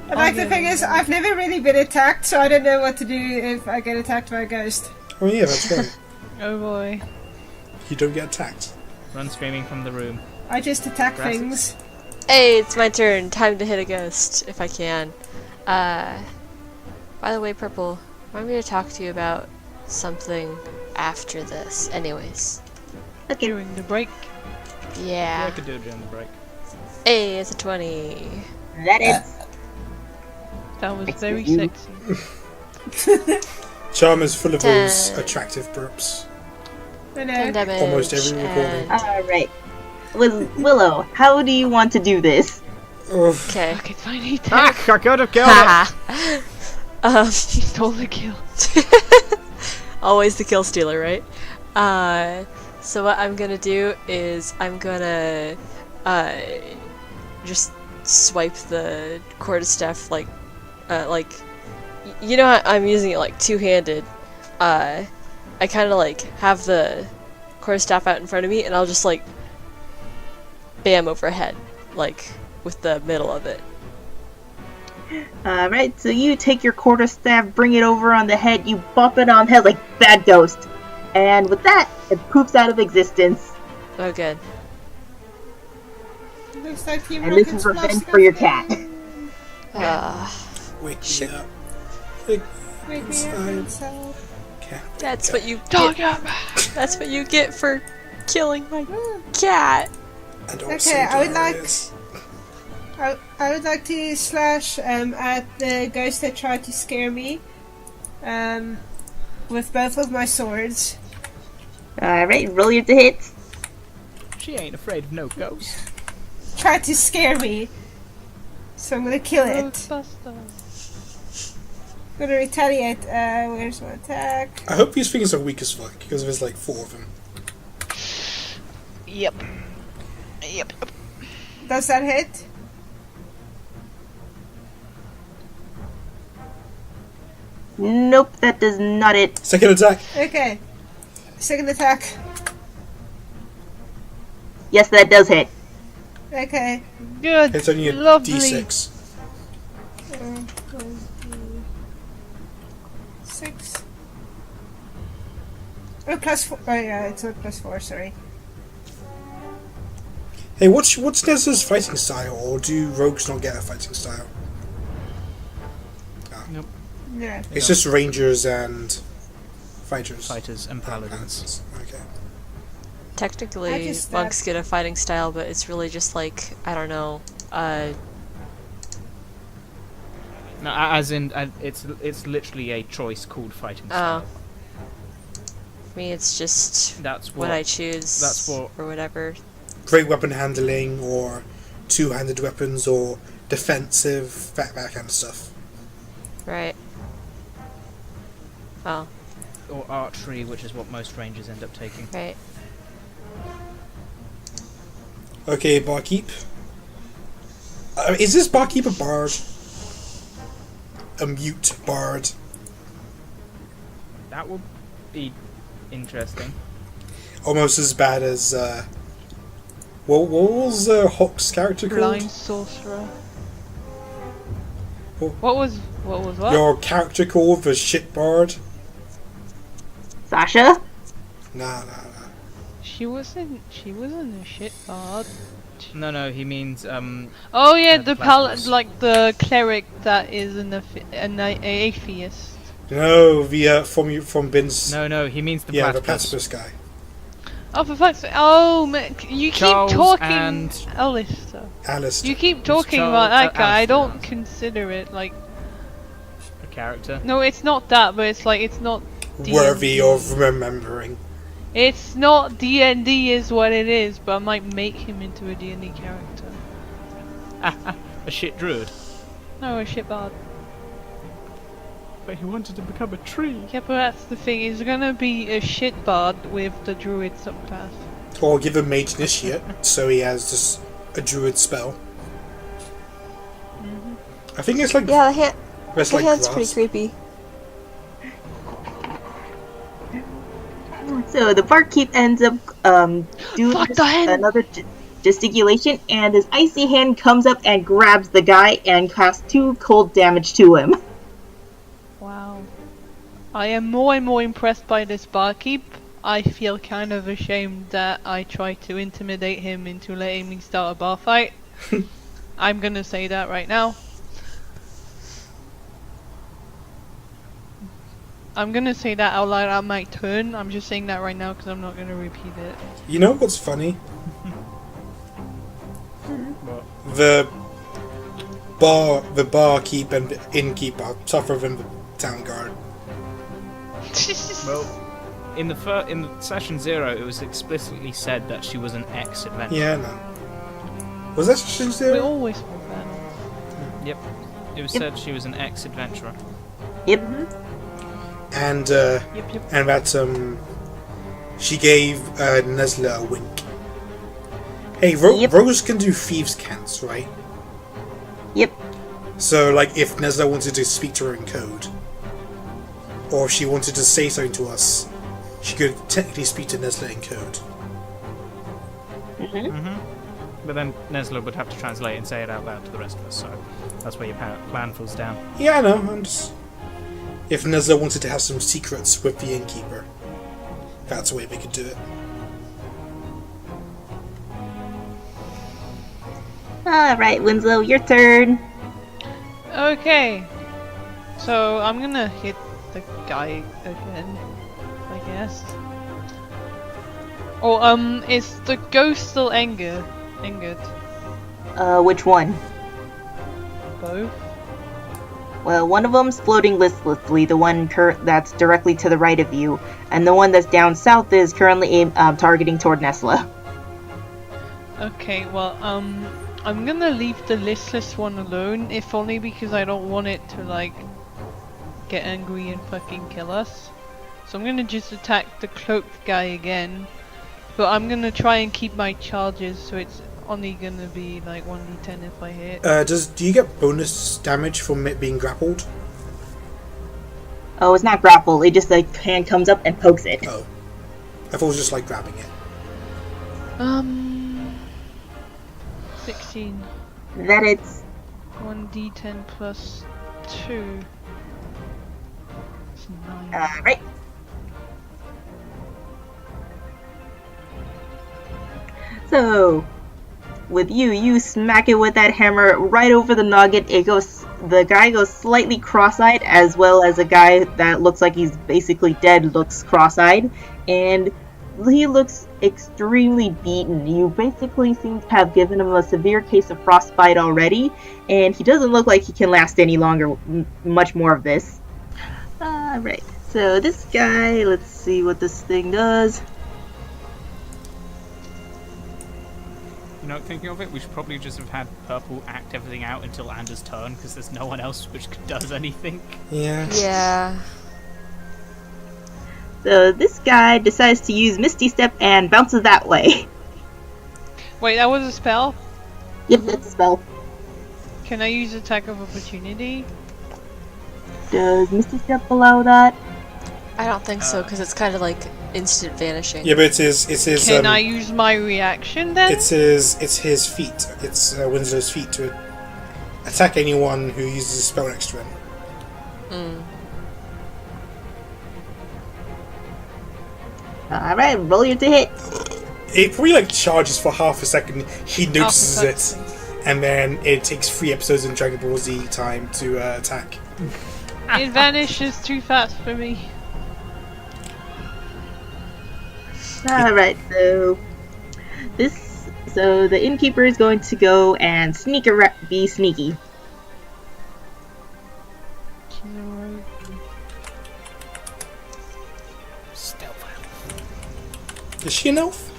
And like the thing is, I've never really been attacked, so I don't know what to do if I get attacked by a ghost. Oh yeah, that's right. Oh boy. You don't get attacked. Run screaming from the room. I just attack Grasses. things. Hey, it's my turn. Time to hit a ghost, if I can. By the way, Purple, I want me to talk to you about something after this. Anyways. Okay. During the break. Yeah, I Yeah. could do it during the break. Hey, it's a 20. That is. That was very Excuse sexy. Charm is full of those 10. attractive burps. I know. 10 damage. Almost every recording. Alright. Willow, how do you want to do this? Ugh. Okay. Okay, fine, he did. I could have killed it! Haha. He stole the kill. Always the kill stealer, right? So what I'm gonna do is I'm gonna just swipe the quarterstaff you know how I'm using it like two-handed. I kind of like have the quarterstaff out in front of me, and I'll just like bam overhead, like with the middle of it. Alright, so you take your quarterstaff, bring it over on the head, you bop it on the head like Bad Ghost. And with that, it poofs out of existence. Oh, good. Looks like Team And this Rocket's is revenge lost for your their cat. Wake Sure. me up. Wake Wake me up inside. inside. Cat. that's what you Dog get. That's what you get for killing my cat. And also Okay, I would like- Darius. I would like to slash at the ghost that tried to scare me with both of my swords. Alright, roll your to hit. She ain't afraid of no ghosts. Tried to scare me. So I'm gonna kill it. Ghostbusters. I'm gonna retaliate. Where's my attack? I hope these things are weak as fuck, because there's like 4 of them. Yep. Yep. Does that hit? Nope, that does not hit. Second attack. Okay. Second attack. Yes, that does hit. Okay. Good. It's only a Lovely. d6. 6. Oh, +4. Oh, yeah, it's not +4, sorry. Hey, what's Nesla's fighting style, or do rogues not get a fighting style? Yeah. It's just rangers and fighters. Fighters and paladins. Okay. I Technically, just, monks get a fighting style, but it's really just like, I don't know, No, as in, it's literally a choice called fighting style. for me it's just That's what what I choose, that's what- or whatever. Great weapon handling, or two-handed weapons, or defensive, that kind of stuff. Right. Oh, or archery, which is what most rangers end up taking. right. Okay, barkeep. Is this barkeep a bard? A mute bard? That would be interesting. Almost as bad as, what was Hawk's character called? Blind sorcerer. Oh. What was what? Your character called the shit bard? Sasha? Nah. She wasn't a shit bard. No, he means Oh yeah, the the blasphemous. like the cleric that is an atheist. No, the, from Bin's... no, he means the yeah, the platypus. platypus guy. Oh, for fuck's sake! Oh, you Charles keep talking, and- Alistair. Alistair. You keep talking Charles- about that guy. I Alistair. don't consider it like. A character. No, it's not that, but it's like it's not. Worthy D&D. of remembering. It's not D&D is what it is, but I might make him into a D&D character. A shit druid. No, a shit bard. But he wanted to become a tree. Yeah, but that's the thing. He's gonna be a shit bard with the druid subclass. Or give him Mage Initiate, so he has just a druid spell. I think it's like... Yeah, the it's like hand's pretty grass. creepy. So the barkeep ends up doing Fuck the hand! another gesticulation, and his icy hand comes up and grabs the guy and casts 2 cold damage to him. Wow. I am more and more impressed by this barkeep. I feel kind of ashamed that I tried to intimidate him into letting me start a bar fight. I'm gonna say that right now. I'm gonna say that out loud at my turn. I'm just saying that right now because I'm not gonna repeat it. You know what's funny? the barkeep and innkeeper are tougher than the town guard. Well, in the session 0, it was explicitly said that she was an ex-adventurer. Yeah, no. Was that session We 0? always want that. Yep. It was said she was an ex-adventurer. Yep. And Yep. and that she gave Nesla a wink. Hey, Yep. Rose can do thieves' cants, right? Yep. So, like, if Nesla wanted to speak to her in code, or if she wanted to say something to us, she could technically speak to Nesla in code. But then Nesla would have to translate and say it out loud to the rest of us, so that's where your plan falls down. Yeah, I know. I'm just. If Nesla wanted to have some secrets with the innkeeper, that's the way we could do it. Alright, Winslow, your turn. Okay. So I'm gonna hit the guy again, I guess. Or is the ghost still angered? Which one? Both. Well, one of them's floating listlessly, the one that's directly to the right of you, and the one that's down south is currently targeting toward Nesla. Okay, well, I'm gonna leave the listless one alone, if only because I don't want it to, like, get angry and fucking kill us. So I'm gonna just attack the cloaked guy again, but I'm gonna try and keep my charges, so it's only gonna be, like, 1d10 if I hit. Do you get bonus damage from it being grappled? Oh, it's not grapple, it just, like, hand comes up and pokes it. Oh. I thought it was just like grabbing it. 16. That it's 1d10 plus 2. It's 9. right. So, with you smack it with that hammer right over the noggin. The guy goes slightly cross-eyed, as well as a guy that looks like he's basically dead looks cross-eyed, and he looks extremely beaten. You basically seem to have given him a severe case of frostbite already, and he doesn't look like he can last any longer, much more of this. Alright, so this guy, let's see what this thing does. You know, thinking of it, we should probably just have had Purple act everything out until Anders' turn, because there's no one else which does anything. Yeah. Yeah. So this guy decides to use Misty Step and bounces that way. Wait, that was a spell? Yep, that's a spell. Can I use attack of opportunity? Does Misty Step allow that? I don't think so, because it's kind of like instant vanishing. Yeah, but it's his. Can I use my reaction then? It's his feat. It's Winslow's feat to attack anyone who uses a spell next to him. Alright, roll your to hit. It probably like charges for half a second. He notices it, and then it takes 3 episodes in Dragon Ball Z time to attack. It vanishes too fast for me. Alright, so the innkeeper is going to go and be sneaky. Is she an elf?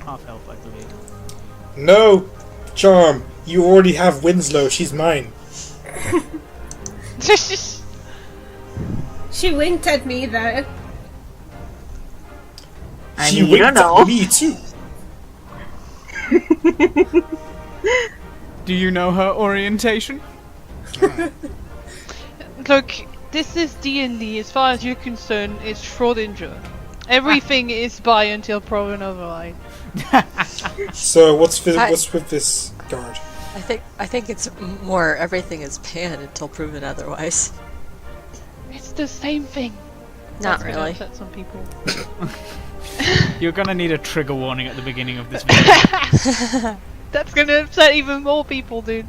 Half elf, I believe. No, Charm. You already have Winslow. She's mine. She winked at me though. She you winked don't know. at me too. Do you know her orientation? Look, this is D&D. As far as you're concerned, it's Schrodinger. Everything is by until proven otherwise. So what's with this guard? I think it's more everything is pan until proven otherwise. It's the same thing. Not That's gonna really. upset some people. You're gonna need a trigger warning at the beginning of this video. That's gonna upset even more people, dude.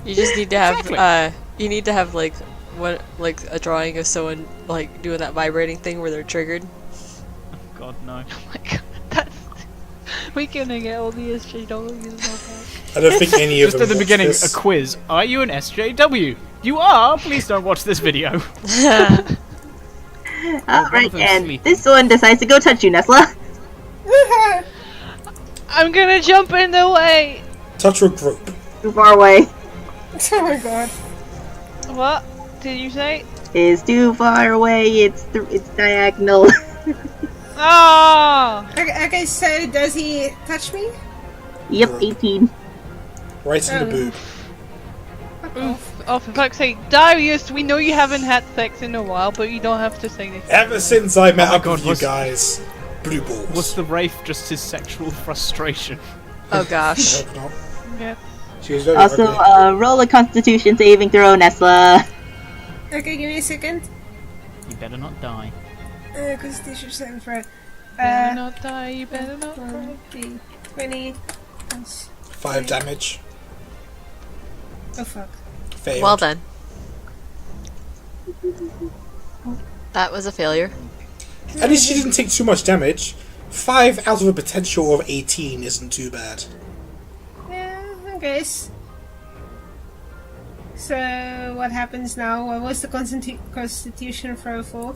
You just need to have Exactly. you need to have like a drawing of someone like doing that vibrating thing where they're triggered. God no. Oh my god, that's We're gonna get all the SJWs. I don't think any of Just them at the watch beginning, this. a quiz. Are you an SJW? You are? Please don't watch this video. Alright, them and sleeping. this one decides to go touch you, Nesla. I'm gonna jump in the way. Touch or group. Too far away. Oh my god. What did you say? Is too far away. It's diagonal. Oh! Okay, so does he touch me? Yep, 18. Right in the boob. Oof. Oh, for fuck's sake. Darius, we know you haven't had sex in a while, but you don't have to say this. Ever since I met Oh my up God, with you was- guys, blue balls. Was the Wraith just his sexual frustration? Oh gosh. Hope not. Yeah. She was very Also, ugly. roll a Constitution saving throw, Nesla. Okay, give me a second. You better not die. Constitution saving throw. Better not die, you better not die. 20 plus. 5 damage. Oh fuck. Failed. Well done. That was a failure. At least she didn't take too much damage. 5 out of a potential of 18 isn't too bad. Yeah, I guess. So, what happens now? What was the Constitution throw for?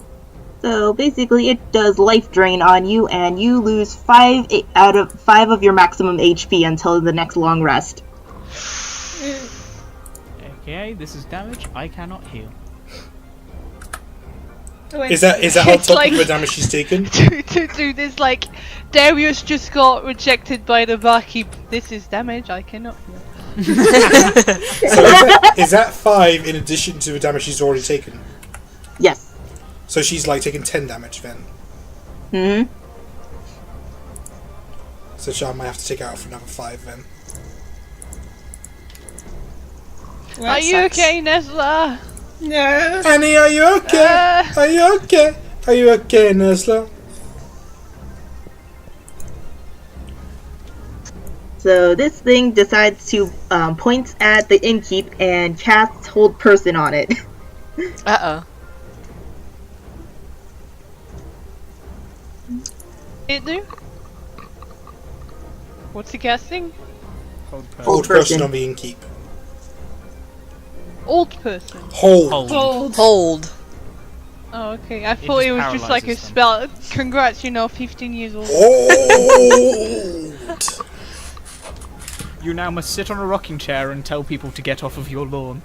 So basically, it does life drain on you, and you lose 5 out of 5 of your maximum HP until the next long rest. Okay, this is damage I cannot heal. Wait, Is that on It's top like- of the damage she's taken? Dude, this like Darius just got rejected by the barkeep. This is damage I cannot feel. So is that 5 in addition to the damage she's already taken? Yes. So she's like taking 10 damage then. Hmm. So she might have to take out for another 5 then. Are you sucks. okay, Nesla? No. Annie, are you okay? Are you okay? Are you okay, Nesla? So this thing decides to point at the innkeep and casts Hold Person on it. Uh-oh. It do? What's he casting? Hold person on the innkeep. Old person. Hold. Hold. Hold. Oh, okay. I thought it was just like a paralyzes spell. Congrats, 15 years old. Hold. You now must sit on a rocking chair and tell people to get off of your lawn.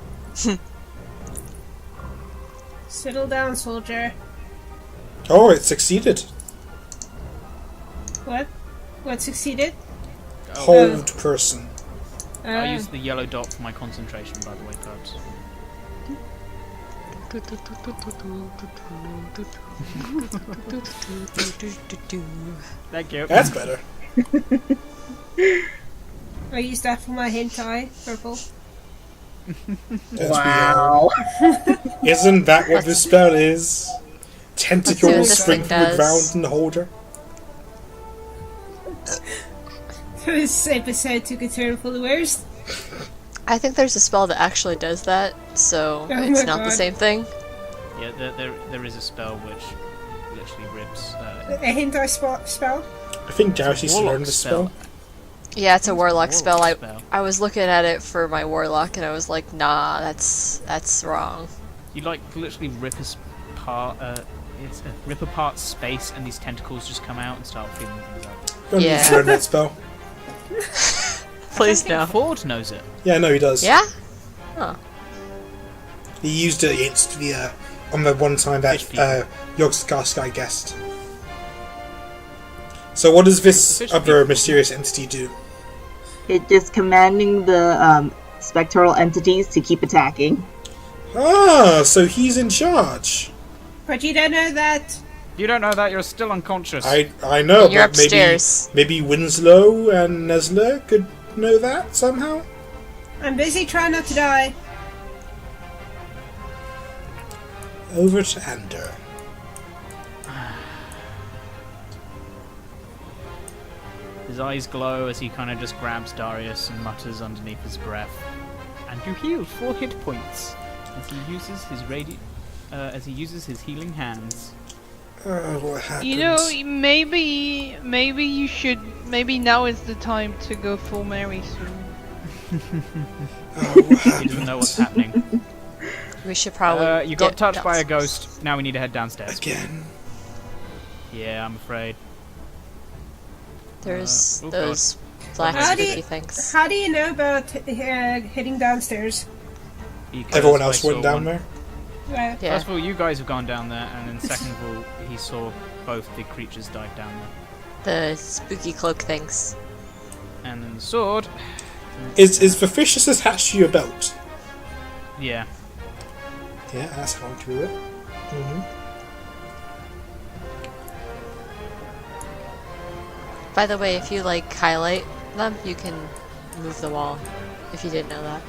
Settle down, soldier. Oh, it succeeded. What? What succeeded? Hold person. I used the yellow dot for my concentration, by the way, folks. Thank you. That's better. I used that for my hentai, purple. Wow. Isn't that what this spell is? Let's see what Tentacles this thing sprinkled does. round in the holder? This episode took a turn for the worst. I think there's a spell that actually does that, so Oh it's my not the God. same thing. Yeah, there is a spell which literally rips. A hentai spell? I think Darius needs to Warlock learn this spell. Yeah, it's a warlock spell. spell. I was looking at it for my warlock, and I was like, nah, that's wrong. You like literally rip rip apart space, and these tentacles just come out and start feeling things out. You don't need to learn that spell. Please I no. think Ford knows it. Yeah, no, he does. Yeah? Huh. He used it against the on the one time that Fish people. Yogscast guy guessed. So what does this Fish other mysterious entity do? It is commanding the spectral entities to keep attacking. Ah, so he's in charge. But you don't know that. You don't know that, you're still unconscious. I know, You're but upstairs. maybe Winslow and Nesla could know that somehow? I'm busy trying not to die. Over to Ander. His eyes glow as he kind of just grabs Darius and mutters underneath his breath. And you heal 4 hit points as he uses his healing hands. What happened? You know, maybe maybe now is the time to go full Mary soon. What He doesn't know what's happening. We should probably. You got dip touched by a downstairs. ghost. Now we need to head downstairs. Again. Yeah, I'm afraid. There's oh those black How do spooky you- things. How do you know about heading downstairs? Because Everyone I else saw went down one. there. Right. Yeah. First of all, you guys have gone down there, and then second of all, he saw both the creatures dive down there. The spooky cloak things. And then the sword. Is the fish just attached to your belt? Yeah. Yeah, that's how I do it. By the way, if you like highlight them, you can move the wall. If you didn't know that.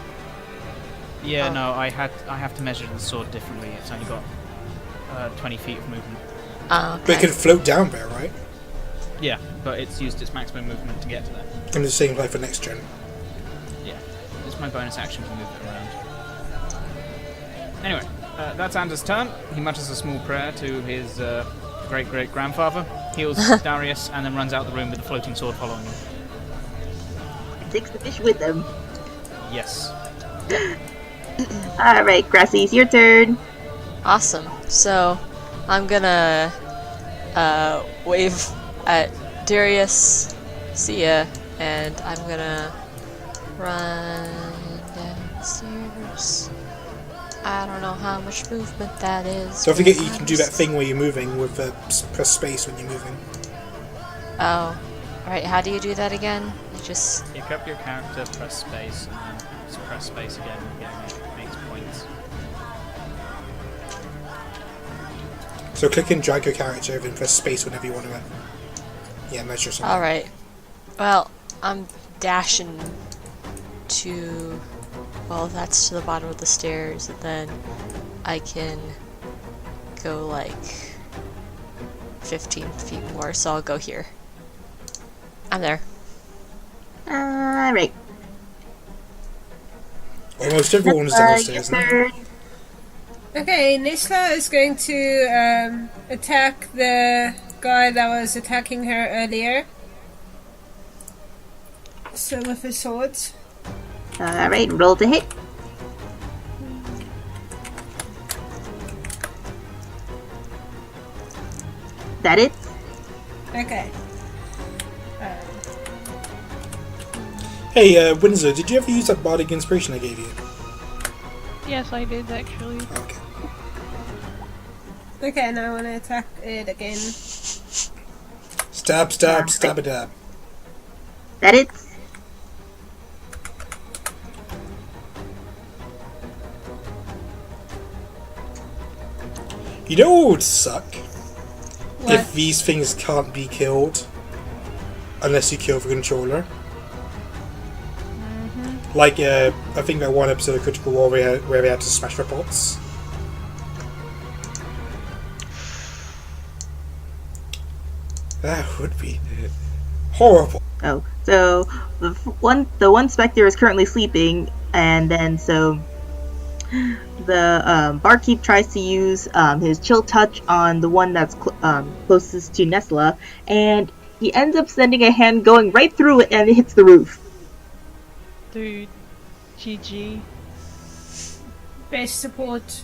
Yeah, Oh. no, I have to measure the sword differently. It's only got 20 feet of movement. Oh, But it okay. can float down there, right? Yeah, but it's used its maximum movement to get to there. I'm just saying, like for next gen. Yeah, it's my bonus action to move it around. Anyway, that's Anders' turn. He mutters a small prayer to his great-great-grandfather, heals Darius, and then runs out the room with the floating sword following him. Takes the fish with them. Yes. Alright, Grassy's your turn. Awesome. So, I'm gonna wave at Darius, see ya, and I'm gonna run downstairs. I don't know how much movement that is. Don't forget but you I'm can do that just- thing where you're moving with press space when you're moving. Oh. Alright, how do you do that again? You just... Pick up your character, press space, and then press space again, and it makes points. So click and drag your character over and press space whenever you want to. Yeah, measure something. Alright. Well, I'm dashing to... Well, that's to the bottom of the stairs, and then I can go like 15 feet more, so I'll go here. I'm there. Alright. Almost everyone's Your downstairs now. turn. Okay, Nesla is going to attack the guy that was attacking her earlier. So with his sword. Alright, roll to hit. That it? Okay. Hey, Winslow, did you ever use that bardic inspiration I gave you? Yes, I did actually. Okay. Okay, and I want to attack it again. Stab, stab, stab a dab. That it? You know what would suck? What? If these things can't be killed unless you kill the controller. Like, I think that one episode of Critical Role where they had to smash the pots. That would be horrible. Oh, so the one specter is currently sleeping, and then so the barkeep tries to use his chill touch on the one that's closest to Nesla, and he ends up sending a hand going right through it, and it hits the roof. Dude, GG. Best support.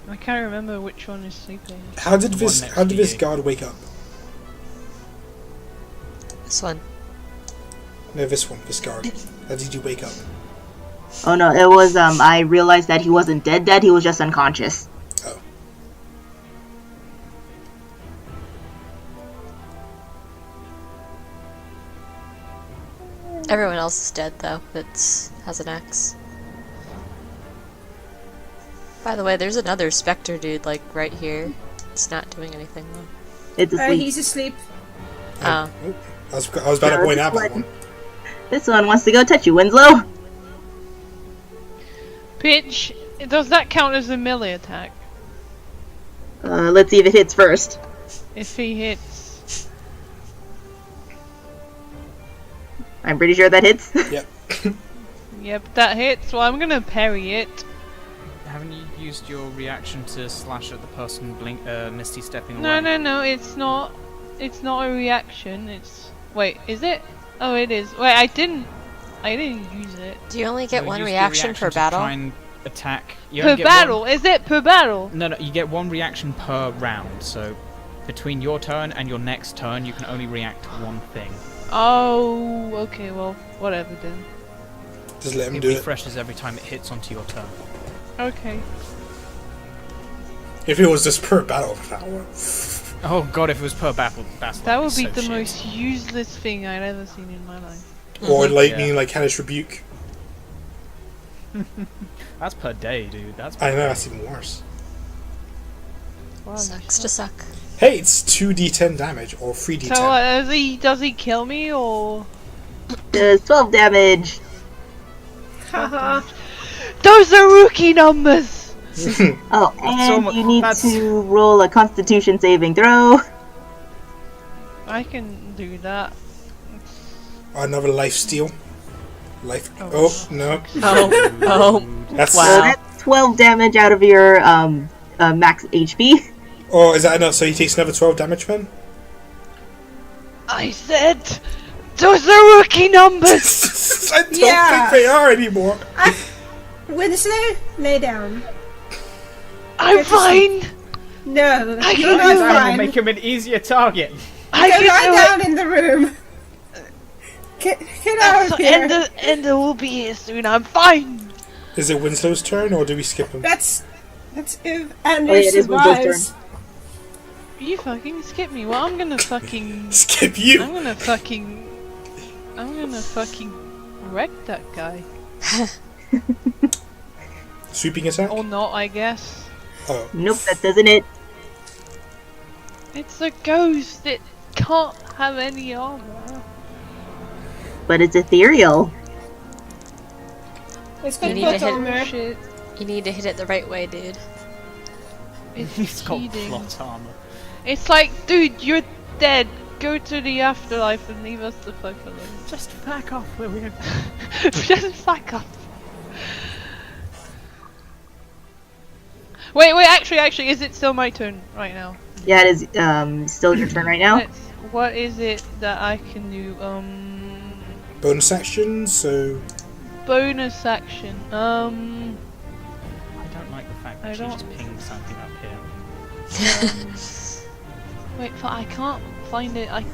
I can't remember which one is sleeping. How did One this next how did to this you. guard wake up? This one. No, this one, this guard. How did you wake up? Oh no, it was I realized that he wasn't dead, he was just unconscious. Oh. Everyone else is dead though, that has an axe. By the way, there's another specter dude like right here. It's not doing anything though. It's asleep. He's asleep. Oh. Oh, I was about to point out that one. This one wants to go touch you, Winslow. Pitch, does that count as a melee attack? Let's see if it hits first. If he hits. I'm pretty sure that hits. Yep. Yep, that hits, so I'm gonna parry it. Haven't you used your reaction to slash at the person Misty stepping away. No, it's not. It's not a reaction. It's wait, is it? Oh, it is. Wait, I didn't use it. Do you only get So one use the reaction per to battle? Try and attack. You Per only get battle? one- Is it per battle? No, you get one reaction per round. So between your turn and your next turn, you can only react to one thing. Oh, okay. Well, whatever then. Just let him It do it. refreshes every time it hits onto your turn. Okay. If it was just per battle, that would. Oh god, if it was per battle, That would be so the shit. most useless thing I'd ever seen in my life. Or lightning, Yeah. like Hellish Rebuke. That's per day, dude. That's I know, that's even worse. Wow, Sucks to suck. Hey, it's 2d10 damage, or 3d10. So does he kill me or? Does 12 damage. Haha. Those are rookie numbers. Oh, and almo- you need that's- to roll a Constitution saving throw. I can do that. Another life steal. Life. Oh, no. Oh, That's. So Wow. that's 12 damage out of your max HP. Oh, is that enough? So he takes another 12 damage, then? I said those are rookie numbers. I don't Yeah. think they are anymore. Winslow, lay down. I'm fine. No, I you're can not do That will fine. make him an easier target. I Go can lie do down in the room. Get out of here. Ender will be here soon. I'm fine. Is it Winslow's turn, or do we skip him? That's if Oh, yeah, Andrew it is Winslow's survives. You fucking skip me. Well, I'm gonna fucking Skip you! I'm gonna fucking wreck that guy. Sweeping attack? Or not, I guess. Oh. Nope, that doesn't it. It's a ghost. It can't have any armor. But it's ethereal. It's You got need to put hit- on there. Shit. you need to hit it the right way, dude. It's He's got cheating. plot armor. It's like, dude, you're dead. Go to the afterlife and leave us the fuck alone. Just back off, will you? Just fuck off. Wait, actually, is it still my turn right now? Yeah, it is still your turn right now. What is it that I can do? Bonus action, so. Bonus action. I don't like the fact that I she don't- just pinged something up here. Wait, I can't find it. I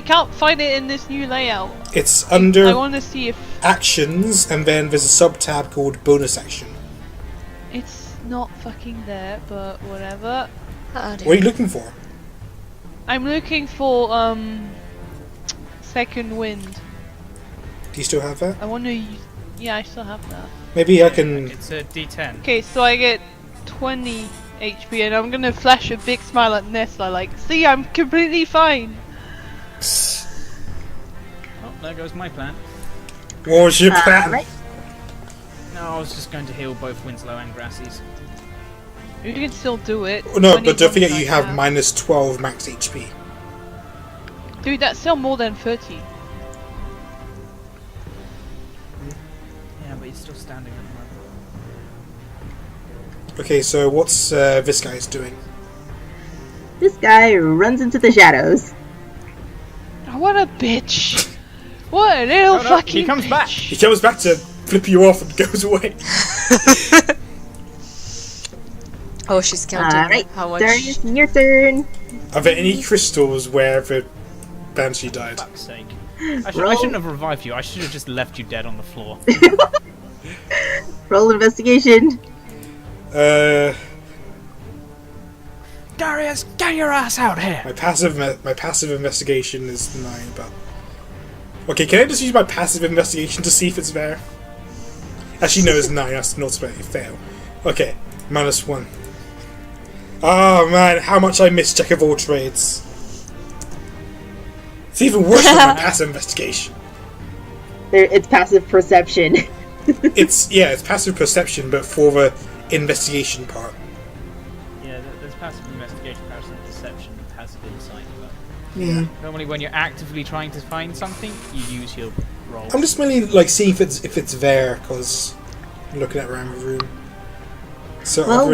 can't find it in this new layout. It's I under want to see if actions, and then there's a sub tab called bonus action. it's not fucking there, but whatever. Oh, What are you looking for? I'm looking for second wind. Do you still have that? I want to use. Yeah, I still have that. Maybe I can. It's a D10. Okay, so I get 20 HP, and I'm gonna flash a big smile at Nesla, like, see, I'm completely fine. Oh, there goes my plan. What was your plan? Right. No, I was just going to heal both Winslow and Grasys. You can still do it. Oh, no, 20 but don't forget times you like have that. minus 12 max HP. Dude, that's still more than 30. Yeah, but he's still standing at the moment. Okay, so what's this guy's doing? This guy runs into the shadows. Oh, what a bitch! What a little no, fucking he comes back. He bitch. comes back to flip you off and goes away. Oh, she's counting Alright, how much. Darius, your turn. Are there any crystals where the Banshee died? Fuck's sake. I Roll. shouldn't have revived you. I should have just left you dead on the floor. Roll investigation. Darius, get your ass out here! My passive investigation is 9, but okay. Can I just use my passive investigation to see if it's there? Actually, no, it's 9. That's not a fail. Okay, -1. Oh man, how much I miss Jack of all trades. It's even worse than my passive investigation. It's passive perception. It's passive perception, but for the investigation part. Yeah, there's passive investigation, passive perception, and passive insight. But Yeah. normally, when you're actively trying to find something, you use your roll. I'm just mainly like seeing if it's there, because I'm looking at around the room. So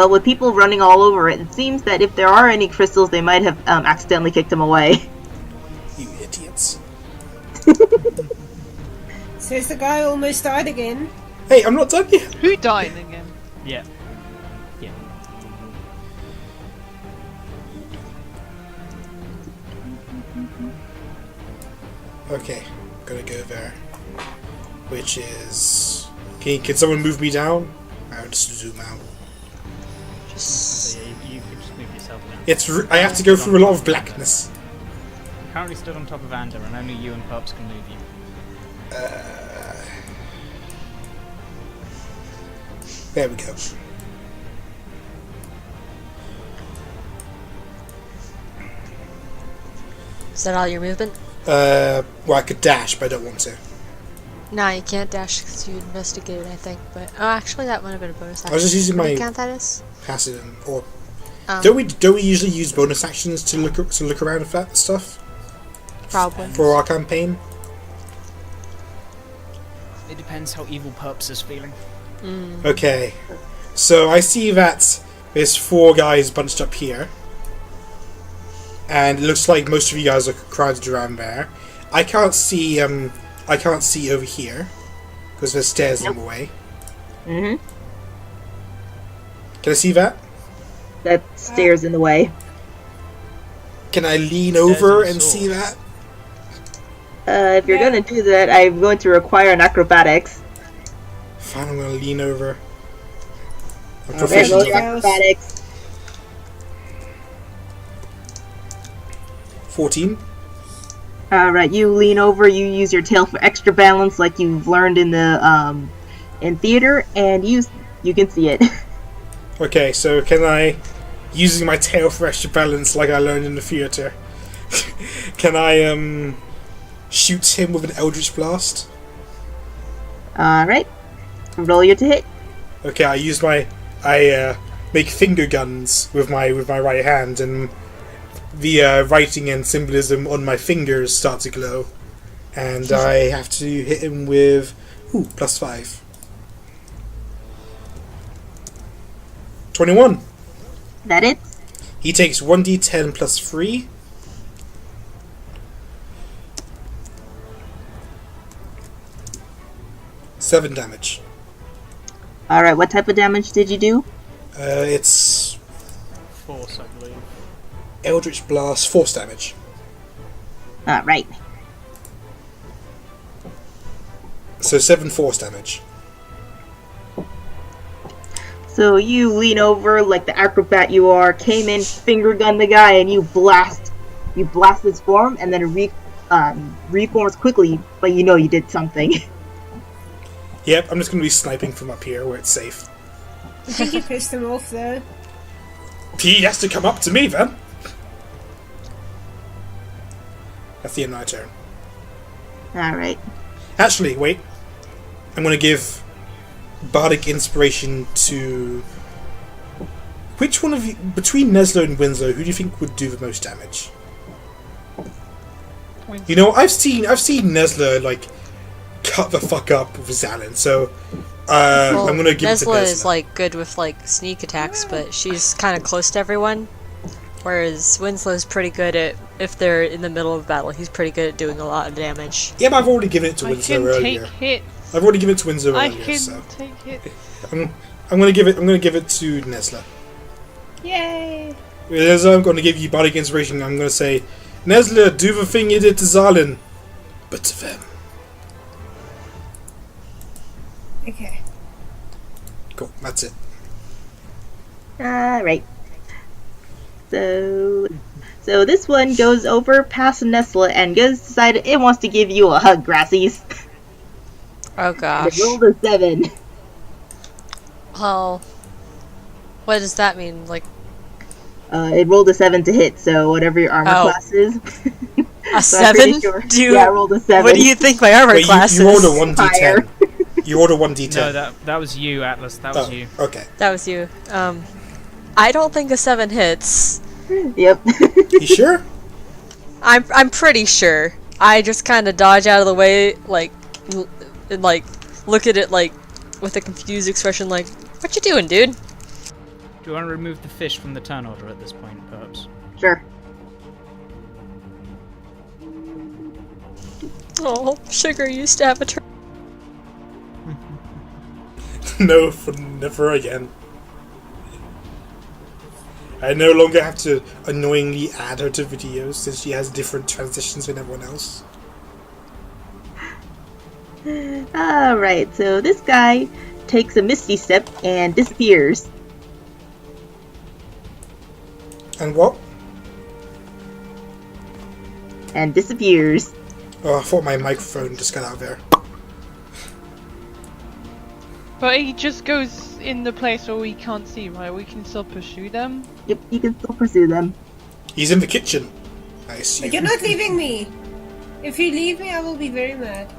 with people running all over it, it seems that if there are any crystals, they might have accidentally kicked them away. You idiots. Says the guy who almost died again. Hey, I'm not done yet. Who died again? Yeah. Yeah. Okay, gonna go there. Which is... Can someone move me down? I'll just zoom out. So yeah, you could just move yourself down. I have to go through a lot of blackness. Currently stood on top of Ander, and only you and Pups can move you. There we go. Is that all your movement? Well, I could dash, but I don't want to. Nah, you can't dash because you investigated, I think. But oh, actually, that would have been a bonus action. I was just using What do my you count that as? passive, or Um, don't we usually use bonus actions to look around at that stuff Probably. for our campaign? It depends how evil Pups is feeling. Okay, so I see that there's 4 guys bunched up here, and it looks like most of you guys are crowded around there. I can't see over here because there's stairs in the way. Mm-hmm. Can I see that? That stairs in the way. Can I lean Stairs over and and sword. see that? If you're gonna do that, I'm going to require an acrobatics. Fine, I'm gonna lean over. I'm Okay, proficient roll at your that. acrobatics. 14. Alright, you lean over, you use your tail for extra balance like you've learned in the in theater, and you can see it. Okay, so can I, using my tail for extra balance like I learned in the theatre, can I shoot him with an Eldritch Blast? Alright. Roll your to hit. Okay, I make finger guns with my right hand, and the writing and symbolism on my fingers start to glow, and I have to hit him with +5. 21. That it? He takes 1d10 plus 3. Seven damage. Alright, what type of damage did you do? It's Force, I believe. Eldritch Blast, force damage. Alright. So 7 force damage. So you lean over like the acrobat you are, came in, finger gun the guy, and you blast his form, and then it reforms quickly, but you know you did something. Yep, I'm just going to be sniping from up here where it's safe. I think you pissed him off though. He has to come up to me then. That's the end of my turn. Alright. Actually, wait. I'm going to give Bardic Inspiration to... Which one of you... Between Nesla and Winslow, who do you think would do the most damage? You know, I've seen Nesla, like, cut the fuck up with Zalin, so... Well, I'm going to give it to Nesla Nesla. is like good with like sneak attacks, but she's kind of close to everyone. Whereas Winslow's pretty good at, if they're in the middle of battle, he's pretty good at doing a lot of damage. Yeah, but I've already given it to I Winslow can earlier. take hits. I've already given it to Winslow I earlier, can so... take hits. I'm gonna give it to Nesla. Yay! Nesla, I'm gonna give you Bardic Inspiration. I'm gonna say, Nesla, do the thing you did to Zalin, but to them. Okay. Cool, that's it. Alright. So this one goes over past Nesla and decided it wants to give you a hug, Grasys. Oh gosh. It rolled a 7. Well, what does that mean? Like It rolled a 7 to hit, so whatever your armor class is. a So I'm pretty 7? sure- Do yeah, I rolled a 7. What do you think my armor Wait, class you rolled is? a 1d10. Higher. You rolled a 1d10. No, that was you, Atlas. That was you. Okay. That was you. I don't think a 7 hits. Yep. You sure? I'm pretty sure. I just kind of dodge out of the way, like, and like look at it like with a confused expression, like, What you doing, dude? Do you want to remove the fish from the turn order at this point, perhaps? Sure. Oh, Sugar used to have a turn. No, for never again. I no longer have to annoyingly add her to videos since she has different transitions than everyone else. Alright, so this guy takes a misty step and disappears. And what? And disappears. Oh, I thought my microphone just got out of there. But he just goes in the place where we can't see, right? We can still pursue them. Yep, you can still pursue them. He's in the kitchen, I assume. You're not leaving me. If you leave me, I will be very mad.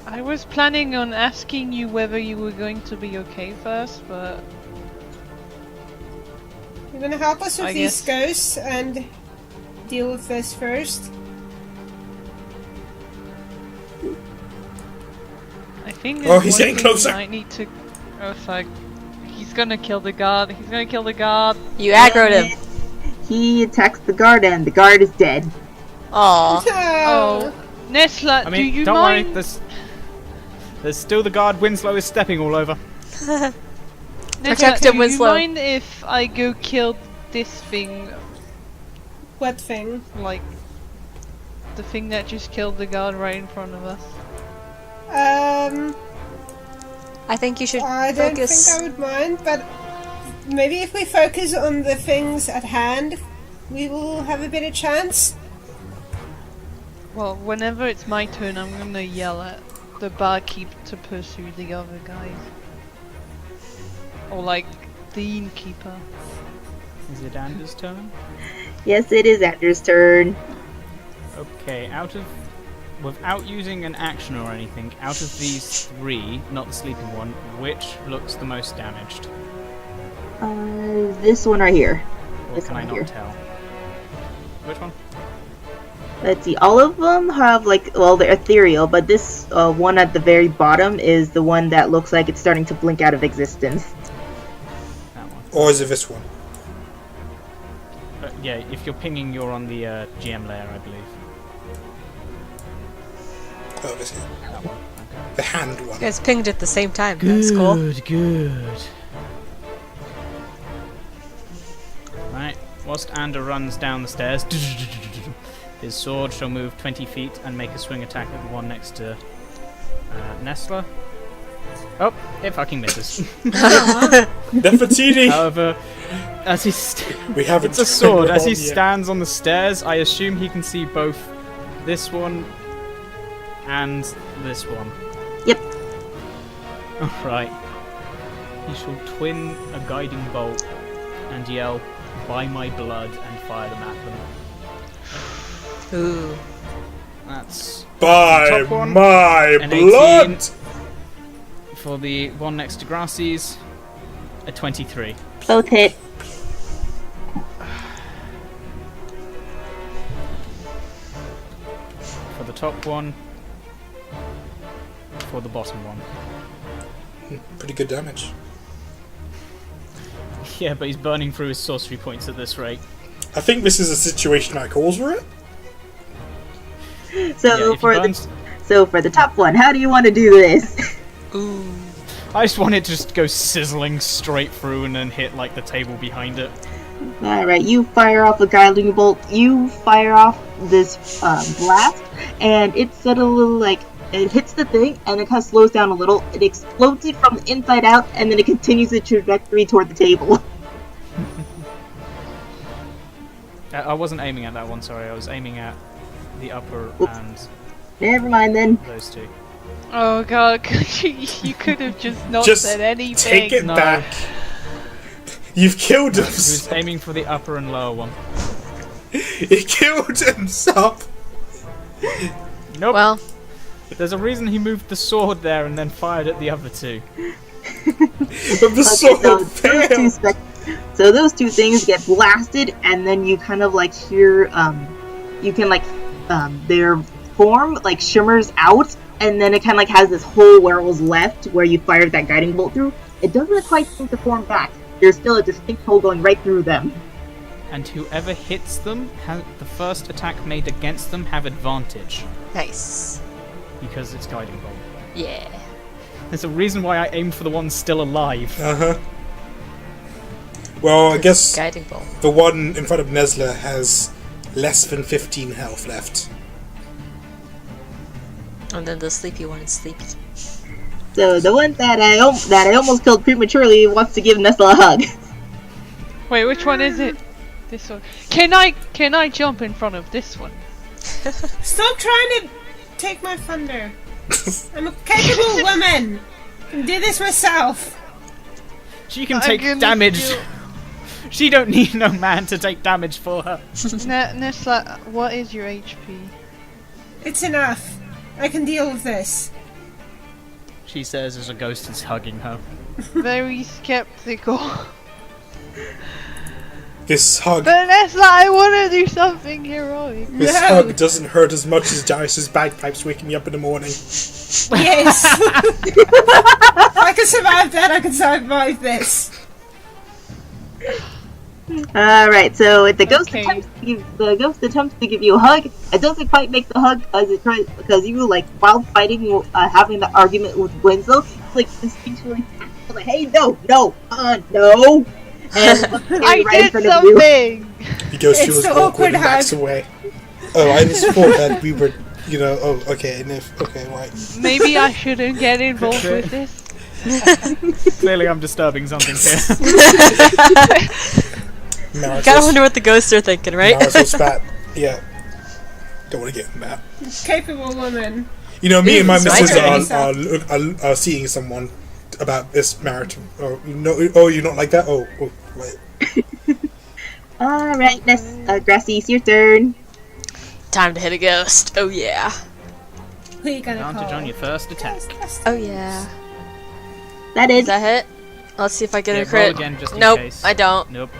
I was planning on asking you whether you were going to be okay first, but... You're gonna help us with I these guess. ghosts and deal with this first. I think Oh, he's one getting thing closer. we might need to... Oh fuck. He's gonna kill the guard. He's gonna kill the guard. You aggroed him. He attacks the guard and the guard is dead. Aw. Oh. Nesla, I do mean, you don't mind? worry. There's still the guard Winslow is stepping all over. Nesla, Protect do him, Winslow. you mind if I go kill this thing, What thing? like the thing that just killed the guard right in front of us? I think you should I don't focus. think I would mind, but maybe if we focus on the things at hand, we will have a better chance. Well, whenever it's my turn, I'm gonna yell at the barkeep to pursue the other guys. Or like the innkeeper. Is it Anders' turn? Yes, it is Andrew's turn. Okay, without using an action or anything, out of these three, not the sleeping one, which looks the most damaged? This one right here. Or This can I one not here. tell? Which one? Let's see, all of them have like, well, they're ethereal, but this one at the very bottom is the one that looks like it's starting to blink out of existence. That one. Or is it this one? Yeah, if you're pinging, you're on the GM layer, I believe. Oh, this one. That one. Okay. The hand one. You guys pinged at the same time. That's cool. Good. Right, whilst Ander runs down the stairs, his sword shall move 20 feet and make a swing attack at the one next to Nesla. Oh, it fucking misses. Nefertiti! However, as he We haven't it's a sword. turned As he on yet. stands on the stairs, I assume he can see both this one and this one. Yep. Alright. He shall twin a guiding bolt and yell, "By my blood," and fire them at them. Ooh. That's By top one, my an blood! 18. For the one next to Grasys, a 23. Both hit. For the top one, for the bottom one. Pretty good damage. Yeah, but he's burning through his sorcery points at this rate. I think this is a situation that calls for it. So Yeah, if for he burns, the top one, how do you want to do this? Ooh. I just want it to just go sizzling straight through and then hit like the table behind it. Alright, you fire off a guiding bolt, you fire off this blast, and it suddenly, like, it hits the thing, and it kind of slows down a little, it explodes it from the inside out, and then it continues the trajectory toward the table. I wasn't aiming at that one, sorry, I was aiming at the upper Oops. and Never mind then. those two. Oh god, you could have just not Just said anything. take it No. back. You've killed He him. was aiming for the upper and lower one. He killed himself. Nope. Well, There's a reason he moved the sword there and then fired at the other two. But the sword failed. So those two things get blasted, and then you kind of like hear, you can like, their form like shimmers out, and then it kind of like has this hole where it was left, where you fired that guiding bolt through, it doesn't quite seem to form back. There's still a distinct hole going right through them. And whoever hits them, the first attack made against them have advantage. Nice. Because it's guiding bolt. Yeah. There's a reason why I aim for the ones still alive. Well, I guess Guiding bolt. the one in front of Nesla has less than 15 health left. And then the sleepy one is sleepy. So the one that I almost killed prematurely wants to give Nesla a hug. Wait, which one is it? This one. Can I jump in front of this one? Stop trying to take my thunder. I'm a capable woman. I can do this myself. She can take damage. She don't need no man to take damage for her. Nesla, what is your HP? It's enough. I can deal with this. She says as a ghost is hugging her. Very skeptical. This hug, But Nesla, I want to do something heroic. this hug doesn't hurt as much as Darius's bagpipes waking me up in the morning. Yes. I can survive that. I can survive this. Alright, so the ghost Okay. attempts to give you a hug. It doesn't quite make the hug as it tries, because you while fighting, having the argument with Winslow, it's instinctually like, hey, no, no. And I right in did front of you. something! He goes It's feels the awkward awkward and backs hug. away. Oh, I just thought that we were, okay, right. Maybe I shouldn't get involved with this. Clearly I'm disturbing something here. Gotta wonder what the ghosts are thinking, right? Marisol spat. Yeah. Don't want to get in that. Capable woman. Me and my It's missus my are seeing someone about this marriage. Oh, you're not like that? Oh, wait. Alright, Grassy, it's your turn. Time to hit a ghost. Oh yeah. Who are you gonna Advantage call? on your first attack. Oh yeah. That Does is. that hit? Let's see if I get Yeah, a crit. roll again just in Nope, case. I don't. Nope.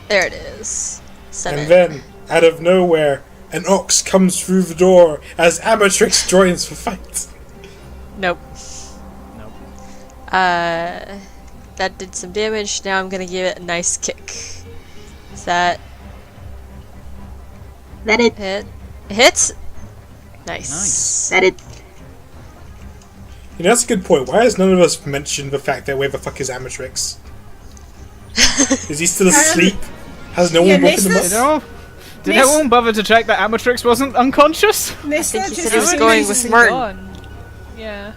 There it is. 7. And then, out of nowhere, an ox comes through the door as Amatrix joins the fight. Nope. Nope. That did some damage. Now I'm gonna give it a nice kick. Is that That it. hit? It hits? Nice. Nice. That it. That's a good point. Why has none of us mentioned the fact that where the fuck is Amatrix? Is he still asleep? Has no one woken him Nesla- up? Did anyone bother to check that Amatrix wasn't unconscious? Nesla he just said he was went going nice with and- Martin. Gone. Yeah.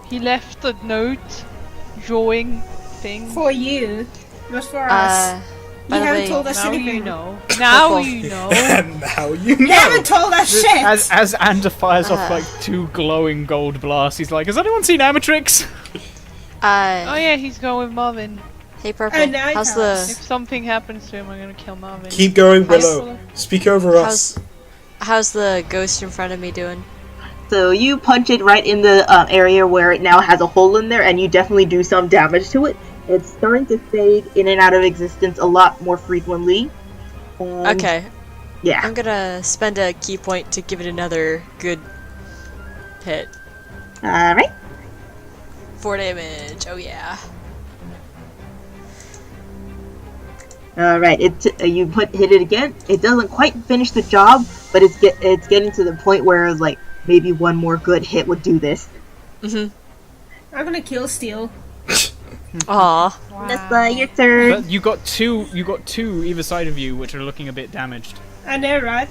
He left a note drawing thing. For you, not for us. By You the haven't way, told us Now anything. you know. Now Purple. you know. And now you You know. haven't told us shit. As Ander fires off like 2 glowing gold blasts, he's like, has anyone seen Amatrix? Oh yeah, he's going with Marvin. Hey Purple, And now how's it the If something happens to him, I'm gonna kill Marvin. Keep going, How's- Willow. Speak over us. how's the ghost in front of me doing? So you punch it right in the area where it now has a hole in there, and you definitely do some damage to it. It's starting to fade in and out of existence a lot more frequently. Okay, Yeah. I'm gonna spend a key point to give it another good hit. Alright. 4 damage. Oh yeah. Alright, you hit it again. It doesn't quite finish the job, but it's getting to the point where it's like maybe one more good hit would do this. Mhm. I'm gonna kill Steel. Aw. Nesla, your turn. But you got two either side of you, which are looking a bit damaged. I know, right?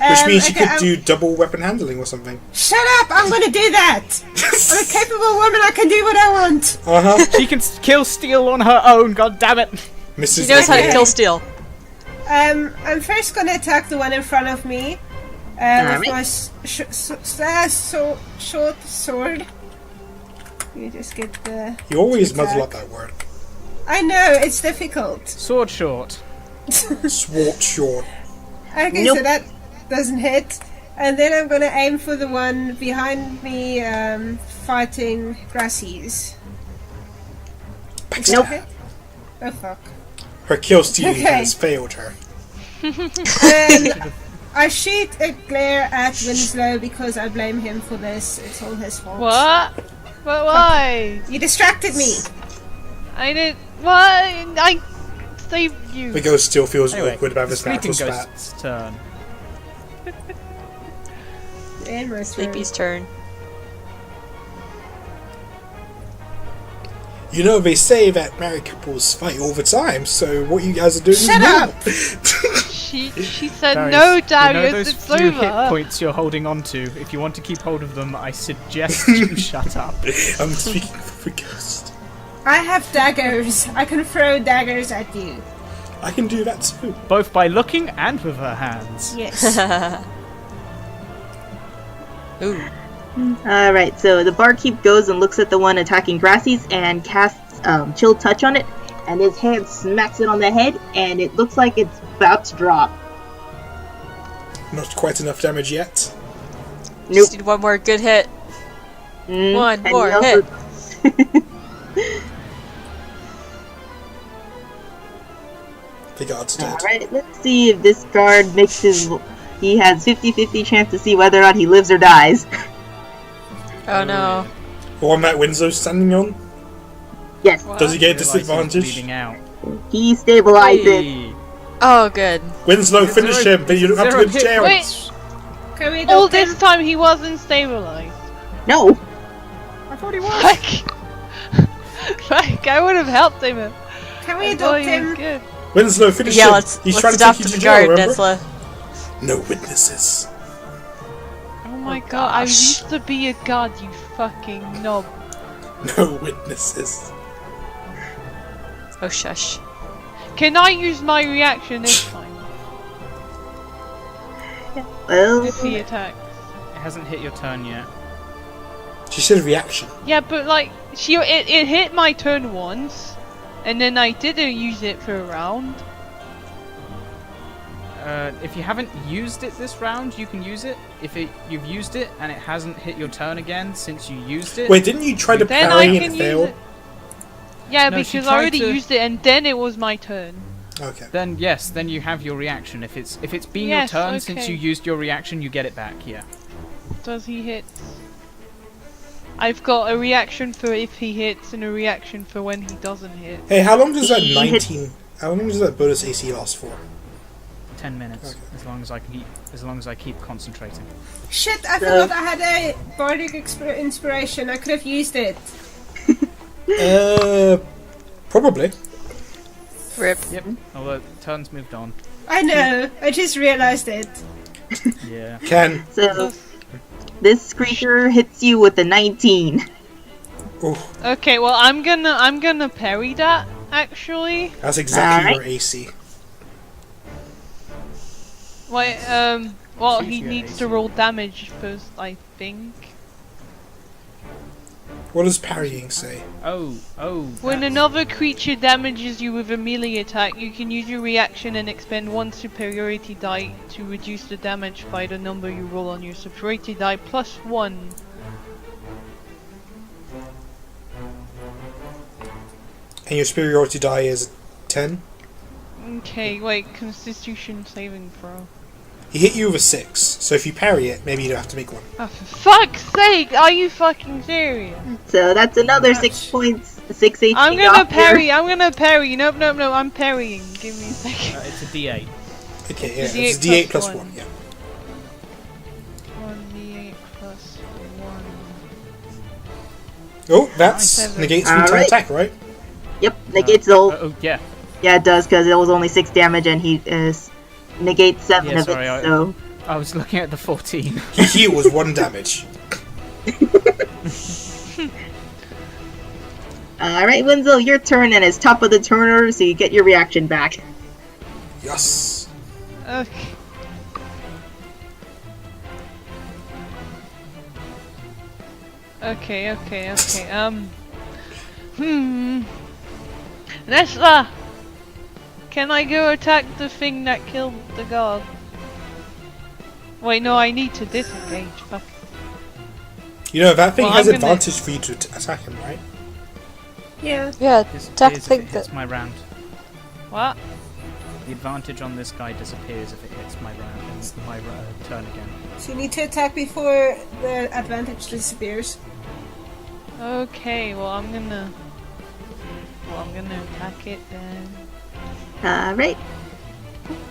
Which means you okay, could do double weapon handling or something. Shut up! I'm gonna do that! I'm a capable woman, I can do what I want! Uh-huh. She can kill Steel on her own, god damn it! Mrs. She knows how to Okay. kill Steel. I'm first gonna attack the one in front of me. With Alright. my short sword. You just get the... You always attack. muddle up that word. I know, it's difficult. Sword short. Swart short. Okay, Nope. so that doesn't hit. And then I'm gonna aim for the one behind me, fighting Grasys. Is that Nope. hit? Oh fuck. Her kill stealing Okay. has failed her. And I shoot a glare at Winslow because I blame him for this. It's all his fault. What? But why? You distracted me. I did. What? I saved you. The ghost still feels Anyway, awkward about the this battle sleeping spat. ghost's turn. And my turn. Sleepy's turn. You know, they say that married couples fight all the time, so what you guys are doing Shut is up! normal. She said Darius, no, you know Darius. those It's few hit over. points you're holding on to. If you want to keep hold of them, I suggest you shut up. I'm speaking for the ghost. I have daggers. I can throw daggers at you. I can do that too. Both by looking and with her hands. Yes. Ooh. Alright, so the barkeep goes and looks at the one attacking Grasys and casts Chill Touch on it, and his hand smacks it on the head, and it looks like it's about to drop. Not quite enough damage yet. Nope. Just need one more good hit. One and more he also- hit. The guard's dead. Alright, let's see if this guard makes his... He has 50-50 chance to see whether or not he lives or dies. Oh no. The one that Winslow's standing on? Yes, Does he get Realize he's disadvantage? bleeding out. he stabilizes. Hey. Oh, good. Winslow, finish him, then you don't have to Zero go to hit jail. Wait. Can we All adopt him? this time he wasn't stabilized. No! I thought he was. Fuck, I would have helped him. Can we I thought adopt he was him? good. Winslow, finish Yeah, him. let's He's trying to adopt take you to the jail, guard, remember? Nesla. No witnesses. Oh my god, I gosh. used to be a god, you fucking knob. No witnesses. Oh, shush. Can I use my reaction this time? Well, If he attacks. It hasn't hit your turn yet. She said reaction. Yeah, but like, it hit my turn once, and then I didn't use it for a round. If you haven't used it this round, you can use it. If you've used it and it hasn't hit your turn again since you used it. Wait, didn't you try to Then parry I and can use fail? it. Yeah, No, she because I tried already to- used it, and then it was my turn. Okay. Then yes, then you have your reaction. If it's been Yes, your turn since okay. you used your reaction, you get it back. Yeah. Does he hit? I've got a reaction for if he hits and a reaction for when he doesn't hit. Hey, how long does that He 19... How long does that bonus AC last for? 10 minutes, Okay. as long as I keep concentrating. Shit, I So- forgot I had a bardic inspiration. I could have used it. Probably. Rip. Yep. Although turns moved on. I know. I just realized it. Yeah. Can. so this creature hits you with a 19. Oh, Okay, well I'm gonna parry that actually. that's exactly Alright. your AC. Wait, well Choose he your needs AC. to roll damage first, I think. What does parrying say? Oh. When that's- another creature damages you with a melee attack, you can use your reaction and expend one superiority die to reduce the damage by the number you roll on your superiority die plus 1. And your superiority die is 10? Okay, wait, Constitution saving throw. He hit you with a 6, so if you parry it, maybe you don't have to make one. Oh, for fuck's sake! Are you fucking serious? So that's another 6 points, 6 HP I'm gonna off parry. I'm gonna parry. Nope. I'm parrying. Give me a second. It's a D8. Okay, yeah, D8 it's D8 plus plus 1, one. yeah. 1d8 plus 1. Oh, that's Seven. negates retail Alright. attack, right? Yep, negates the whole... Oh yeah. Yeah, it does, because it was only 6 damage and he negates 7 Yeah, of sorry, it, so... I was looking at the 14. He heals 1 damage. Alright, Winslow, your turn, and it's top of the turner, so you get your reaction back. Yes. Okay. Okay. Nesla! Can I go attack the thing that killed the guard? Wait, no, I need to disengage. Fuck. You know, that thing Well, has I'm gonna- advantage for you to attack him, right? Yeah. Yeah, This attack is if thing it hits that. my round. What? The advantage on this guy disappears if it hits my turn again. So you need to attack before the advantage disappears. Okay, well I'm gonna attack it then. Alright.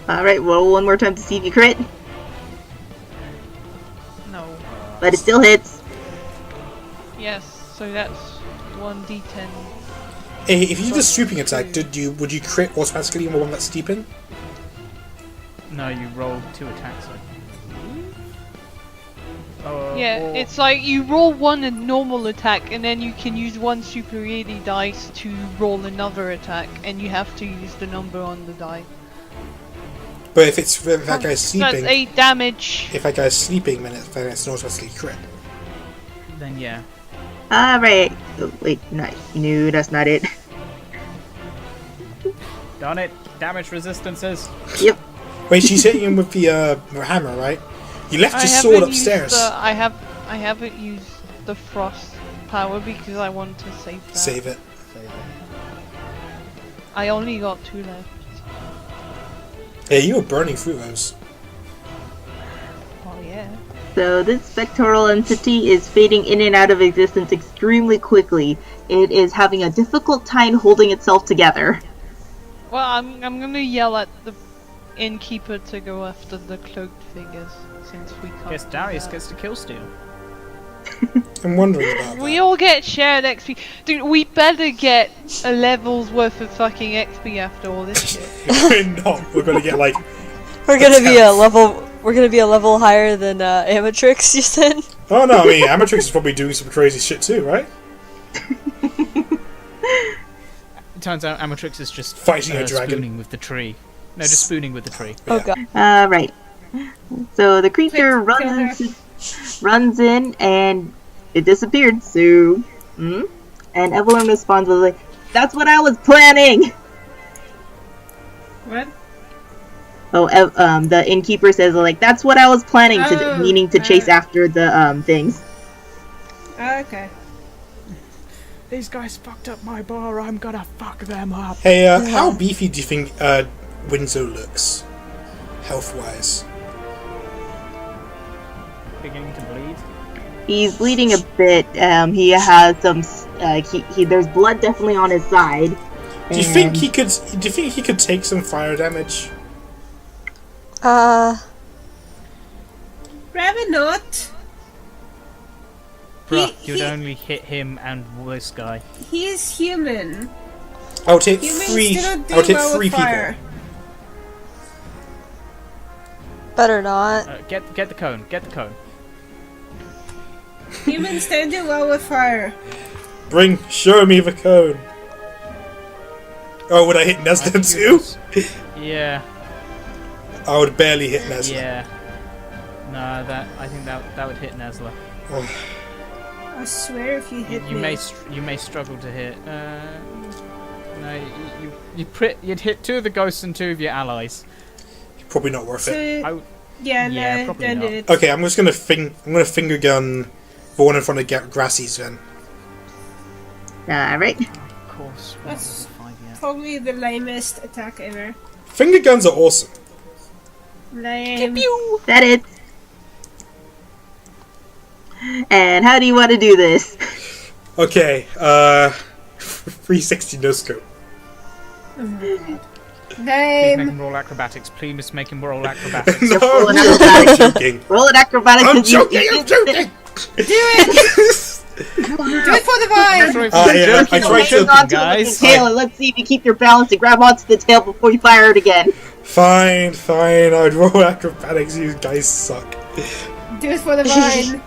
Alright, roll one more time to see if you crit. No. But it still hits. Yes, so that's 1d10. Hey, if you did a sweeping attack, would you crit automatically on the one that's steeping? No, you roll 2 attacks. Yeah, or- it's like you roll one normal attack and then you can use one superiority dice to roll another attack and you have to use the number on the die. But if that guy's So that's sleeping, 8 damage. if that guy's sleeping, then it's not automatically crit. Then yeah. Alright. Oh, wait, no, that's not it. Darn it! Damage resistances. Yep. Wait, she's hitting him with the hammer, right? You left your I sword haven't used upstairs. I haven't used the frost power because I want to save that. Save it. I only got 2 left. Hey, you were burning through those. Oh yeah. So this spectral entity is fading in and out of existence extremely quickly. It is having a difficult time holding itself together. Well, I'm gonna yell at the innkeeper to go after the cloaked figures since we can't. Guess do Darius that. gets to kill steal. I'm wondering about We that. all get shared XP. Dude, we better get a level's worth of fucking XP after all this shit. We're not. We're gonna get like. We're gonna be a tenth. level. We're gonna be a level higher than Amatrix. You said. Oh no, I mean, Amatrix is probably doing some crazy shit too, right? It turns out Amatrix is just Fighting a dragon. spooning with the tree. No, just spooning with the tree. Oh Yeah. god. Right. So the creature Quick, kill her. runs in and it disappeared. So, and Evelyn responds with like, "That's what I was planning." What? Oh, the innkeeper says like, "That's what I was planning to," Oh, meaning to chase after the things. Okay. These guys fucked up my bar. I'm gonna fuck them up. Hey, how beefy do you think Winslow looks, health-wise? Beginning to bleed. He's bleeding a bit. He has some. There's blood definitely on his side. Do you think he could? Do you think he could take some fire damage? Rather not. Bruh, He- you'd he- only hit him and this guy. He's human. I'll take Humans three. do not do I'll take well 3 with fire. people. Better not. Get the cone. Get the cone. Humans don't do well with fire. Show me the cone. Oh, would I hit Nesla too? Yeah. I would barely hit Nesla. Yeah. No, I think that would hit Nesla. I swear if you hit You me. may struggle to hit. No, you'd hit 2 of the ghosts and 2 of your allies. Probably not worth it. I would- Yeah, Yeah, no, probably don't do not. it. Okay, I'm just gonna finger gun the one in front of Grassy's then. All right. Of course. we're not That's- level 5 yet. Probably the lamest attack ever. Finger guns are awesome. Lame. That it. And how do you want to do this? Okay, 360 no scope. Please make Lame. him roll acrobatics. Please make him roll acrobatics. No, roll an I'm acrobatics. joking. Roll an acrobatics. I'm 'cause you- joking. I'm joking. Do it! Do it for the vine! Sorry for Yeah, I joking. tried Hang to. on to it with guys. the tail and let's see if you keep your balance to grab onto the tail before you fire it again. Fine. I'd roll acrobatics. You guys suck. Do it for the vine.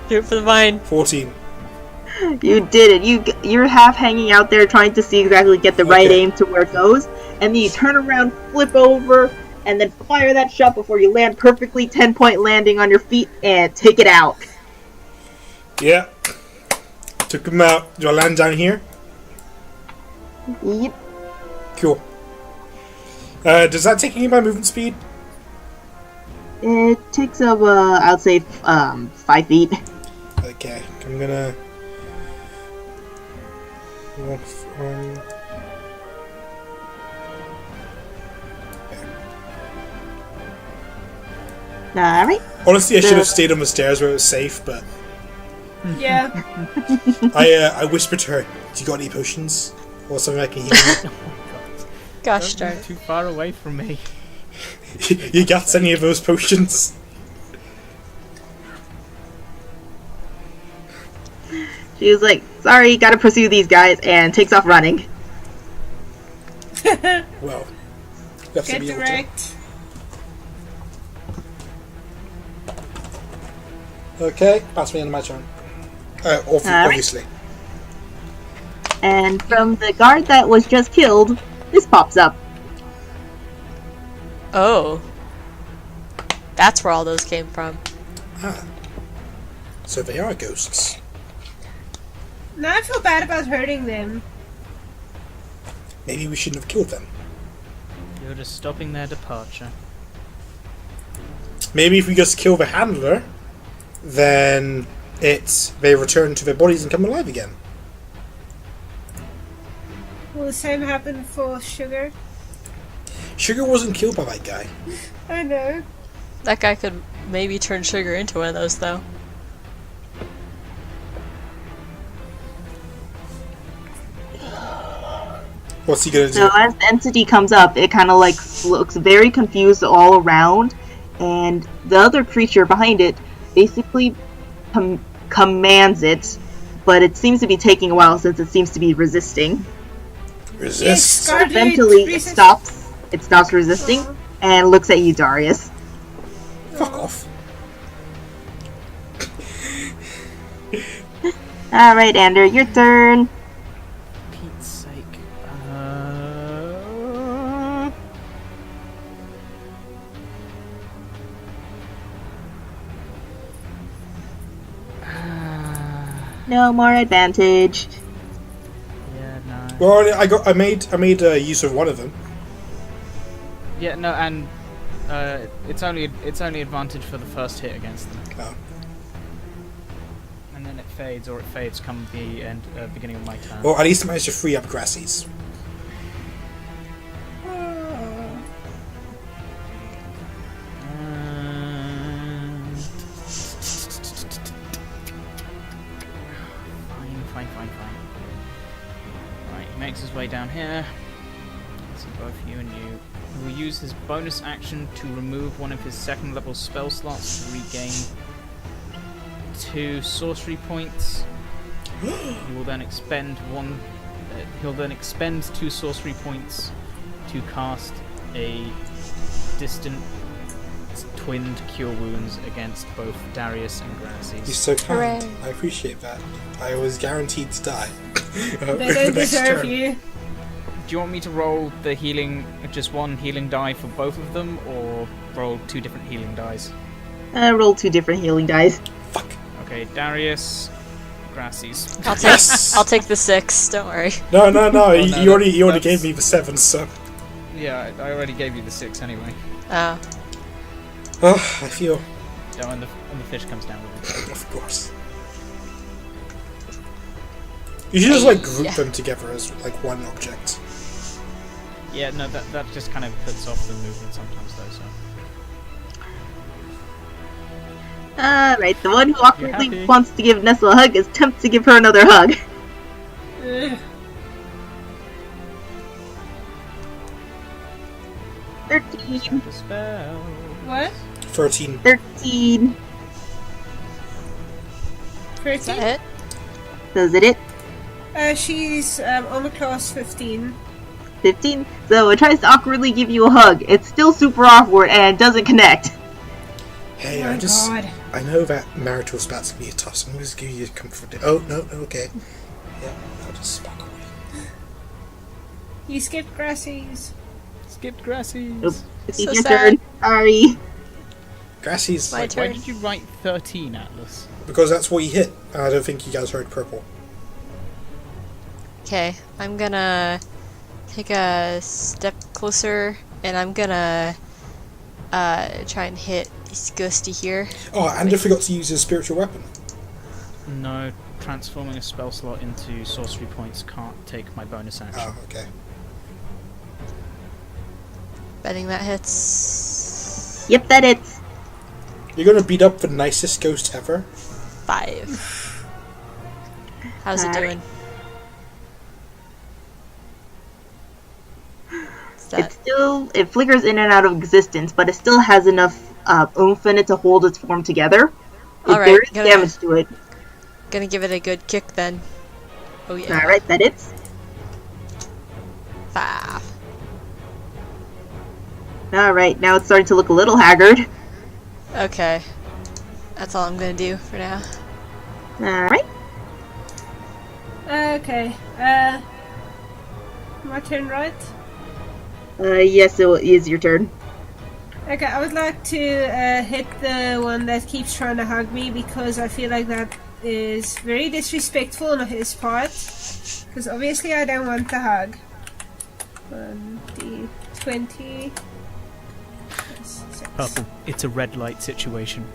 Do it for the vine. 14. You did it. You're half hanging out there trying to see exactly get the right Okay. aim to where it goes, and then you turn around, flip over, and then fire that shot before you land perfectly 10-point landing on your feet and take it out. Yeah. Took him out. Do I land down here? Yep. Cool. Does that take any of my movement speed? It takes up, I'd say, 5 feet. Okay, I'm gonna. Alright. Honestly, I should have stayed on the stairs where it was safe, but Yeah. I whispered to her, "Do you got any potions or something I can heal Gosh Don't darn. be too far away from me. you? You got any of those potions?" She was like, sorry, gotta pursue these guys, and takes off running. Well, you have to Get be able to. direct. Okay, pass me into my turn. Obviously. And from the guard that was just killed, this pops up. Oh. That's where all those came from. Ah. So they are ghosts. Now I feel bad about hurting them. Maybe we shouldn't have killed them. You're just stopping their departure. Maybe if we just kill the handler, then they return to their bodies and come alive again. Will the same happen for Sugar? Sugar wasn't killed by that guy. I know. That guy could maybe turn Sugar into one of those, though. What's he gonna do? So as the entity comes up, it kind of like looks very confused all around, and the other creature behind it basically commands it, but it seems to be taking a while since it seems to be resisting. Resist. Yes, Eventually, it resist. stops. It stops resisting and looks at you, Darius. Fuck off. All right, Ander, your turn. Pete's sake. No more advantage. Yeah, no. Well, I made use of one of them. Yeah, no, and it's only advantage for the first hit against them, Oh. and then it fades, or it fades come the beginning of my turn. Well, at least I managed to free up Grassy's. Fine. Right, he makes his way down here. Let's see, both you and you. He will use his bonus action to remove one of his second level spell slots to regain 2 sorcery points. He will then expend he'll then expend 2 sorcery points to cast a distant twinned cure wounds against both Darius and He's Grasys. so kind. Hooray. I appreciate that. I was guaranteed to die. They The don't next deserve turn. you. Do you want me to roll the healing, just one healing die for both of them, or roll 2 different healing dies? Roll 2 different healing dice. Fuck. Okay, Darius, Grasys. I'll take the 6. Don't worry. No. You already that's- gave me the 7, so. Yeah, I already gave you the 6 anyway. Oh. Oh, I feel. So when the fish comes down with it. Of course. You should just like group Yeah. them together as like one object. Yeah, no, that just kind of puts off the movement sometimes though. So Alright, the one who awkwardly happy? wants to give Nesla a hug is tempted to give her another hug. Ugh. 13. the spell. What? 13. 13. Is that 13? it? Does it? She's armor class 15. 15. So it tries to awkwardly give you a hug. It's still super awkward and doesn't connect. Hey, Oh my God. I know that marital spats can be a tough, so I'm just give you a comfort. Oh, no, okay. Yeah, I'll just back away. You skipped Grassy's. Skipped Grasys. Nope. It's So your sad. turn. Sorry. Grassy's, My Why turn. did you write 13, Atlas? because that's what he hit. I don't think you guys heard purple. Okay, I'm gonna take a step closer, and I'm gonna try and hit this ghosty here. Oh, and I forgot to use his spiritual weapon. No, transforming a spell slot into sorcery points can't take my bonus action. Oh, okay. Betting that hits. Yep, that hits. You're gonna beat up the nicest ghost ever? 5. How's it doing? It flickers in and out of existence, but it still has enough oomph in it to hold its form together. Alright, there is damage to it. Gonna give it a good kick then. Oh yeah. Alright, that hits. 5. Alright, now it's starting to look a little haggard. Okay. That's all I'm gonna do for now. Alright. Okay. My turn, right? Yes, it is your turn. Okay, I would like to hit the one that keeps trying to hug me because I feel like that is very disrespectful on his part. Because obviously I don't want the hug. 1d20. Purple. It's a red light situation.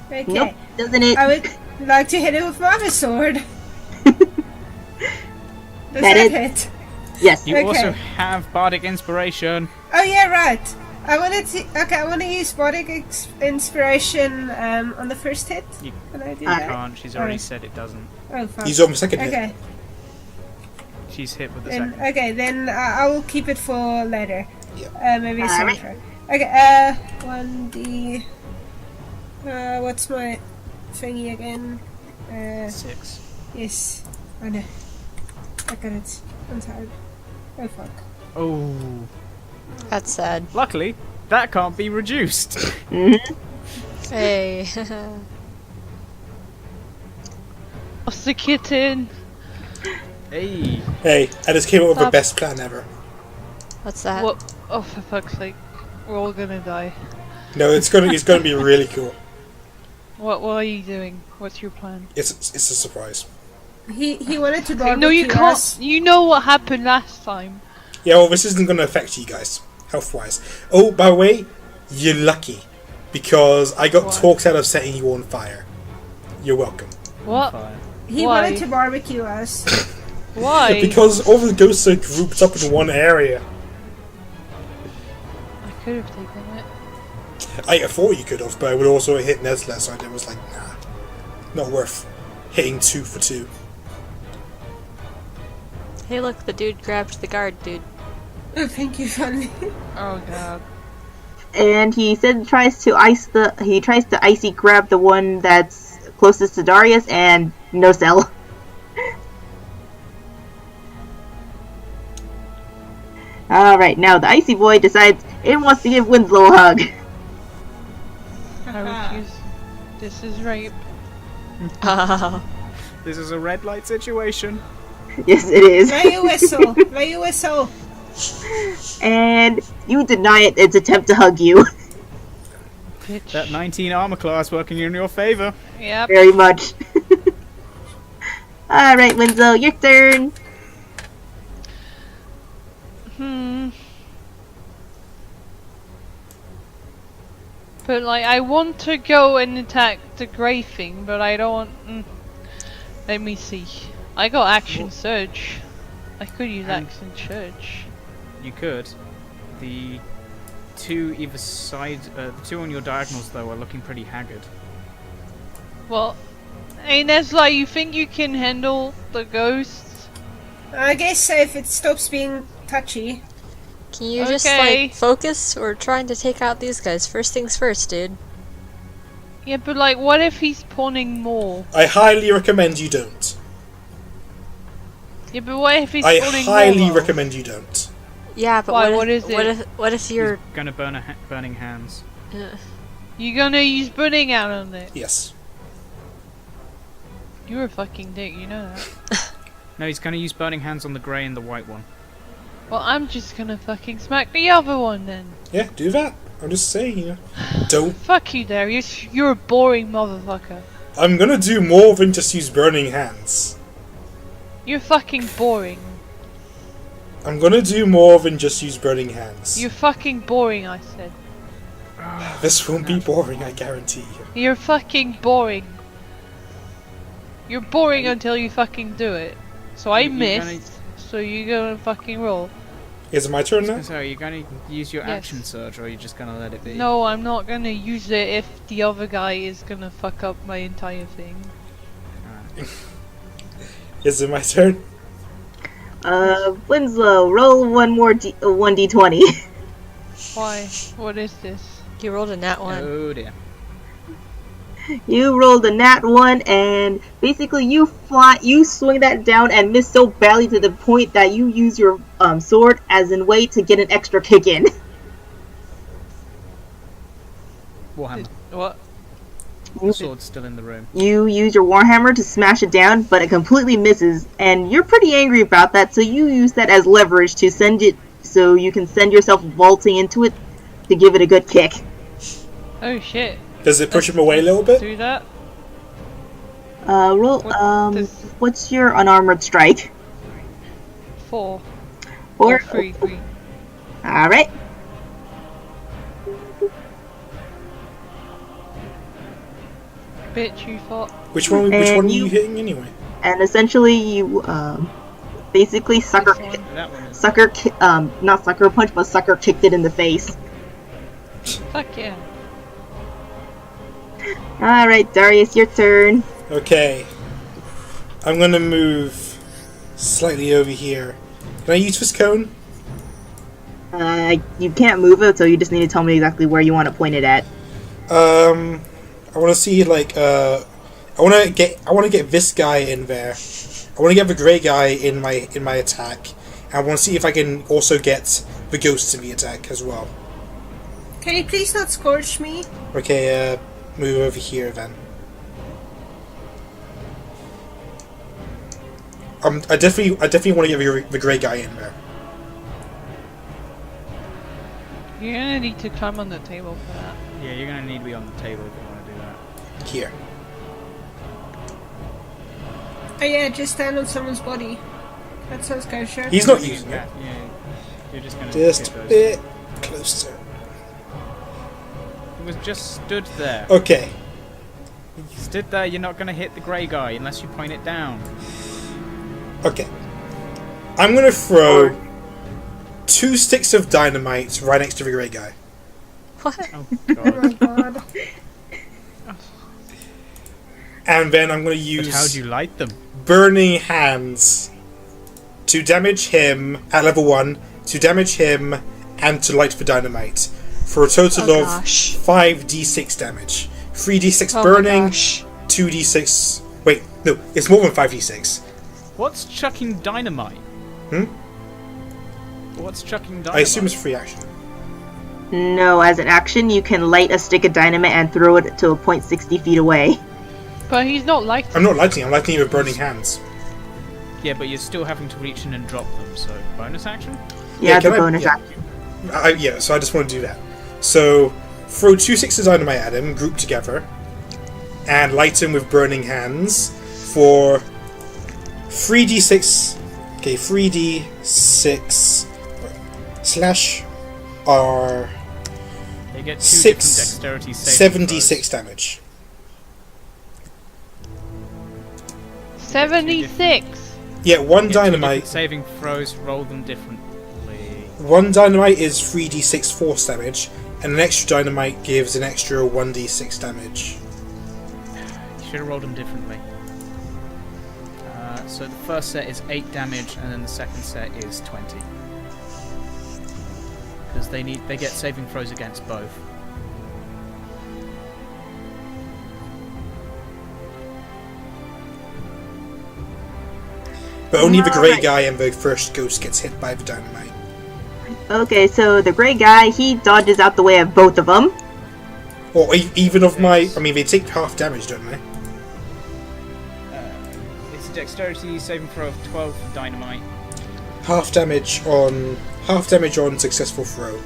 Okay. Nope, doesn't it? I would like to hit it with my other sword. Does That is- hit? Yes. You Okay. also have bardic inspiration. Oh yeah, right. I want to use bardic inspiration on the first hit. You Can I do You that? can't. She's already said it doesn't. Oh fuck. He's on the second hit. Okay. She's hit with the Then, second. okay, then I will keep it for later. Yeah. Maybe a Alright. soundtrack. Okay, 1d. What's my thingy again? 6. Yes. I know. I got it. I'm tired. Oh fuck. Oh. That's sad. Luckily, that can't be reduced. Hey. What's the kitten? Hey. Hey, I just came up with the Stop. best plan ever. What's that? What? Oh, for fuck's sake. We're all gonna die. No, it's gonna be really cool. What are you doing? What's your plan? It's a surprise. He wanted to barbecue No, you can't. us. You know what happened last time. Yeah, well, this isn't gonna affect you guys, health-wise. Oh, by the way, you're lucky. Because I got What? talked out of setting you on fire. You're welcome. What? Fire. He Why? wanted to barbecue us. Why? Because all the ghosts are grouped up in one area. I could have taken it. I thought you could have, but I would also hit Nesla, so I was like, nah. Not worth hitting 2 for 2. Hey look, the dude grabbed the guard, dude. Oh, thank you, Funny. Oh god. And he said tries to icy grab the one that's closest to Darius, and no cell. Alright, now the icy boy decides it wants to give Winslow a hug. I refuse. This is rape. This is a red light situation. Yes, it is. Play your whistle. Play your whistle. And you deny its attempt to hug you. Bitch. That 19 armor class working in your favor. Yep. Very much. Alright, Winslow, your turn. But like, I want to go and attack the grey thing, but I don't. Let me see. I got action surge. I could use action surge. You could. The two either side, the two on your diagonals though are looking pretty haggard. Well, hey Nesla, you think you can handle the ghosts? I guess if it stops being touchy. Can you just Okay. like focus? We're trying to take out these guys. First things first, dude. Yeah, but like, what if he's spawning more? I highly recommend you don't. Yeah, but what if he's I spawning highly more? though? recommend you don't. Yeah, but Why, what what if, is what it? if you're He's gonna burn burning hands. You gonna use burning out on it? Yes. You're a fucking dick, you know that. No, he's gonna use burning hands on the grey and the white one. Well, I'm just gonna fucking smack the other one then. Yeah, do that. I'm just saying, you know. Don't. Fuck you, Darius. You're a boring motherfucker. I'm gonna do more than just use burning hands. You're fucking boring. I'm gonna do more than just use burning hands. You're fucking boring, I said. This won't be boring, I guarantee you. You're fucking boring. You're boring until you fucking do it. So I You're missed, so you gonna fucking roll. Is it my turn now? So are you going to use your Yes. action surge, or are you just going to let it be? No, I'm not gonna use it if the other guy is gonna fuck up my entire thing. Is it my turn? Winslow, roll one more 1d20. Why? What is this? You rolled a nat 1. Oh dear. You rolled a nat 1, and basically you swing that down and miss so badly to the point that you use your sword as a way to get an extra kick in. Warhammer. What? The sword's still in the room. You use your warhammer to smash it down, but it completely misses, and you're pretty angry about that, so you use that as leverage to send it, so you can send yourself vaulting into it to give it a good kick. Oh shit. Does it push him away a little bit? Do that? Roll, what's your unarmored strike? 4. Or Or 3. Alright. Bitch, you thought. Which one And are you- you hitting anyway? And essentially you, basically sucker, This one. That one is. not sucker punch, but sucker kicked it in the face. Fuck yeah. Alright, Darius, your turn. Okay. I'm gonna move slightly over here. Can I use Twist Cone? You can't move it, so you just need to tell me exactly where you want to point it at. I want to see like I want to get this guy in there. I want to get the grey guy in my attack. And I want to see if I can also get the ghosts in the attack as well. Can you please not scorch me? Okay, move over here then. I definitely want to get the grey guy in there. You're gonna need to climb on the table for that. Yeah, you're going to need to be on the table if you want to do that. Here. Oh yeah, just stand on someone's body. That sounds good, sure. He's not using it. Yeah, you're just going to Just hit a those. bit closer. He was just stood there. Okay. Stood there, you're not going to hit the grey guy unless you point it down. Okay. I'm gonna throw 2 sticks of dynamite right next to the grey guy. What? Oh Oh my god. god. And then I'm gonna But use how do you light them? Burning Hands to damage him at level 1, to damage him, and to light the dynamite. For a total Oh, of gosh. 5d6 damage. 3d6 Oh my burning, gosh. 2d6... Wait, no, it's more than 5d6. What's chucking dynamite? Hmm? What's chucking dynamite? I assume it's free action. No, as an action, you can light a stick of dynamite and throw it to a point 60 feet away. But he's not like. I'm not lighting it, I'm lighting it with Burning Hands. Yeah, but you're still having to reach in and drop them, so bonus action? Yeah, it's a can I- bonus yeah. action. Yeah, so I just want to do that. So, throw 2 sticks of dynamite at him, grouped together, and light him with Burning Hands for 3d6. Okay, 3d6 slash R You get 2 6 different dexterity saving 7d6 damage. 76. Yeah, one throws. dynamite. Saving throws, roll them differently. One dynamite is 3d6 force damage, and an extra dynamite gives an extra 1d6 damage. You should have rolled them differently. So the first set is 8 damage, and then the second set is 20. Because they get saving throws against both. But only the grey Alright. guy and the first ghost gets hit by the dynamite. Okay, so the gray guy, he dodges out the way of both of them. Or even of my... I mean, they take half damage, don't they? It's a dexterity saving throw of 12 for dynamite. Half damage on successful throw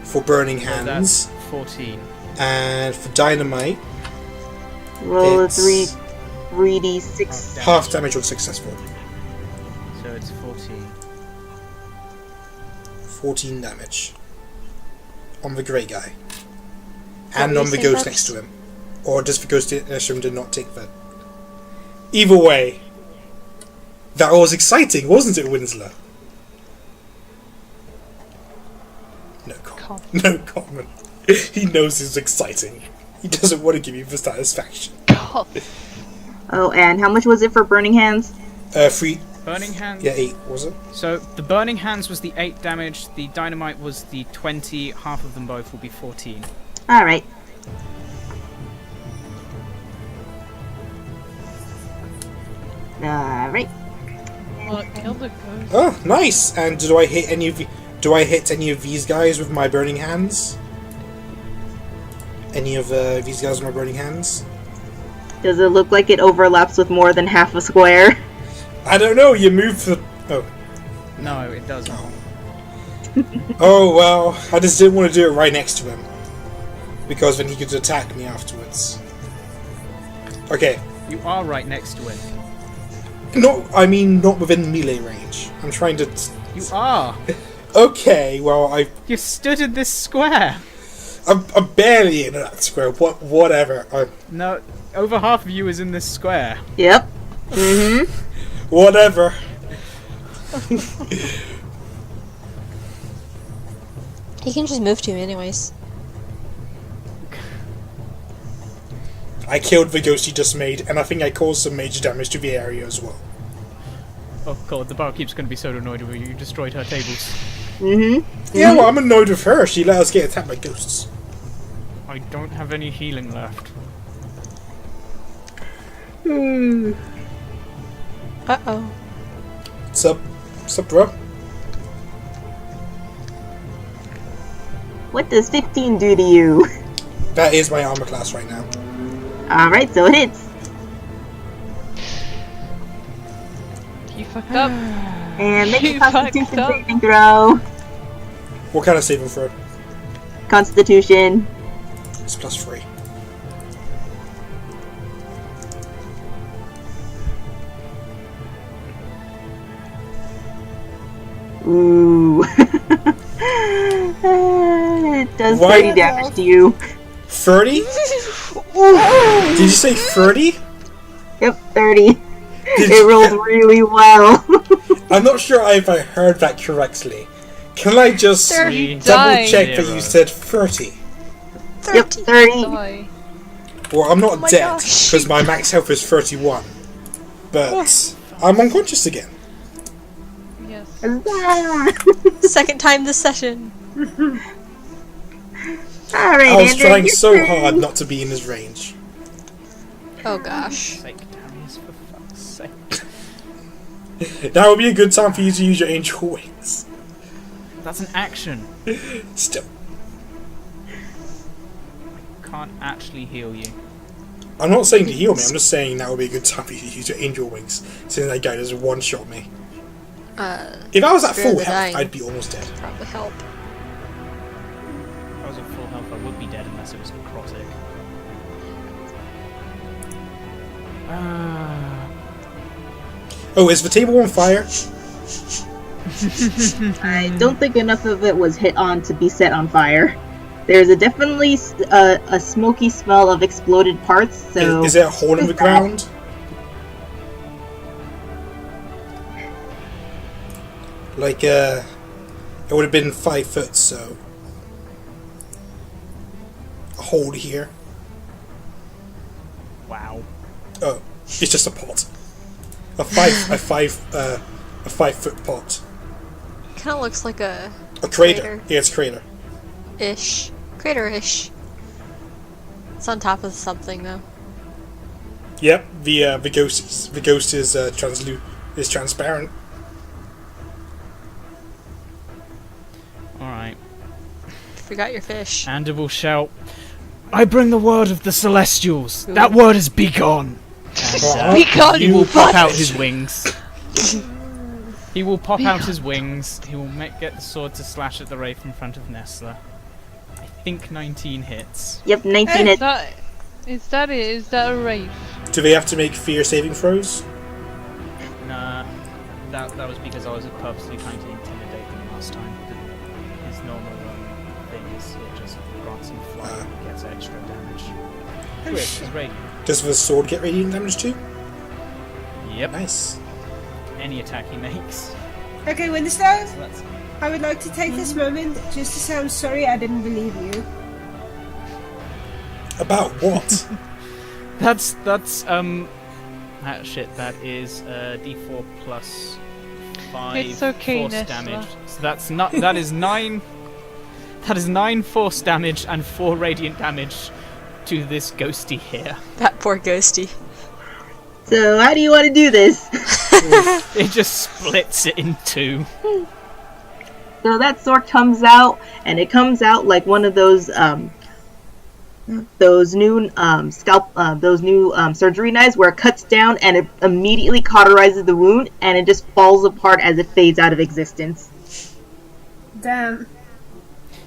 for Burning So Hands. that's 14. And for dynamite, Roll a It's- 3d6. half damage on successful. So it's 14. 14 damage. On the grey guy. What And were on you the saying, ghost Babs? next to him. Or just the ghost next to him did not take that. Either way, that was exciting, wasn't it, Winslow? No comment. Cough. No comment. He knows it's exciting. He doesn't want to give you the satisfaction. Cough. Oh, and how much was it for Burning Hands? 3. Burning Hands. Yeah, 8 was it? So the Burning Hands was the 8 damage. The Dynamite was the 20. Half of them both will be 14. Alright. Alright. Well, kill the ghost. Oh, nice. And do I hit any of these guys with my burning hands? Any of these guys with my burning hands? Does it look like it overlaps with more than half a square? I don't know. You move the. Oh. No, it doesn't. Oh well, I just didn't want to do it right next to him because then he could attack me afterwards. Okay. You are right next to it. Not within melee range. I'm trying to. You are. Okay, well You stood in this square. I'm barely in that square. Whatever. No, over half of you is in this square. Yep. Mm-hmm. Whatever. He can just move to me anyways. I killed the ghost you just made, and I think I caused some major damage to the area as well. Oh god, the barkeep's going to be so annoyed with you. You destroyed her tables. Mm-hmm. Yeah, well, I'm annoyed with her. She let us get attacked by ghosts. I don't have any healing left. Uh-oh. What's up, bro? What does 15 do to you? That is my armor class right now. Alright, so it hits. You fucked up. And make a You Constitution fucked up. saving throw. What kind of saving throw? Constitution. It's +3. Ooh. It does Why- 30 damage to you. 30? Did you say 30? Yep, 30. Did It you- rolled really well. I'm not sure if I heard that correctly. Can I just You double died. check that you said 30? Yep, 30. Die. Well, I'm not my dead, gosh. because my max health is 31. But I'm unconscious again. Yes. Second time this session. Alright, I was Andrew, trying your so turn. hard not to be in his range. Oh gosh. Sake, Darius, for fuck's sake. That would be a good time for you to use your angel wings. That's an action. Still. Can't actually heal you. I'm not saying to heal me, I'm just saying that would be a good time for you to use your angel wings, since that guy doesn't one-shot me. If I was at Spare full the health, dying. I'd be almost dead. Probably help. If I was at full health, I would be dead unless it was necrotic. Oh, is the table on fire? I don't think enough of it was hit on to be set on fire. There's definitely a smoky smell of exploded parts, so... Is there a hole in the ground? Like, it would have been 5 foot, so... A hole here. Wow. Oh, it's just a pot. A 5 foot pot. Kind of looks like a A crater. Crater. Yeah, it's a crater. ish, crater-ish. It's on top of something though. Yep, the ghost is transparent. Alright. Forgot your fish. Ander will shout, I bring the word of the Celestials. That word is begone. And, Begone, he will pop out bastard. his wings. He will pop out his wings. He will get the sword to slash at the wraith in front of Nesla. I think 19 hits. Yep, 19 Is hits. that it? Is that a wraith? Do they have to make fear saving throws? Nah, that was because I was purposely trying to intimidate them last time. His normal thing is it just grants him flight and gets extra damage. Quick, he's ready. Does the sword get radiant damage too? Yep. Nice. Any attack he makes. Okay, Winslow, So that's I would like to take this moment just to say I'm sorry I didn't believe you. About what? That's shit. That is D4 plus 5 It's okay, force Nesla. damage. So that's not. That is 9. That is 9 force damage and 4 radiant damage to this ghosty here. That poor ghosty. So how do you want to do this? It just splits it in 2. So that sword comes out, and it comes out like one of those new surgery knives where it cuts down and it immediately cauterizes the wound, and it just falls apart as it fades out of existence. Damn.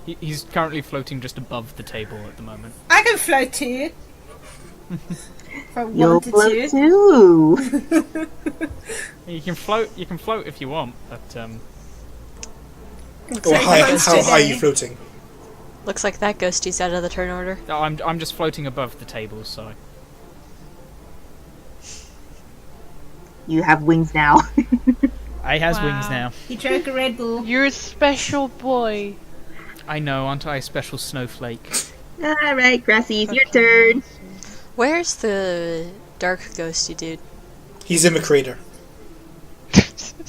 He's currently floating just above the table at the moment. I can float too. If I You'll wanted float to. too. You can float. You can float if you want, but Or how high are you floating? Looks like that ghosty's out of the turn order. no, I'm just floating above the table. So You have wings now. I has Wow. wings now. He drank a Red Bull. You're a special boy. I know, aren't I a special snowflake? Alright, Grasys, your turn. Where's the dark ghosty dude? He's in the crater.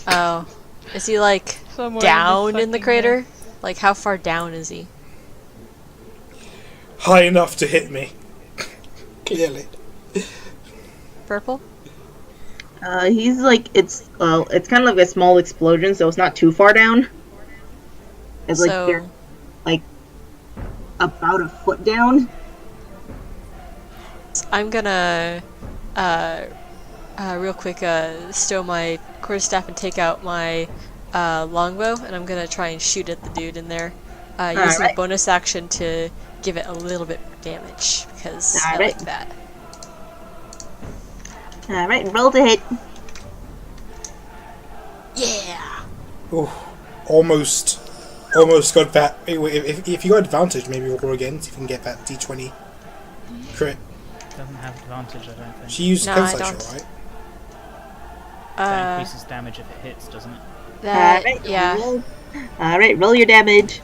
Oh. Is he like Somewhere down in the fucking crater? Like how far down is he? High enough to hit me. Clearly. Purple? He's like, it's kind of like a small explosion, so it's not too far down. It's like So- they're like about a foot down. I'm gonna real quick stow my quarterstaff and take out my longbow, and I'm gonna try and shoot at the dude in there. Using a Alright. bonus action to give it a little bit of damage because I Alright. like that. Alright, roll to hit. Yeah. Oh, almost got that. If you got advantage, maybe we'll roll again. See if we can get that D20 crit. Doesn't have advantage, I don't think. She used No, defense I action, don't. right? That increases damage if it hits, doesn't it? That Alright, yeah. Alright, roll your damage.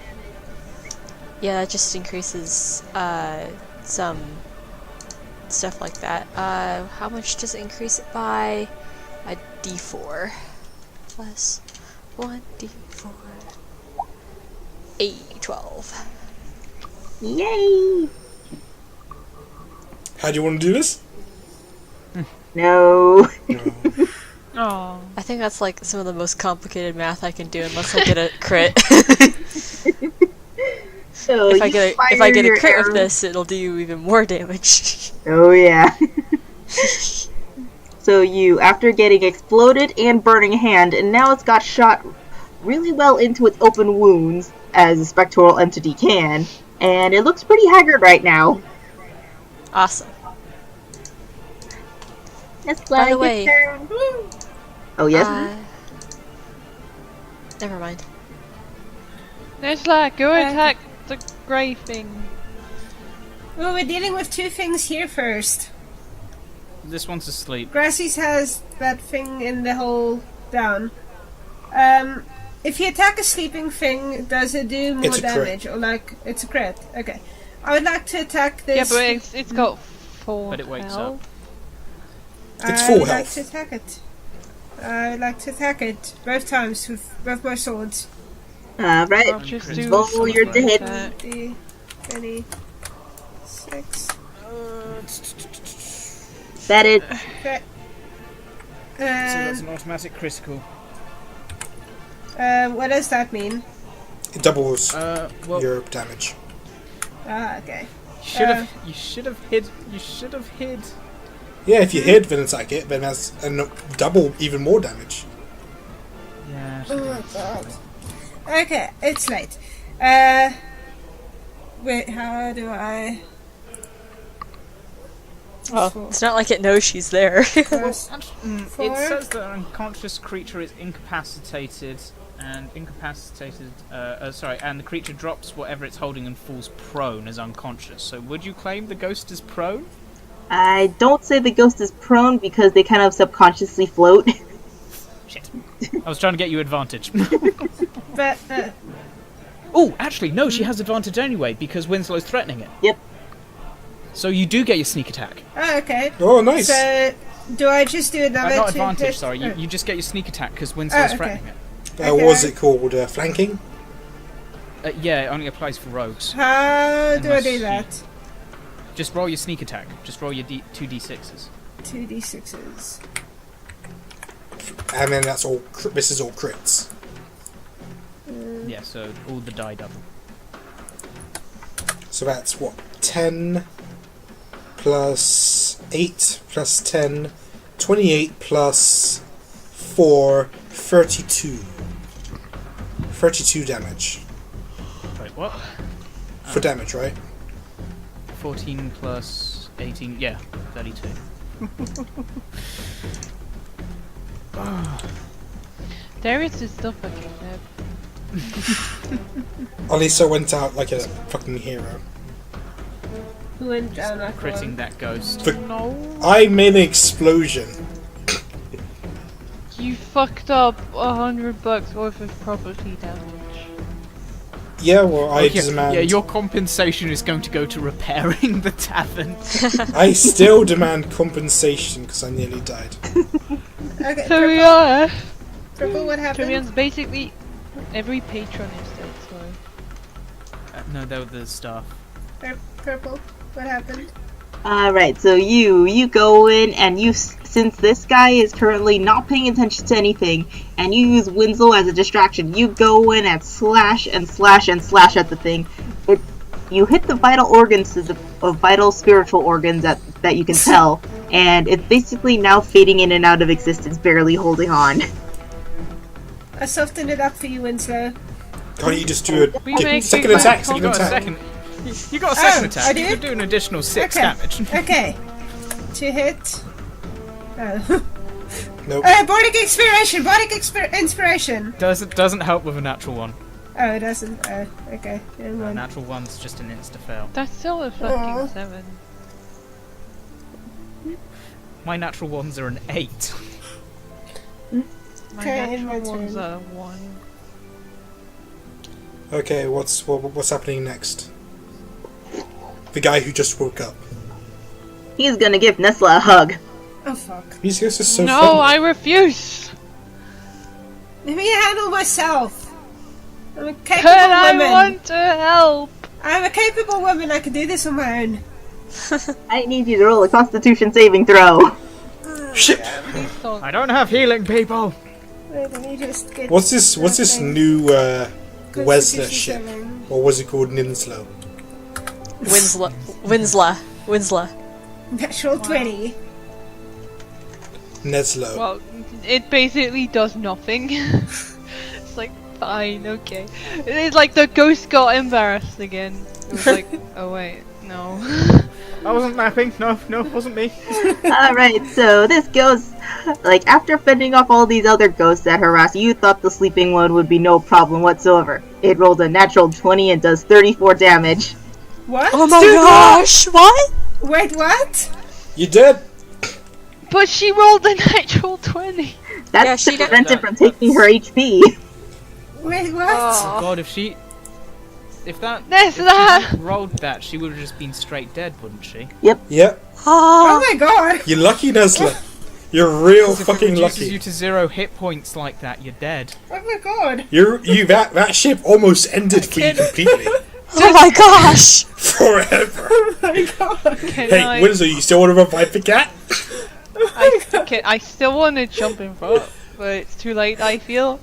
Yeah, that just increases some stuff like that. How much does it increase it by? A D4 plus 1d4. 12. Yay! How do you want to do this? No. Oh. I think that's like some of the most complicated math I can do unless I get a crit. So if I you get a fire your crit arrow. with this, it'll do even more damage. Oh yeah. So you, after getting exploded and burning hand, and now it's got shot really well into its open wounds, as a spectral entity can, and it looks pretty haggard right now. Awesome. Yes, By the way- Oh yes. Never mind. Nesla, go attack the grey thing. Well, we're dealing with two things here first. This one's asleep. Grassy's has that thing in the hole down. If you attack a sleeping thing, does it do more It's a crit. damage? Or like, it's a crit. Okay. I would like to attack this. Yeah, but it's got 4 But it wakes health. It's I full would like health. to attack it. I would like to attack it both times with both my swords. Alright. I'll just do Roll your something hit. like that. 26. That is. Okay. So that's And an automatic critical. what does that mean? It doubles Well, your damage. Ah, okay. you should have hid. You should have hid. Yeah, if you hit, then it's like it. Then that's double, even more damage. Yeah. Oh my god. Okay, it's late. Wait, how do I... Well, it's not like it knows she's there. First, It 4? says that an unconscious creature is incapacitated, and and the creature drops whatever it's holding and falls prone as unconscious. So, would you claim the ghost is prone? I don't say the ghost is prone because they kind of subconsciously float. Shit. I was trying to get you advantage. But Oh, actually, no, she has advantage anyway because Winslow's threatening it. Yep. So you do get your sneak attack. oh, okay. Oh, nice. So do I just do another Not two advantage, hit? sorry. Oh. You just get your sneak attack because Winslow's okay. threatening it. Okay. What's it called? Flanking? Yeah, it only applies for rogues. How do I Unless do you- that? Just roll your sneak attack. Just roll your 2d6s. 2d6s. And then that's all. This is all crits. Yeah, so all the die double. So that's what? 10 plus 8 plus 10. 28 plus 4. 32. 32 damage. Wait, what? For damage, right? 14 plus 18, yeah, 32. Darius is still fucking dead. Alisa went out like a fucking hero. Who went down that Critting one? that ghost. For- No. I made an explosion. You fucked up $100 worth of property damage. Yeah, well, I Okay, demand. yeah, your compensation is going to go to repairing the tavern. I still demand compensation because I nearly died. Okay, So we purple, are. purple, what To be happened? honest, basically every patron is dead, so. No, they were the staff. Purple, what happened? Alright, so you go in and since this guy is currently not paying attention to anything, and you use Winslow as a distraction, you go in and slash and slash and slash at the thing. You hit the vital organs of vital spiritual organs that you can tell, and it's basically now fading in and out of existence, barely holding on. I softened it up for you, Winslow. Can't you just do We a make second big attack? back Second You got a attack. second. You got a second I attack. You did? could do an additional 6 Okay. damage. Okay. To hit. Oh. Nope. Bardic inspiration! Inspiration! Doesn't help with a natural one. Oh, it doesn't. Oh, okay. Never A mind. natural one's just an insta fail. That's still a fucking Aw. 7. My natural ones are an 8. My Okay, in natural my one's turn. a 1. Okay, what's happening next? The guy who just woke up. He's gonna give Nesla a hug. Oh, fuck. These guys are so No, friendly. I refuse! Let me handle myself. I'm a But capable I woman. want to help! I'm a capable woman. I can do this on my own. I need you to roll a Constitution saving throw. Shit! Please don't. I don't have healing, people. Wait, let me just get. What's this thing. new Wesley Constitution ship? saving. Or was it called Ninslow? Winslow. Natural 20. Neslo. Well, it basically does nothing. It's like, fine, okay. It's like the ghost got embarrassed again. It was like, oh wait, no. I wasn't napping. No, it wasn't me. Alright, so this ghost, like, after fending off all these other ghosts that harass you, thought the sleeping one would be no problem whatsoever. It rolled a natural 20 and does 34 damage. What? Oh my gosh! What? Wait, what? You did? But she rolled a natural 20! That's Yeah, to she did- prevent it from taking her HP. Wait, what? Oh. God, if that Nesla! rolled that, she would have just been straight dead, wouldn't she? Yep. Oh my god. You're lucky, Nesla. You're real If it fucking reduces lucky. you to 0 hit points like that, you're dead. Oh my god. That ship almost ended for you completely. Oh my gosh! Forever. Oh my god. Can Hey, Winslow, you still want to revive the cat? I still want to jump in front, but it's too late, I feel.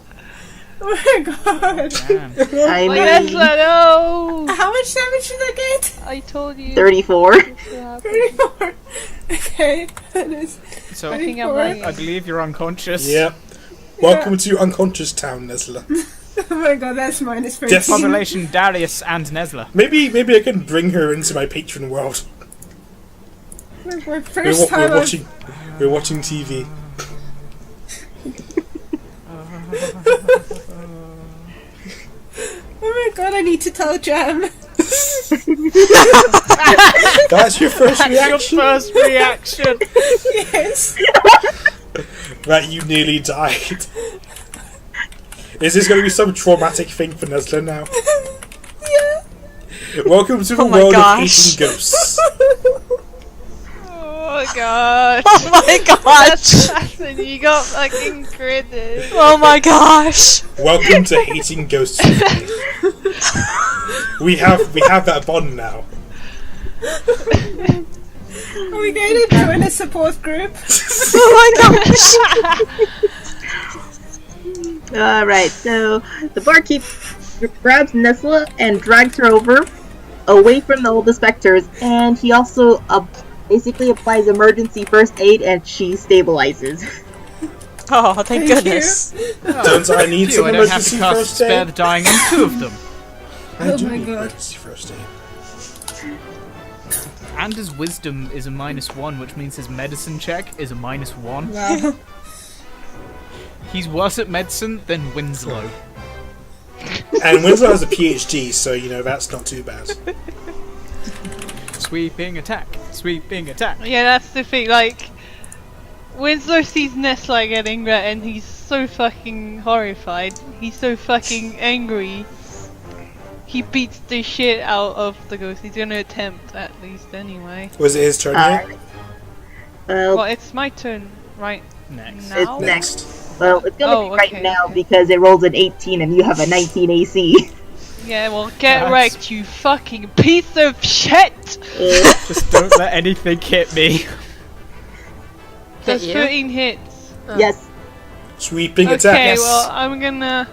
Oh my god. Damn. I Like, mean, Nesla, no! How much damage did I get? I told you. 34. this would happen. 34. Okay. That is. So, Looking at 34. I believe you're unconscious. Yep. Welcome to Unconscious Town, Nesla. Oh my god, that's minus 13. Yes. Population Darius and Nesla. Maybe I can bring her into my patron world. My We're, first time we're watching TV. Oh my god, I need to tell Jam. That's your first That's your reaction? first reaction. Yes. That you nearly died. Is this going to be some traumatic thing for Nesla now? Yeah. Welcome to the Oh my world gosh. of eating ghosts. Oh my god. Oh my gosh! Assassin, you got fucking critted. Oh my gosh! Welcome to hating ghosts. we have that bond now. Are we going to join a support group? Oh my gosh! Alright, so the barkeep grabs Nesla and drags her over, away from all the specters, and he also basically applies emergency first aid and she stabilizes. Oh, thank Thank goodness. Don't I need Phew, some I don't have emergency to cast first Spare aid? the Dying on 2 of them. I Oh do my need God. emergency first aid. And his wisdom is a -1, which means his medicine check is a -1. Wow. He's worse at medicine than Winslow. And Winslow has a PhD, so you know that's not too bad. Sweeping attack. Sweeping attack. Yeah, that's the thing, like, Winslow sees Nesla getting that and he's so fucking horrified. He's so fucking angry. He beats the shit out of the ghost. He's gonna attempt, at least, anyway. Was it his turn yet? Well, it's my turn right Next. now. It's next. Well, it's gonna Oh, be right okay, now okay. because it rolls an 18 and you have a 19 AC. Yeah, well, get That's- wrecked, you fucking piece of shit! Just don't let anything hit me. That's you? 13 hits. Yes. Sweeping Okay, attack. Yes. well, I'm gonna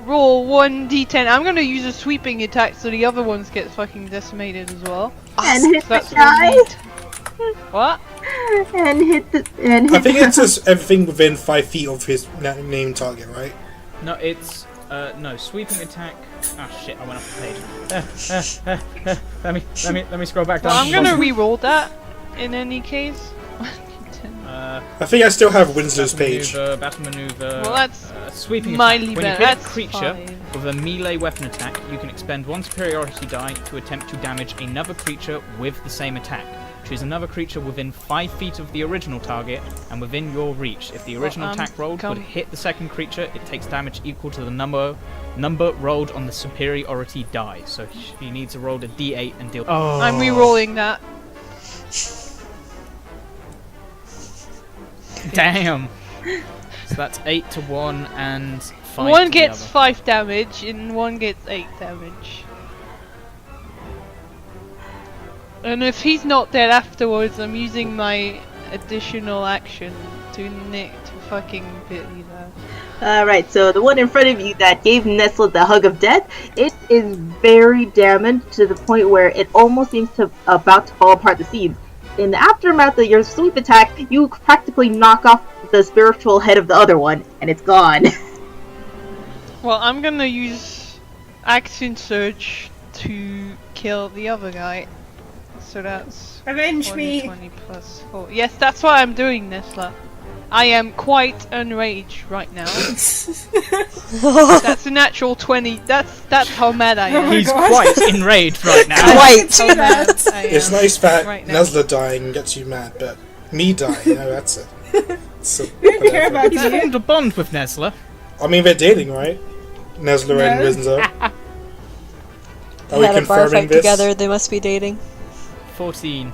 roll 1d10. I'm gonna use a sweeping attack so the other ones get fucking decimated as well. And hit the That's guy. 1d10. What? And hit the. And I hit think the- it's just everything within 5 feet of his name target, right? No, it's no sweeping attack. Ah shit! I went off the page. Let me scroll back down. Well, I'm gonna re-roll that in any case. I think I still have Winslow's page. Battle maneuver. Well, that's sweeping mildly attack. When you better. hit a That's creature fine. with a melee weapon attack, you can expend 1 superiority die to attempt to damage another creature with the same attack. Choose another creature within 5 feet of the original target and within your reach. If the original attack rolled would hit the second creature, it takes damage equal to the number rolled on the superiority die. So she needs to roll a d8 and deal. Oh, I'm re-rolling that. damn. So that's 8 to 1 and 5 One to gets the other. 5 damage and one gets 8 damage. And if he's not dead afterwards, I'm using my additional action to fucking bit you there. Alright, so the one in front of you that gave Nesla the hug of death, it is very damaged to the point where it almost seems to about to fall apart the seams. In the aftermath of your sweep attack, you practically knock off the spiritual head of the other one, and it's gone. Well, I'm gonna use action surge to kill the other guy. So that's Avenge me. 20 plus 4. Yes, that's what I'm doing, Nesla. I am quite enraged right now. That's a natural 20. That's how mad I am. Oh my He's God. quite enraged right now. Quite. How mad I am It's nice that right now. Nesla dying gets you mad, but me dying, you know, that's it. It's a, We don't care about He's you. formed a bond with Nesla. I mean, they're dating, right? Nesla and No. Winslow. Are They we had a bar confirming fight this? together, they must be dating. 14.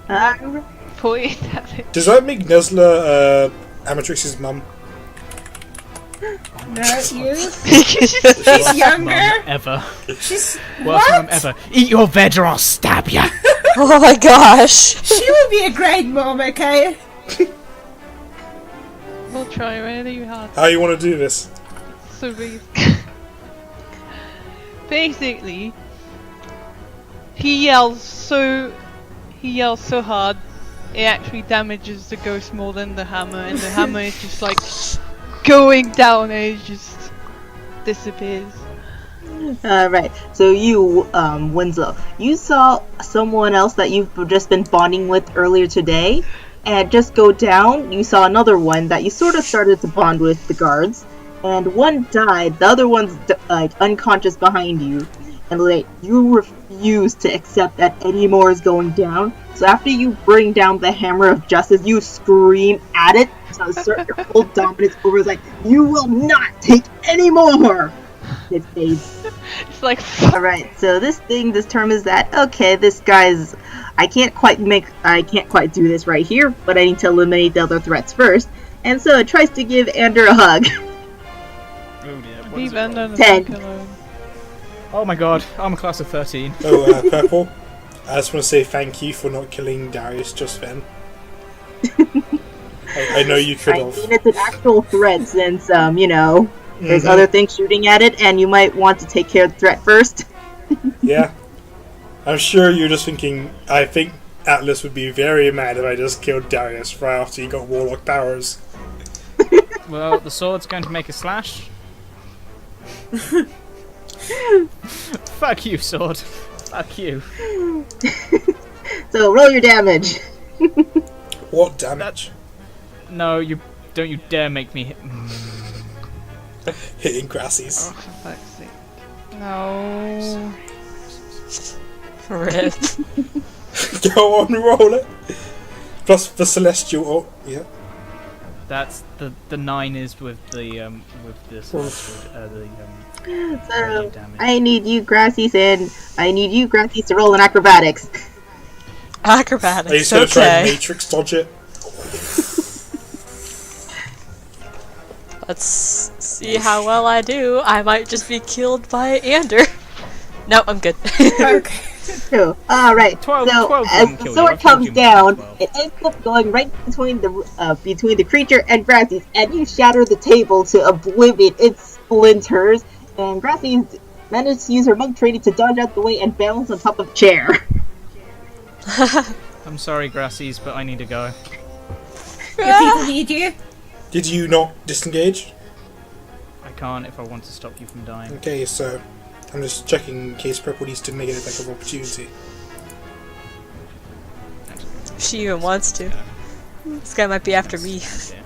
Uh, 40 damage. Does that make Nesla Amatrix's mum? No, you. She's younger. Ever. She's Worst mum what? ever. Eat your veg or I'll stab ya. Oh my gosh! She will be a great mom, okay? We'll try really hard. How you want to do this? So basically, he yells so hard, it actually damages the ghost more than the hammer, and the hammer is just like going down and it just disappears. Alright, so you, Winslow, you saw someone else that you've just been bonding with earlier today, and just go down, you saw another one that you sort of started to bond with the guards, and one died, the other one's like unconscious behind you, and like you refuse to accept that any more is going down. So after you bring down the hammer of justice, you scream at it to assert your full dominance over his like, you will not take any more! His face. It's like, Alright, so this thing determines that, okay, this guy's... I can't quite do this right here, but I need to eliminate the other threats first. And so it tries to give Ander a hug. Oh dear. What leave is it Ender called? and 10. Frank alone. Oh my god, I'm a class of 13. Oh, Purple. I just want to say thank you for not killing Darius just then. I know you could I have. mean, it's an actual threat since, you know, there's Mhm. other things shooting at it, and you might want to take care of the threat first. Yeah. I'm sure you're just thinking, I think Atlas would be very mad if I just killed Darius right after he got Warlock powers. Well, the sword's going to make a slash. Fuck you, sword. Fuck you. So roll your damage. What damage? No, you don't you dare make me hit. Hitting Grassy's. Oh, for fuck's sake. No. Rip. Go on, roll it. Plus the celestial. Oh, yeah. That's the 9 is with the celestial, So damage. I need you, Grassy's, to roll an acrobatics. Are you Acrobatics, going to try and okay. matrix dodge it? Let's see how well I do. I might just be killed by Ander. No, I'm good. Okay. So, alright. 12 So wouldn't as kill the you. sword I've killed comes you more down, than 12. it ends up going right between the creature and Grassy's, and you shatter the table to oblivion its splinters. And Grassy's managed to use her monk training to dodge out the way and balance on top of a chair. I'm sorry, Grassy's, but I need to go. Your people need you. Did you not disengage? I can't if I want to stop you from dying. Okay, so I'm just checking in case Purple needs to make an attack of opportunity. If she even wants to. This guy might be after me. Yeah.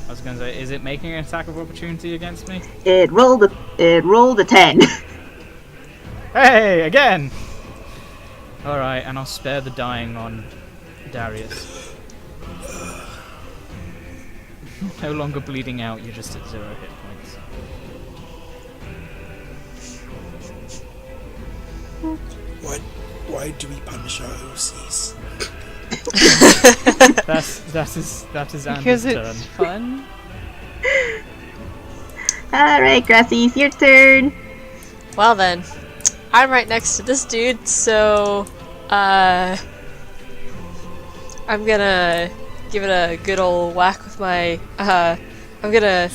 I was gonna say, is it making an attack of opportunity against me? It rolled a 10. Hey, again! Alright, and I'll spare the dying on Darius. No longer bleeding out, you're just at 0 hit points. Why do we punish our OCs? That is Because Ander's it's turn. fun. Alright, Grassy's your turn. Well then, I'm right next to this dude, so I'm gonna give it a good old whack with my I'm gonna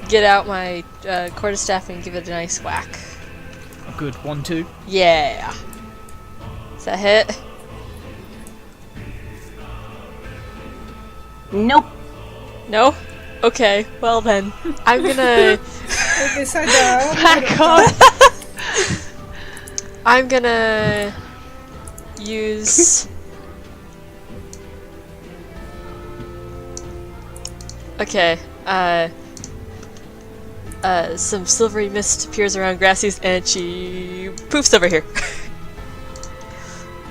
get out my quarterstaff and give it a nice whack. A good 1-2. Yeah. Is that hit? Nope. No? Okay, well then. I'm gonna I guess I know. Back off! I'm gonna use okay, some silvery mist appears around Grassy's and she poofs over here.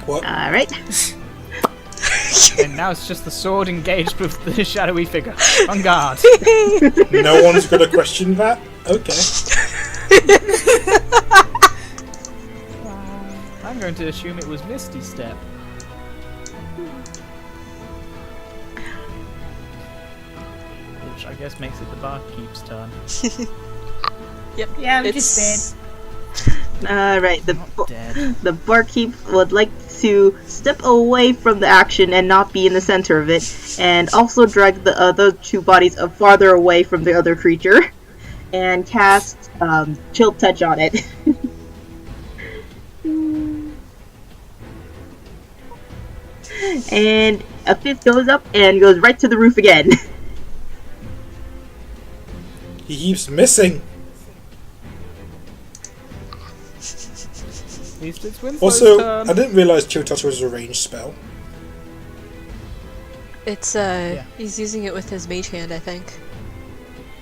What? Alright. And now it's just the sword engaged with the shadowy figure. On guard. No one's gonna question that? Okay. I'm going to assume it was Misty Step. Which I guess makes it the barkeep's turn. Yep. Yeah, I'm it's just Alright, Not dead. the barkeep would like to step away from the action and not be in the center of it, and also drag the other two bodies farther away from the other creature, and cast Chill Touch on it. And a fifth goes up and goes right to the roof again. He keeps missing. At least it's Winslow's Also, turn. I didn't realise Chill Touch was a ranged spell. It's he's using it with his mage hand, I think.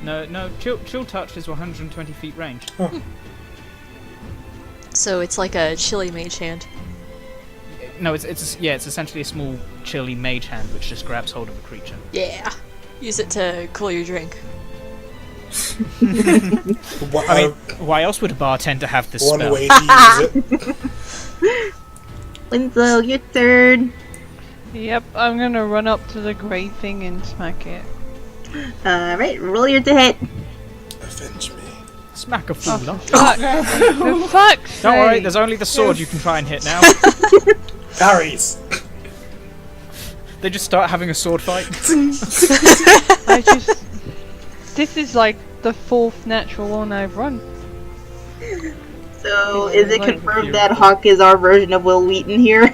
No, chill touch is 120 feet range. So it's like a chilly mage hand. No, it's essentially a small chilly mage hand which just grabs hold of a creature. Yeah. Use it to cool your drink. I mean, why else would a bartender have this one spell? way to use it. Winslow, your turn. Yep, I'm gonna run up to the grey thing and smack it. Alright, roll your to hit. Avenge me. Smack a fool up. Fuck! For fuck's Don't worry, sake. there's only the sword you can try and hit now. Parries. They just start having a sword fight. This is like the 4th natural one I've run. So, is it confirmed that Hawk is our version of Will Wheaton here?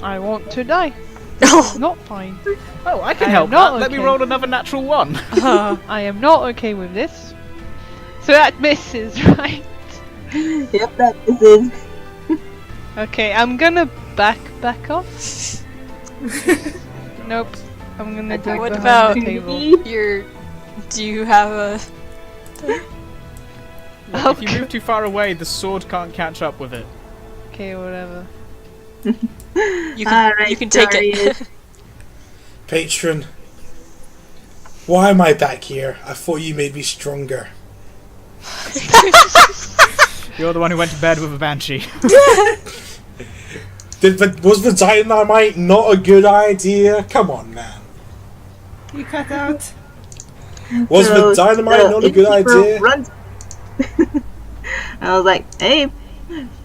I want to die. Not fine. Oh, I can I help am not that. Let me okay. roll another natural 1. I am not okay with this. So that misses, right? Yep, that is. Okay, I'm gonna back off. Nope. I'm gonna go What behind about the table. do you have a... If you move too far away, the sword can't catch up with it. Okay, whatever. You Alright, can take Darius. it. Patron. Why am I back here? I thought you made me stronger. You're the one who went to bed with a banshee. Was the dynamite not a good idea? Come on, man. You cut out. Was the dynamite not a good innkeeper idea? runs- I was like, hey,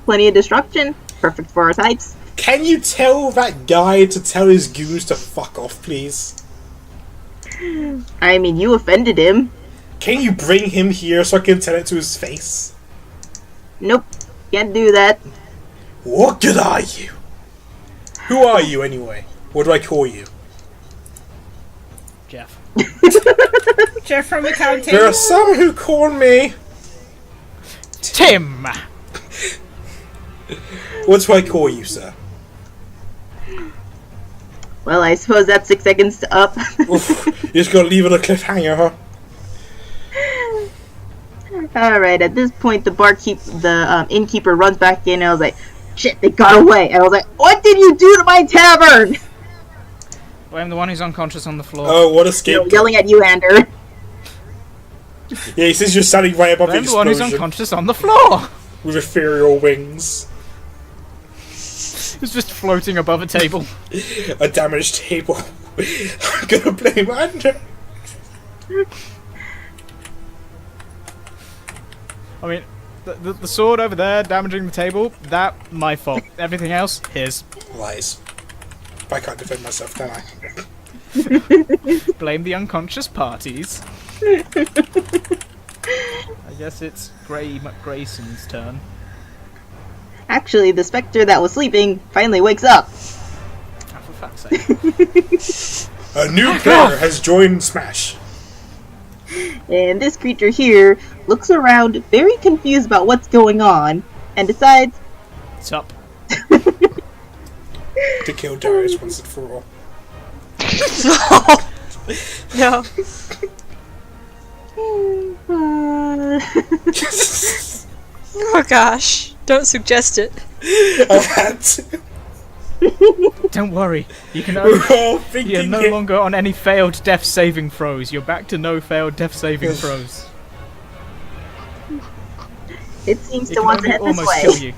plenty of destruction. Perfect for our types. Can you tell that guy to tell his goons to fuck off, please? I mean, you offended him. Can you bring him here so I can tell it to his face? Nope, can't do that. What good are you? Who are you, anyway? What do I call you? Jeff. Jeff from accounting. There are some who call me... Tim! What do I call you, sir? Well, I suppose that's 6 seconds to up. Oof, you just gotta leave it a cliffhanger, huh? Alright, at this point, the innkeeper runs back in, and I was like, shit, they got away. And I was like, what did you do to my tavern? Well, I'm the one who's unconscious on the floor. Oh, what a scapegoat. Yelling at you, Ander. Yeah, he says you're standing right above the I'm the one who's explosion unconscious on the floor! with ethereal wings. Who's just floating above a table. A damaged table. I'm gonna blame Ander. I mean, the sword over there damaging the table, that, my fault. Everything else, his. Lies. I can't defend myself, can I? Blame the unconscious parties. I guess it's Grey McGrayson's turn. Actually, the specter that was sleeping finally wakes up. Oh, for fuck's sake. A new player has joined Smash. And this creature here looks around, very confused about what's going on, and decides It's up. To kill Darius once and for all. No. Oh gosh. Don't suggest it. I had to. Don't worry. You can We're only... all You're thinking no it. longer on any failed death saving throws. You're back to no failed death saving throws. it seems It to can want to only head this almost way. kill you.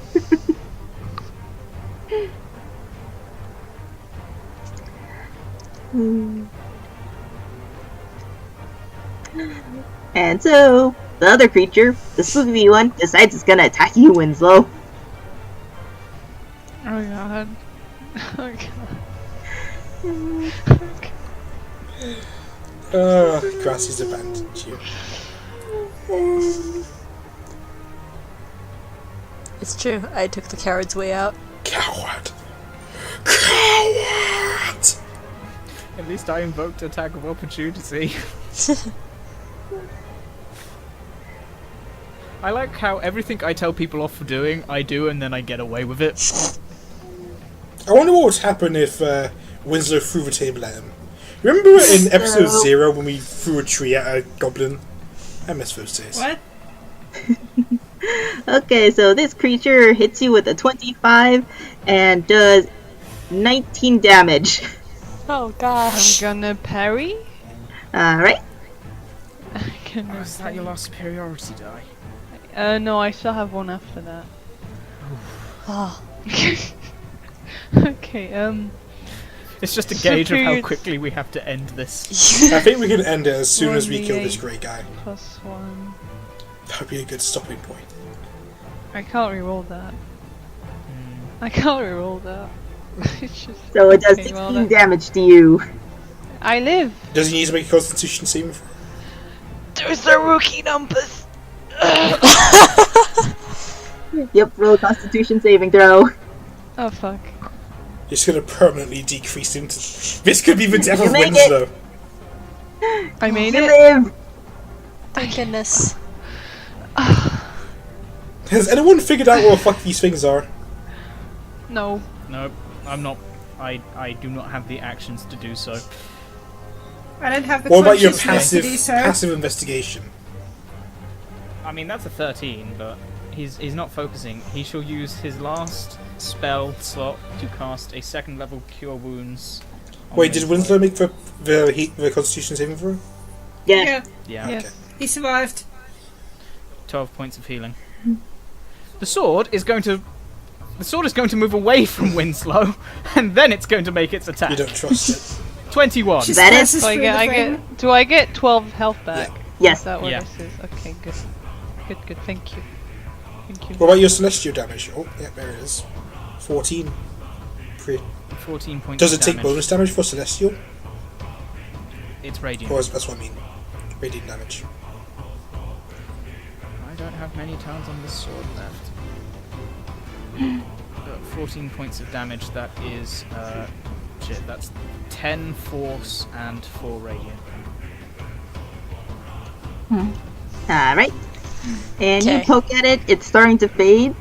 And so, the other creature, the spooky one, decides it's gonna attack you, Winslow. Oh god. Oh god. Grassy's abandoned you. It's true. I took the coward's way out. Coward. Coward! At least I invoked attack of opportunity. I like how everything I tell people off for doing, I do and then I get away with it. I wonder what would happen if Winslow threw the table at him. Remember in episode 0 when we threw a tree at a goblin? I miss those days. What? Okay, so this creature hits you with a 25 and does 19 damage. Oh I'm gosh. gonna parry. Alright. Gonna Is that your last superiority die? no, I still have one after that. Oh. Okay, It's just a gauge of how Superior- quickly we have to end this. I think we can end it as soon as we kill 1d8. this grey guy. +1. That would be a good stopping point. I can't reroll that. I can't reroll that. It's just So it does okay, 16 well, that- damage to you. I live. Does he need to make a constitution saving throw? There's the rookie numbers. Yep, roll a constitution saving throw. Oh fuck. It's going to permanently decrease into... This could be the death You of make it. Winslow. I made You it. live! Thank goodness. Has anyone figured out what the fuck these things are? No. No, I'm not. I do not have the actions to do so. I don't have the What about your consciousness to do passive so. passive investigation? I mean, that's a 13, but he's not focusing. He shall use his last spell slot to cast a second level Cure Wounds. on Wait, did Winslow make the constitution saving throw? Yeah. Yeah. Yes. He survived. 12 points of healing. The sword is going to move away from Winslow, and then it's going to make its attack. You don't trust it. 21. Is that it? Passes So I through get, the I thing. get. Do I get 12 health back? Is Yes. that what Yeah. this is? Okay, good. Good. Thank you. Thank you. What about your celestial damage? Oh, yeah, there it is. 14. 14 points Does of it take damage. bonus damage for celestial? It's radiant. Or that's what I mean. Radiant damage. I don't have many turns on this sword left. 14 points of damage, that is, shit, that's 10 force and 4 radiant. Alright. And you Okay. poke at it, it's starting to fade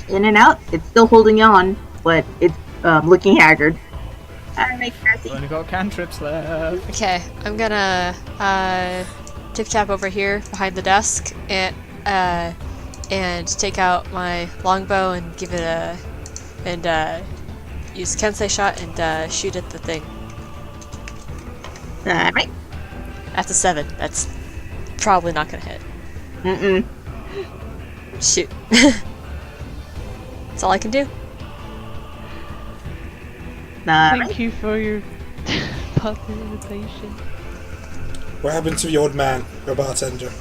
in and out. It's still holding on, but it's looking haggard. Alright, We've Grassy. only got cantrips left. Okay, I'm gonna tip tap over here behind the desk and take out my longbow and give it a use Kensei shot and shoot at the thing. Alright. That's a 7. That's probably not gonna hit. Mm-mm. Shoot. That's all I can do. Alright. Thank you for your participation. What happened to the old man, your bartender?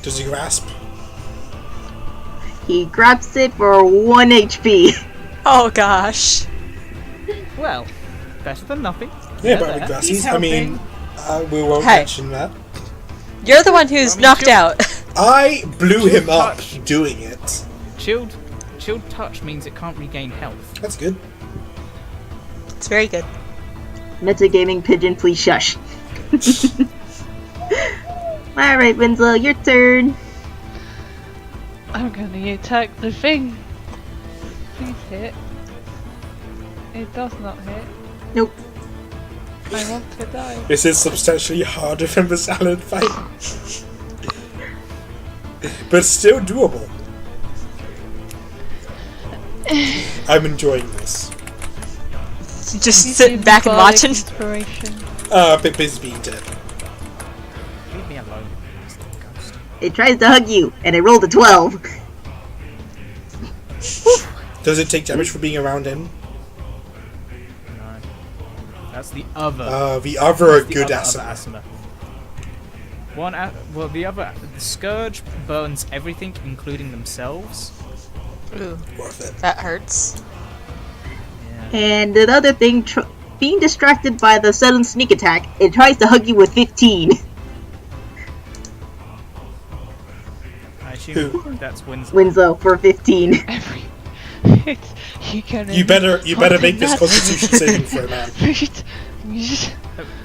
Does he grasp? He grabs it for 1 HP. Oh gosh. Well, better than nothing. Yeah, They're but there. with Grassies, He's I mean, we won't Hey. mention that. You're the one who's I mean, knocked she'll- out. I blew him up touch. doing it. Chilled touch means it can't regain health. That's good. It's very good. Metagaming pigeon, please shush. Alright, Winslow, your turn. I'm gonna attack the thing. Please hit. It does not hit. Nope. I want to die. This is substantially harder than the salad fight. But still doable. I'm enjoying this. Just sitting back and Bardic watching. Inspiration. Pippa's being dead. Leave me alone. Ghost. It tries to hug you, and it rolled a 12. Does it take damage for being around him? No. That's the other. The other the good other asset. Asima. The Scourge burns everything, including themselves. Ooh, Worth it. that hurts. Yeah. And the other thing, being distracted by the sudden sneak attack, it tries to hug you with 15. I assume Who? that's Winslow. Winslow for 15. Every. You can. You better make this Constitution saving throw, man.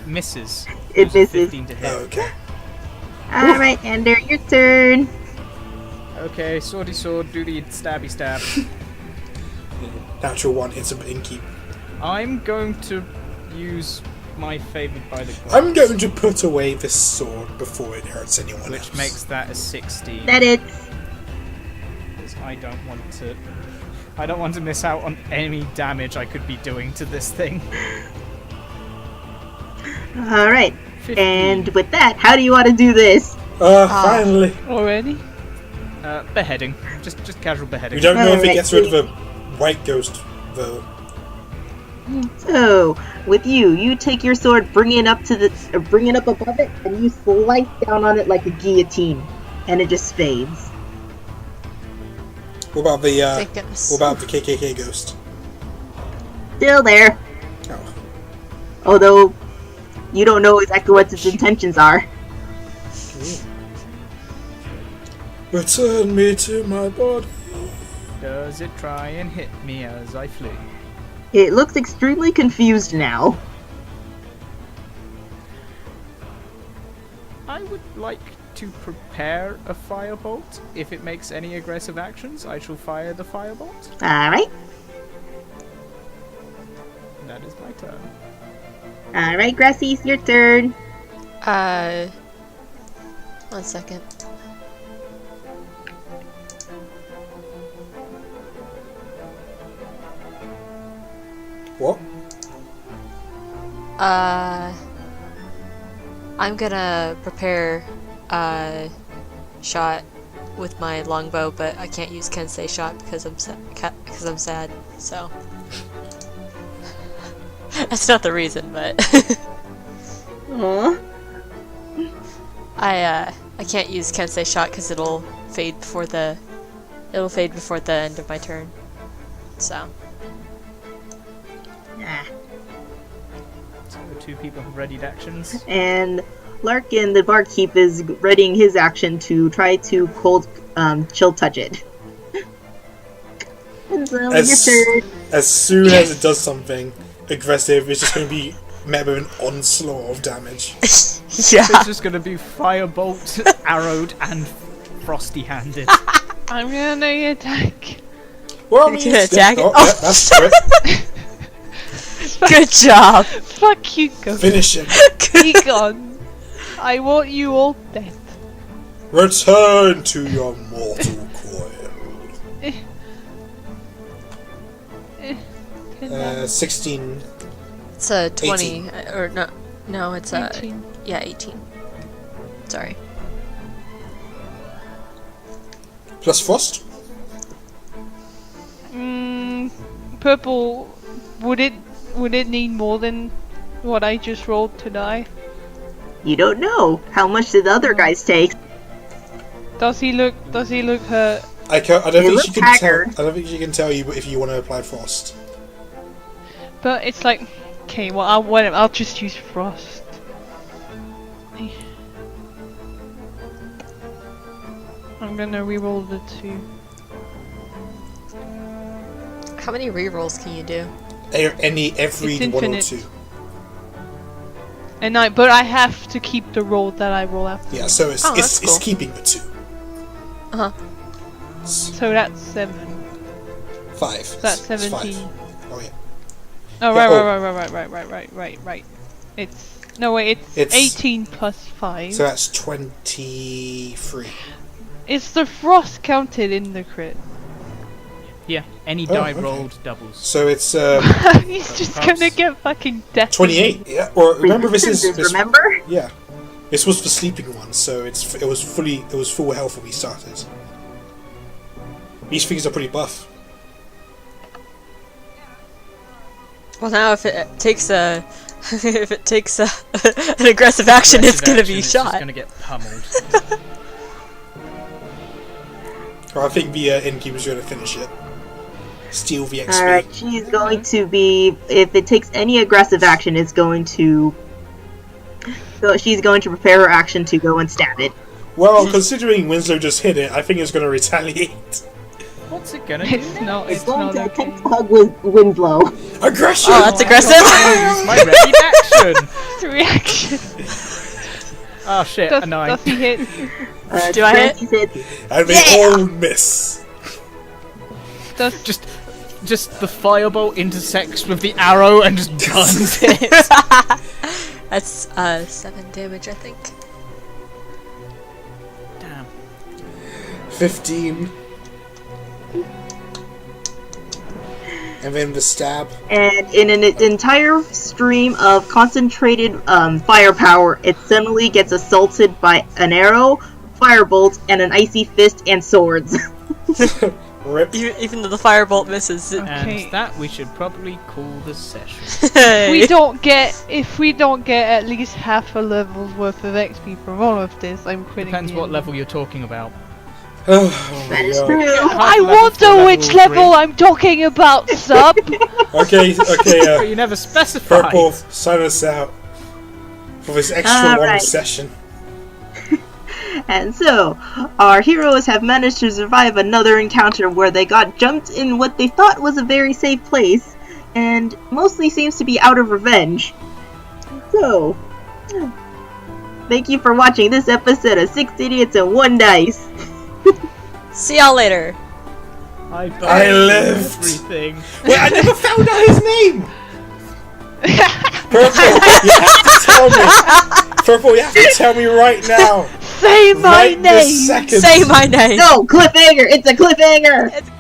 Misses. It Uses misses. 15 to hit. Oh, okay. Alright, Ender, your turn. Okay, swordy sword, doody stabby stab. Natural one, it's a inkeep. I'm going to use my favored by the gods, I'm going to put away this sword before it hurts anyone which else. makes that a 16. That it. I don't want to miss out on any damage I could be doing to this thing. Alright. 15. And with that, how do you want to do this? Finally. Already? Beheading. Just casual beheading. We don't know if it Alright, gets rid of a white ghost, though. So, with you take your sword, bring it up above it, and you slice down on it like a guillotine, and it just fades. What about the Thank goodness. what about the KKK ghost? Still there, Oh. although you don't know exactly what its intentions are. Return me to my body. Does it try and hit me as I flee? It looks extremely confused now. I would like to prepare a firebolt. If it makes any aggressive actions, I shall fire the firebolt. Alright, That is my turn. alright, Grasys, your turn. 1 second. What? I'm gonna prepare a shot with my longbow, but I can't use Kensei shot because I'm sad. So that's not the reason, but Aww. I can't use Kensei shot because it'll fade before the end of my turn. So Ah. So the two people have readied actions. And Larkin, the barkeep, is readying his action to try to chill touch it. And so, your turn. As soon as it does something aggressive, it's just going to be met with an onslaught of damage. yeah. It's just going to be firebolt, arrowed, and frosty-handed. I'm gonna attack. Well, You're gonna attack it? yeah, Oh. that's correct. Good job. Fuck you, go. Finish him. Be gone. I want you all dead. Return to your mortal coil. 16. It's a 20 18. or no, it's a 18. yeah 18. Sorry. Plus frost? Purple. Would it need more than what I just rolled to die? You don't know. How much did the other guys take? Does he look hurt? I don't It think looks she can tell. haggard. I don't think she can tell you if you want to apply frost. But it's like, okay, well I'll just use frost. I'm gonna reroll the 2. How many rerolls can you do? Every It's 1 or infinite. 2. But I have to keep the roll that I roll after. Yeah, so it's Oh, that's it's cool. keeping the 2. Uh huh. So that's 7. 5. So that's It's 17. 5. Oh yeah. Oh Yeah, right. It's no wait. It's 18 plus 5. So that's 23. Is the frost counted in the crit? Yeah, any Oh, die okay. rolled doubles. So it's He's just gonna get fucking death. 28. Yeah. Or remember this is Resistance, remember? yeah. This was for sleeping ones, so it was full health when we started. These figures are pretty buff. Well, now if it takes an aggressive action, it's gonna be It's just shot. gonna get pummeled. Or I think the innkeeper's going to finish it. Steal the XP. Alright, she's going to be... If it takes any aggressive action, it's going to... So she's going to prepare her action to go and stab it. Well, considering Winslow just hit it, I think it's going to retaliate. What's it gonna do? It's not. It's It's going not to okay. attempt to hug with Winslow. Aggression! Oh, that's aggressive. Use my ready action. It's a reaction. Oh shit, a 9. Does he hit? Do I hit? Grasys hit. And they all miss. Does Just the firebolt intersects with the arrow and just guns it. That's 7 damage, I think. Damn. 15. And then the stab. And in an entire stream of concentrated firepower, it suddenly gets assaulted by an arrow, firebolt, and an icy fist and swords. Rip. Even though the firebolt misses. Okay. And that we should probably call the session. If we don't get at least half a level's worth of XP from all of this, I'm quitting. Depends what D&D. level you're talking about. Oh That my is god. true. I Level wonder four, which level level I'm talking about, sub. Okay, But you never specified. Purple, sign us out for this extra long Alright. session. And so, our heroes have managed to survive another encounter where they got jumped in what they thought was a very safe place, and mostly seems to be out of revenge. So, thank you for watching this episode of 6 Idiots and 1 Dice. See y'all later. I lived. everything. Wait, I never found out his name! Purple, you have to tell me! Purple, you have to tell me right now! Say my Right this name. second! Say my name. No, cliffhanger! It's a cliffhanger! It's